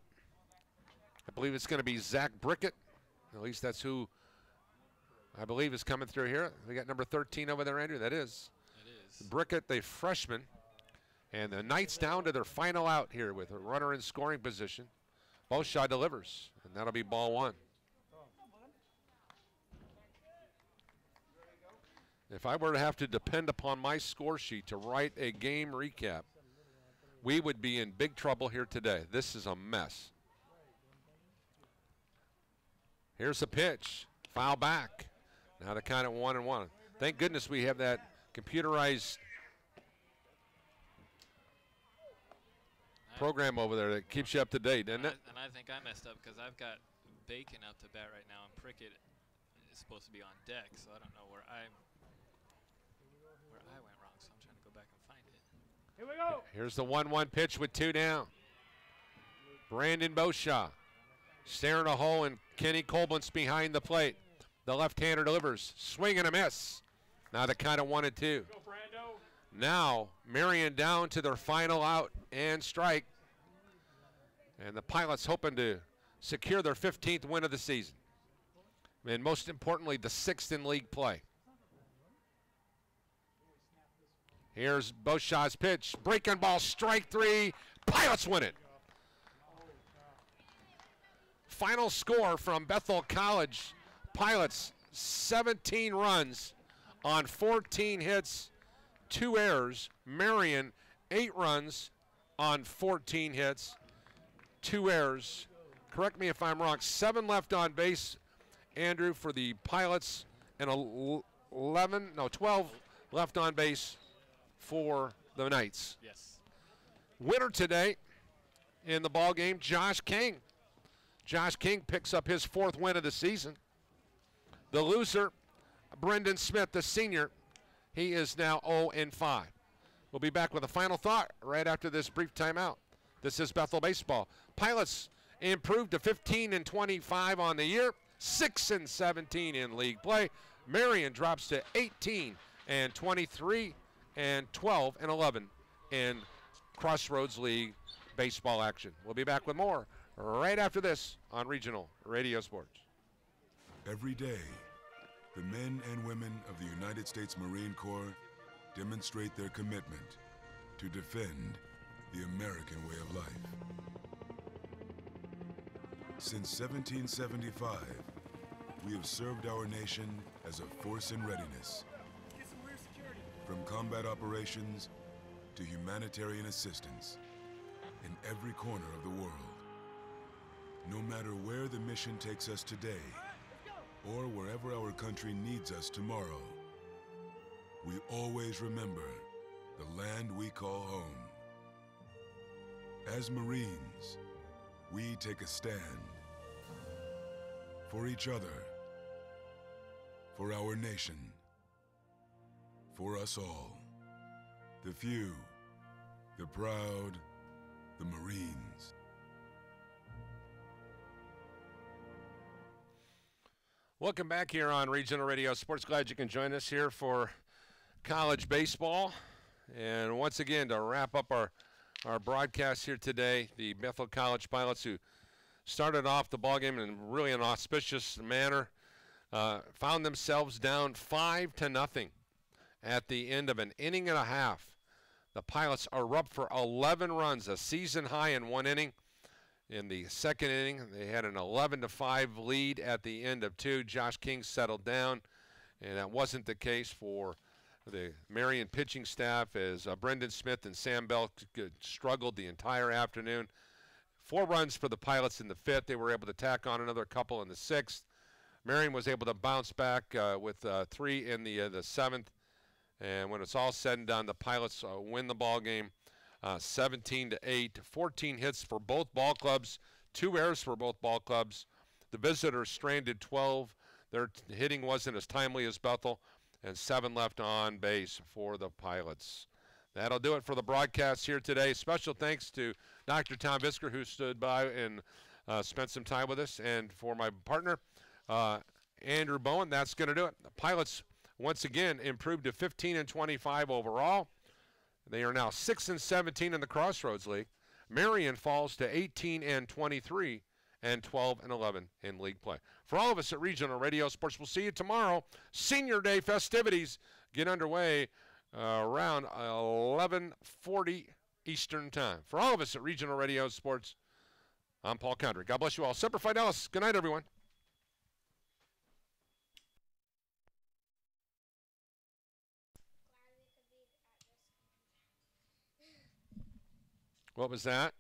I believe it's going to be Zach Brickett. At least that's who I believe is coming through here. We got number 13 over there, Andrew. That is. It is. Brickett, the freshman. And the Knights down to their final out here with a runner in scoring position. Boshaw delivers, and that'll be ball 1. If I were to have to depend upon my score sheet to write a game recap, we would be in big trouble here today. This is a mess. Here's the pitch. Foul back. Now to count it 1-1. Thank goodness we have that computerized program over there that keeps you up to date, doesn't it? And I think I messed up because I've got Bacon up to bat right now, and Prickett is supposed to be on deck, so I don't know where I went wrong, so I'm trying to go back and find it. Here we go. Here's the 1-1 pitch with 2 down. Brandon Boshaw staring a hole, and Kenny Colbin's behind the plate. The left-hander delivers. Swing and a miss. Now the count of 1-2. Now Marian down to their final out and strike. And the Pilots hoping to secure their 15th win of the season. And most importantly, the 6th in league play. Here's Boshaw's pitch. Breaking ball, strike 3. Pilots win it. Final score from Bethel College. Pilots, 17 runs on 14 hits, 2 errors. Marian, 8 runs on 14 hits, 2 errors. Correct me if I'm wrong. 7 left on base, Andrew, for the Pilots, and 12 left on base for the Knights. Yes. Winner today in the ball game, Josh King. Josh King picks up his 4th win of the season. The loser, Brendan Smith, the senior, he is now 0-5. We'll be back with a final thought right after this brief timeout. This is Bethel Baseball. Pilots improved to 15-25 on the year, 6-17 in league play. Marian drops to 18-23 and 12-11 in Crossroads League baseball action. We'll be back with more right after this on Regional Radio Sports. Every day, the men and women of the United States Marine Corps demonstrate their commitment to defend the American way of life. Since 1775, we have served our nation as a force in readiness. From combat operations to humanitarian assistance in every corner of the world. No matter where the mission takes us today, or wherever our country needs us tomorrow, we always remember the land we call home. As Marines, we take a stand for each other, for our nation, for us all. The few, the proud, the Marines. Welcome back here on Regional Radio Sports. Glad you can join us here for college baseball. And once again, to wrap up our broadcast here today, the Bethel College Pilots, who started off the ballgame in really an auspicious manner, found themselves down 5-0 at the end of an inning and a half. The Pilots are up for 11 runs, a season high in 1 inning. In the second inning, they had an 11-5 lead at the end of 2. Josh King settled down, and that wasn't the case for the Marian pitching staff as Brendan Smith and Sam Bell struggled the entire afternoon. 4 runs for the Pilots in the 5th. They were able to tack on another couple in the 6th. Marian was able to bounce back with 3 in the 7th. And when it's all said and done, the Pilots win the ball game 17-8. 14 hits for both ball clubs, 2 errors for both ball clubs. The visitors stranded 12. Their hitting wasn't as timely as Bethel, and 7 left on base for the Pilots. That'll do it for the broadcast here today. Special thanks to Dr. Tom Visker, who stood by and spent some time with us, and for my partner, Andrew Bowen. That's going to do it. The Pilots once again improved to 15-25 overall. They are now 6-17 in the Crossroads League. Marian falls to 18-23 and 12-11 in league play. For all of us at Regional Radio Sports, we'll see you tomorrow. Senior Day festivities get underway around 11:40 Eastern Time. For all of us at Regional Radio Sports, I'm Paul Condry. God bless you all. Semper Fidelis. Good night, everyone. What was that?